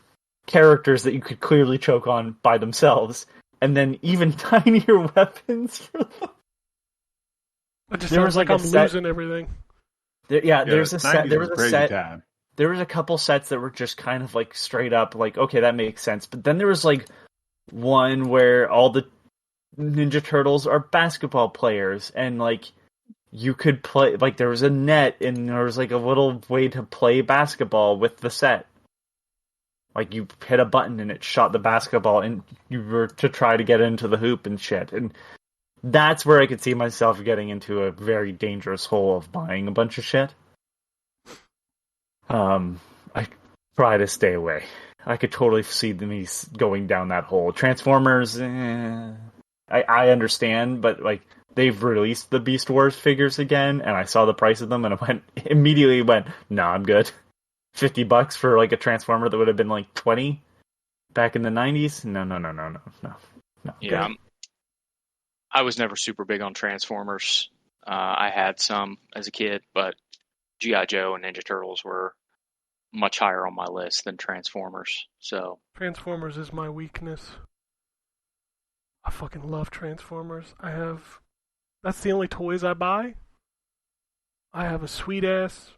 characters that you could clearly choke on by themselves, and then even tinier weapons for them. It just sounds like I'm losing everything. There was a couple sets that were just kind of like straight up like, okay, that makes sense. But then there was like one where all the Ninja Turtles are basketball players, and like you could play, like there was a net and there was like a little way to play basketball with the set. Like you hit a button and it shot the basketball, and you were to try to get into the hoop and shit. And that's where I could see myself getting into a very dangerous hole of buying a bunch of shit. I try to stay away. I could totally see me going down that hole. Transformers, I understand, but like they've released the Beast Wars figures again, and I saw the price of them, and I immediately went, nah, I'm good. $50 for like a Transformer that would have been like 20 back in the 90s? No. Yeah. I was never super big on Transformers. I had some as a kid, but G.I. Joe and Ninja Turtles were much higher on my list than Transformers. So Transformers is my weakness. I fucking love Transformers. That's the only toys I buy. I have a sweet ass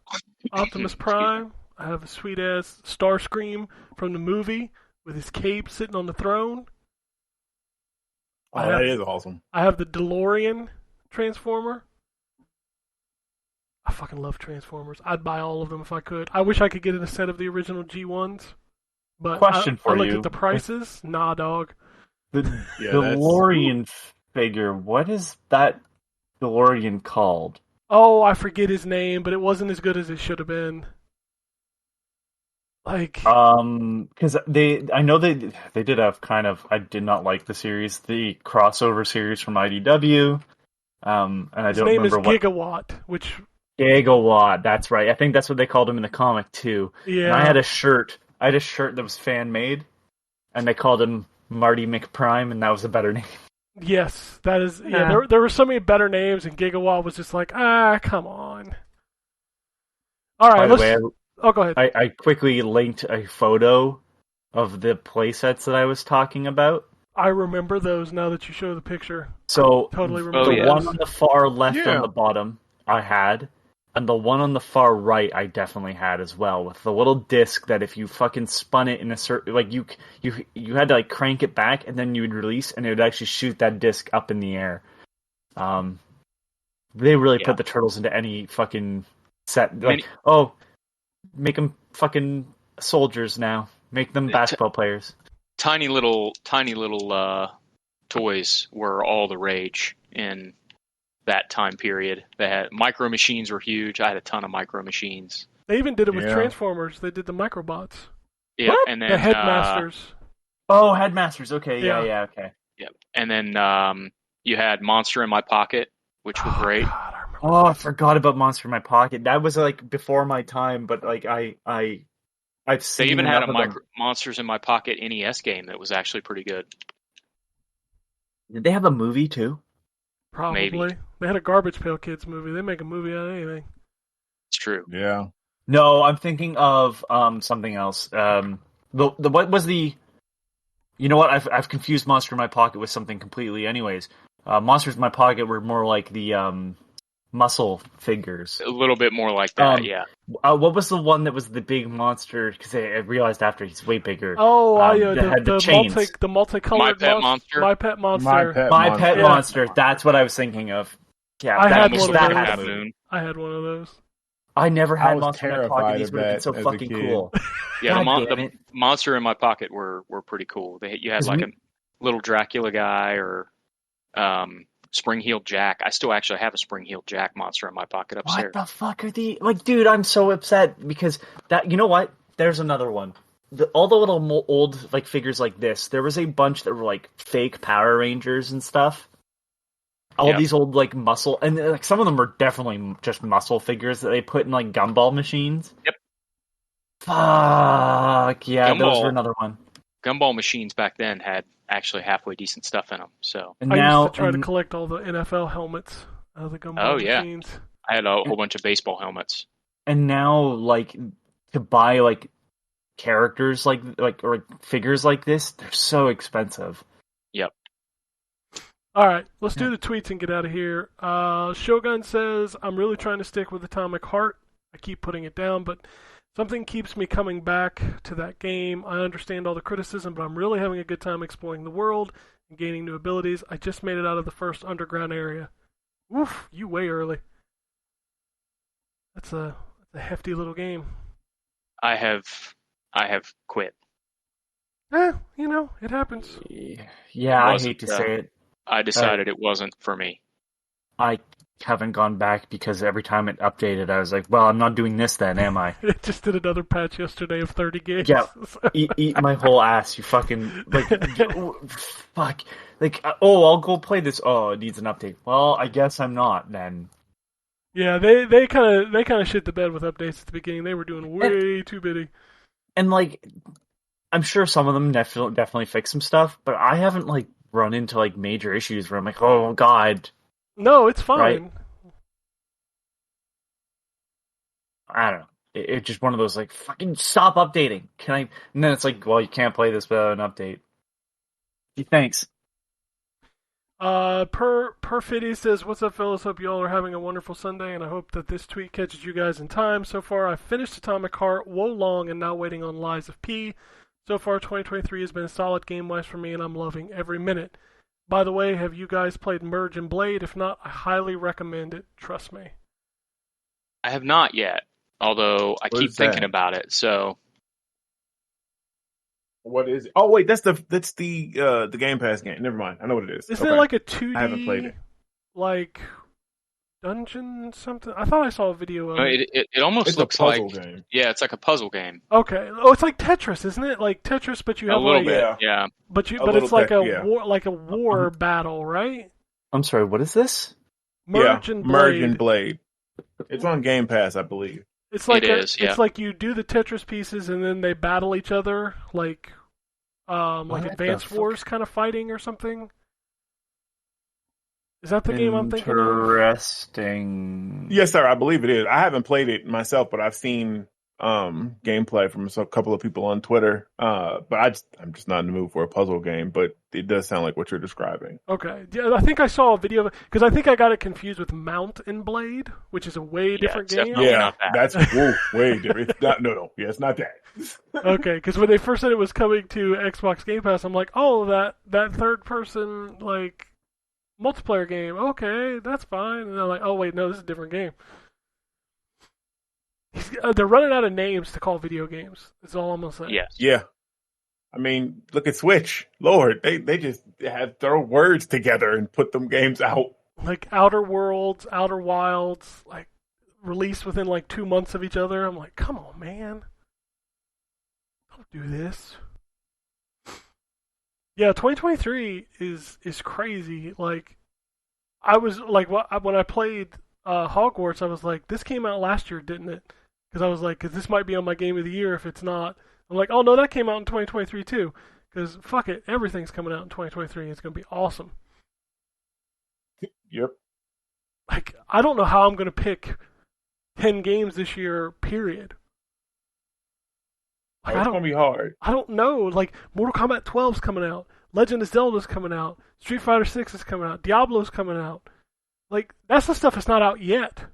Optimus Prime. I have a sweet ass Starscream from the movie with his cape sitting on the throne. That is awesome. I have the DeLorean Transformer. I fucking love Transformers. I'd buy all of them if I could. I wish I could get in a set of the original G1s. But Question for I you. looked at the prices. Nah, dog. The DeLorean figure, what is that DeLorean called? Oh, I forget his name, but it wasn't as good as it should have been. Because I know they did have kind of, I did not like the series, the crossover series from IDW, and I don't remember what. His name is Gigawatt, which. Gigawatt, that's right. I think that's what they called him in the comic too. Yeah. And I had a shirt that was fan made, and they called him Marty McPrime, and that was a better name. Yes, that is. Yeah, there were so many better names, and Gigawatt was just like, come on. All right, go ahead. I quickly linked a photo of the playsets that I was talking about I remember those now that you show the picture. So Totally remember the those. one on the far left Yeah. on the bottom, I had, and the one on the far right, I definitely had as well. With the little disc that if you fucking spun it in a certain, like you had to like crank it back, and then you would release, and it would actually shoot that disc up in the air. They really put the turtles into any fucking set. Like, make them fucking soldiers now. Make them basketball players. Tiny little toys were all the rage in that time period. They had Micro Machines were huge. I had a ton of Micro Machines. They even did it with Transformers. They did the Microbots. Yeah, what? And then the Headmasters. Headmasters. Okay, yeah, okay. Yeah, and then you had Monster in My Pocket, which was great. God, I forgot about Monster in My Pocket. That was like before my time, but like I've seen. They even had a Monsters in My Pocket NES game that was actually pretty good. Did they have a movie too? Probably. Maybe. They had a Garbage Pail Kids movie. They make a movie out of anything. It's true. Yeah. No, I'm thinking of something else. The what was the? You know what? I've confused Monster in My Pocket with something completely. Anyways, Monsters in My Pocket were more like the muscle figures. A little bit more like that, yeah. What was the one that was the big monster? Because I realized after he's way bigger. Oh, the chains. The multicolored My Pet Monster. My Pet Monster. My Pet Monster. That's what I was thinking of. Yeah, I had one of those. I had one of those. I never had Monster in My Pocket. These would have been so fucking cool. Yeah, the Monster in My Pocket were pretty cool. You had like a little Dracula guy or Spring-Heeled Jack. I still actually have a Spring-Heeled Jack Monster in My Pocket upstairs. What the fuck are these? Like, dude, I'm so upset because that. You know what? There's another one. All the little old like figures like this. There was a bunch that were like fake Power Rangers and stuff. All these old like muscle, and like some of them were definitely just muscle figures that they put in like gumball machines. Yep. Fuck yeah, those were another one. Gumball machines back then had actually halfway decent stuff in them. So and I now, used to try to collect all the NFL helmets out of the gumball machines. I had a whole bunch of baseball helmets. And now, like to buy like characters like or figures like this, they're so expensive. Yep. All right, let's do the tweets and get out of here. Shogun says, I'm really trying to stick with Atomic Heart. I keep putting it down, but something keeps me coming back to that game. I understand all the criticism, but I'm really having a good time exploring the world and gaining new abilities. I just made it out of the first underground area. Oof, you way early. That's a hefty little game. I have quit. It happens. Yeah, I hate to say it. I decided it wasn't for me. I haven't gone back because every time it updated, I was like, well, I'm not doing this then, am I? It just did another patch yesterday of 30 gigs. Yeah, eat my whole ass, you fucking, like, fuck. Like, I'll go play this. Oh, it needs an update. Well, I guess I'm not, then. Yeah, they kind of shit the bed with updates at the beginning. They were doing way too bitty. And, like, I'm sure some of them definitely fix some stuff, but I haven't, like, run into like major issues where I'm like, oh god. No, it's fine. Right? I don't know. It's just one of those like, fucking stop updating. Can I? And then it's like, well, you can't play this without an update. Thanks. Perfitty says, what's up, fellas? Hope you all are having a wonderful Sunday, and I hope that this tweet catches you guys in time. So far, I finished Atomic Heart, Wo Long, and now waiting on Lies of P. So far, 2023 has been a solid game-wise for me, and I'm loving every minute. By the way, have you guys played Merge and Blade? If not, I highly recommend it. Trust me. I have not yet, although I keep thinking about it. So, what is it? Oh wait, that's the Game Pass game. Never mind, I know what it is. Isn't it like a 2D? I haven't played it. Like dungeon something? I thought I saw a video of it. It almost looks a puzzle like game. Yeah, it's like a puzzle game. Okay. Oh, it's like Tetris, isn't it? Like Tetris, but you have a little bit. Yeah. But it's like a war battle, right? I'm sorry. What is this? Merge and Blade. It's on Game Pass, I believe. It's like it's like you do the Tetris pieces and then they battle each other like Advance Wars kind of fighting or something. Is that the game I'm thinking of? Interesting. Yes, sir. I believe it is. I haven't played it myself, but I've seen gameplay from a couple of people on Twitter. But I'm just not in the mood for a puzzle game. But it does sound like what you're describing. Okay, yeah, I think I saw a video of it because I think I got it confused with Mount and Blade, which is a way different game. definitely not that. That's way different. It's not, no, yeah, it's not that. Okay, because when they first said it was coming to Xbox Game Pass, I'm like, oh, that third person like multiplayer game. Okay, that's fine. And I'm like, oh wait, no, this is a different game. They're running out of names to call video games. That's all I'm gonna say. Yes. Yeah. I mean, look at Switch. Lord, they just had throw words together and put them games out. Like Outer Worlds, Outer Wilds, like released within like 2 months of each other. I'm like, come on, man. Don't do this. Yeah, 2023 is crazy. Like, I was like, when I played Hogwarts, I was like, this came out last year, didn't it? Because I was like, because this might be on my game of the year if it's not. I'm like, oh no, that came out in 2023 too. Because fuck it, everything's coming out in 2023. It's gonna be awesome. Yep. Like, I don't know how I'm gonna pick 10 games this year. Period. Like, It's gonna be hard. I don't know. Like, Mortal Kombat 12's coming out. Legend of Zelda's coming out. Street Fighter 6 is coming out. Diablo's coming out. Like, that's the stuff that's not out yet.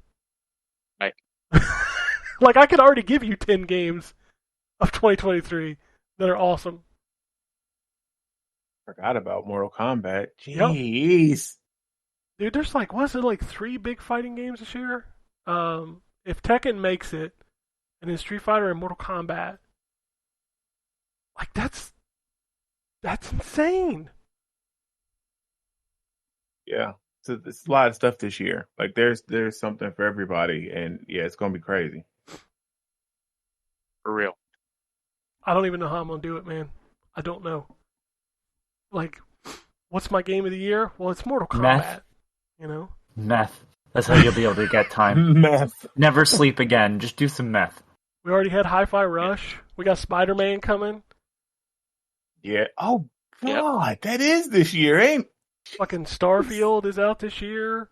Right. Like, I could already give you 10 games of 2023 that are awesome. Forgot about Mortal Kombat. Yep. Jeez. Dude, there's like, was it like 3 big fighting games this year? If Tekken makes it, and then Street Fighter and Mortal Kombat, like, that's insane. Yeah. So it's a lot of stuff this year. Like there's something for everybody, and yeah, it's gonna be crazy. For real. I don't even know how I'm gonna do it, man. I don't know. Like, what's my game of the year? Well, it's Mortal Kombat. Meth. You know? Meth. That's how you'll be able to get time. Meth. Never sleep again. Just do some meth. We already had Hi-Fi Rush. We got Spider-Man coming. Yeah. Oh God, that is this year, ain't? Fucking Starfield is out this year.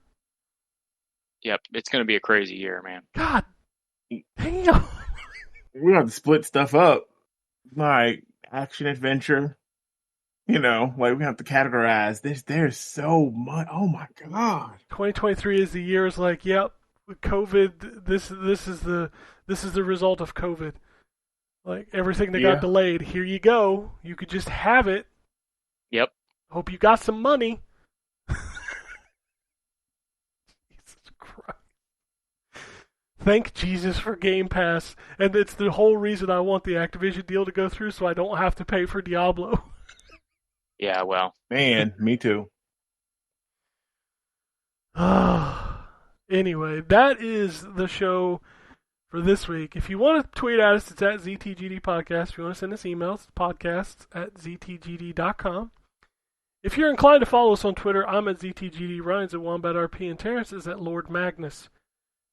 Yep, it's going to be a crazy year, man. God damn. We have to split stuff up, like action adventure. You know, like we have to categorize. There's so much. Oh my God. 2023 is the year. It's like, yep, COVID. This is the result of COVID. Like, everything that got delayed. Here you go. You could just have it. Yep. Hope you got some money. Jesus Christ. Thank Jesus for Game Pass. And it's the whole reason I want the Activision deal to go through, so I don't have to pay for Diablo. Yeah, well. Man, me too. Anyway, that is the show for this week. If you want to tweet at us, it's at ZTGD Podcast. If you want to send us emails, it's podcasts@ztgd.com. If you're inclined to follow us on Twitter, I'm at ZTGD, Ryan's at WombatRP, and Terrence is at Lord Magnus.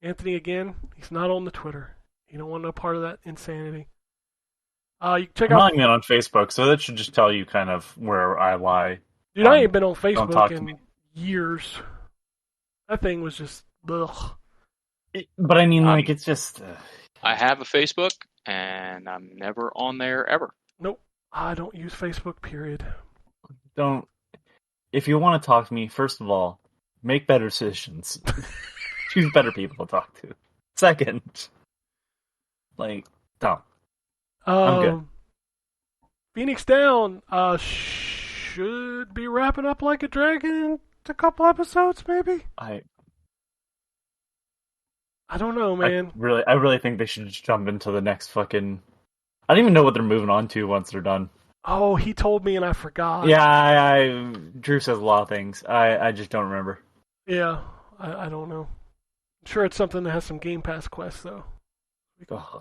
Anthony, again, he's not on the Twitter. You don't want no part of that insanity. You can check I'm out... not even on Facebook, so that should just tell you kind of where I lie. Dude, I ain't been on Facebook in years. That thing was just... ugh. But I mean, like, it's just... I have a Facebook, and I'm never on there ever. Nope. I don't use Facebook, period. Don't... If you want to talk to me, first of all, make better decisions. Choose better people to talk to. Second, like, don't. I'm good. Phoenix Down should be wrapping up like a dragon in a couple episodes, maybe? I don't know, man. I really think they should just jump into the next fucking... I don't even know what they're moving on to once they're done. Oh, he told me and I forgot. Yeah, Drew says a lot of things. I just don't remember. Yeah, I don't know. I'm sure it's something that has some Game Pass quests, though.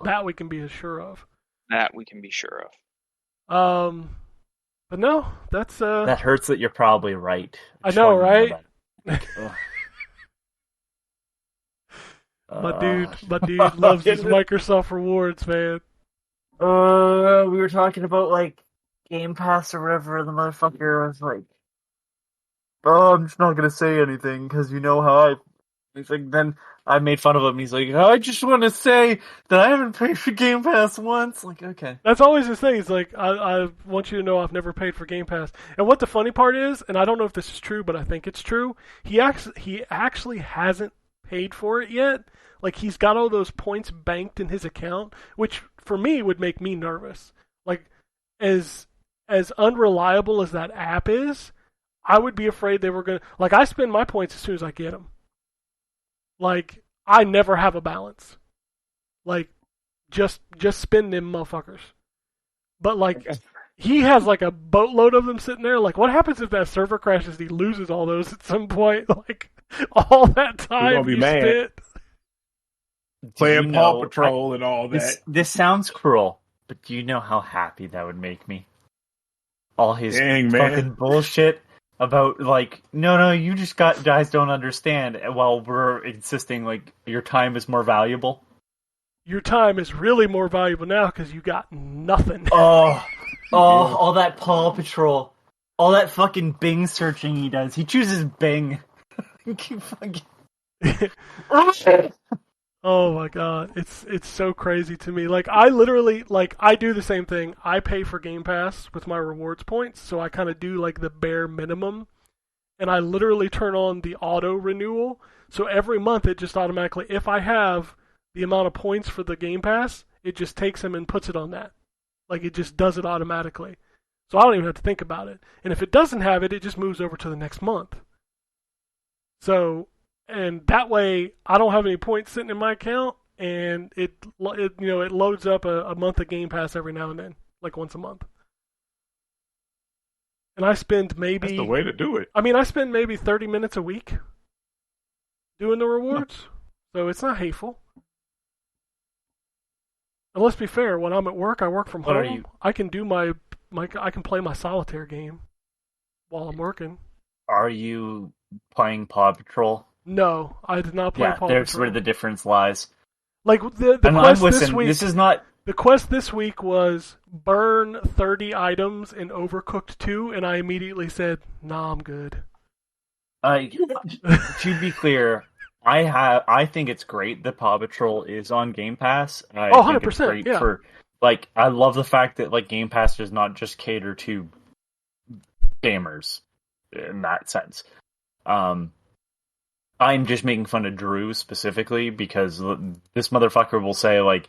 That we can be sure of. That we can be sure of. But no, that's... That hurts that you're probably right. I know, right? My dude loves his Microsoft rewards, man. We were talking about, like, Game Pass or whatever, and the motherfucker was like, oh, I'm just not gonna say anything, because you know how I He's like, then I made fun of him. He's like, I just want to say that I haven't paid for Game Pass once. Like, okay. That's always his thing. He's like, I want you to know I've never paid for Game Pass. And what the funny part is, and I don't know if this is true, but I think it's true, he actually hasn't paid for it yet. Like, he's got all those points banked in his account, which for me would make me nervous. Like, as unreliable as that app is, I would be afraid they were going to... Like, I spend my points as soon as I get them. Like, I never have a balance. Like, just spend them motherfuckers. But, like, he has, like, a boatload of them sitting there. Like, what happens if that server crashes and he loses all those at some point? Like, all that time you spent... Playing Paw Patrol and all that. This sounds cruel, but do you know how happy that would make me? All his fucking bullshit about, like, no, you just guys don't understand, while we're insisting, like, your time is more valuable. Your time is really more valuable now because you got nothing. All that Paw Patrol. All that fucking Bing searching he does. He chooses Bing. Oh my god, it's so crazy to me. Like, I literally, like, I do the same thing. I pay for Game Pass with my rewards points, so I kind of do, like, the bare minimum. And I literally turn on the auto renewal, so every month it just automatically, if I have the amount of points for the Game Pass, it just takes them and puts it on that. Like, it just does it automatically. So I don't even have to think about it. And if it doesn't have it, it just moves over to the next month. So... And that way, I don't have any points sitting in my account, and it loads up a month of Game Pass every now and then, like once a month. And I spend maybe... That's the way to do it. I mean, I spend maybe 30 minutes a week doing the rewards, so it's not hateful. And let's be fair, when I'm at work, I work from home. I can do I can play my solitaire game while I'm working. Are you playing Paw Patrol? No, I did not play Paw Patrol. There's where the difference lies. Like, the quest this week... This is not... The quest this week was burn 30 items in Overcooked 2, and I immediately said, nah, I'm good. To be clear, I think it's great that Paw Patrol is on Game Pass. And I 100%, think it's great yeah. for, like, I love the fact that, like, Game Pass does not just cater to gamers in that sense. I'm just making fun of Drew specifically because this motherfucker will say, like,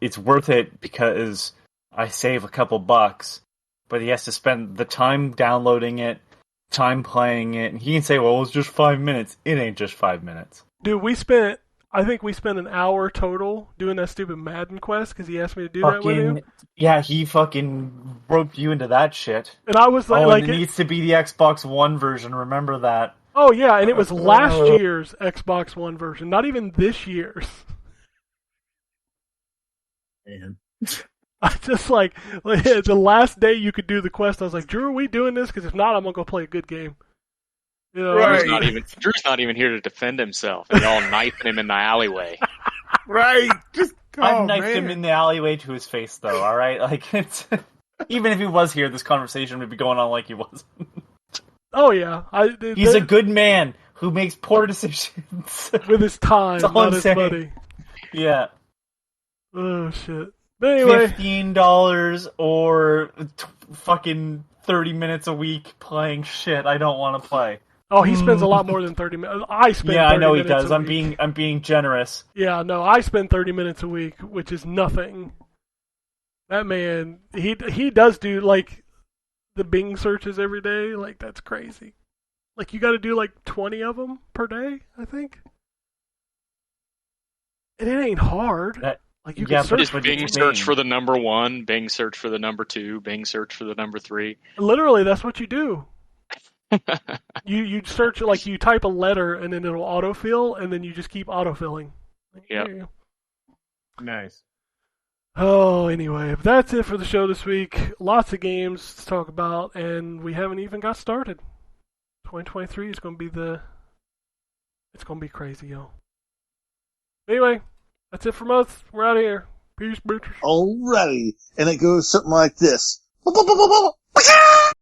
it's worth it because I save a couple bucks, but he has to spend the time downloading it, time playing it, and he can say, well, it was just 5 minutes. It ain't just 5 minutes. Dude, I think we spent an hour total doing that stupid Madden quest because he asked me to do that with him. Yeah, he fucking roped you into that shit. And I was like, it needs to be the Xbox One version, remember that. Oh, yeah, and it was last year's Xbox One version, not even this year's. Man. I just, like, the last day you could do the quest, I was like, Drew, are we doing this? Because if not, I'm going to go play a good game. You know, right. Drew's not even here to defend himself. They all knifing him in the alleyway. Right. I've knifed him in the alleyway to his face, though, alright? Like, it's... Even if he was here, this conversation would be going on like he wasn't. Oh, yeah. He's a good man who makes poor decisions. With his time, not his money. Yeah. Oh, shit. But anyway. $15 or fucking 30 minutes a week playing shit I don't want to play. Oh, he spends a lot more than 30 minutes. I spend 30 minutes a week. Yeah, I know he does. I'm being generous. Yeah, no, I spend 30 minutes a week, which is nothing. That man, he does do, like... the Bing searches every day, like, that's crazy. Like, you gotta do, like, 20 of them per day, I think. And it ain't hard. Like, you can search. Just Bing search for the number 1, Bing search for the number 2, Bing search for the number 3. Literally, that's what you do. you search, like, you type a letter, and then it'll autofill, and then you just keep autofilling. Yeah. Nice. Oh, anyway, that's it for the show this week. Lots of games to talk about, and we haven't even got started. 2023 is going to be it's going to be crazy, yo. Anyway, that's it from us. We're out of here. Peace, bitches. Alrighty. And it goes something like this.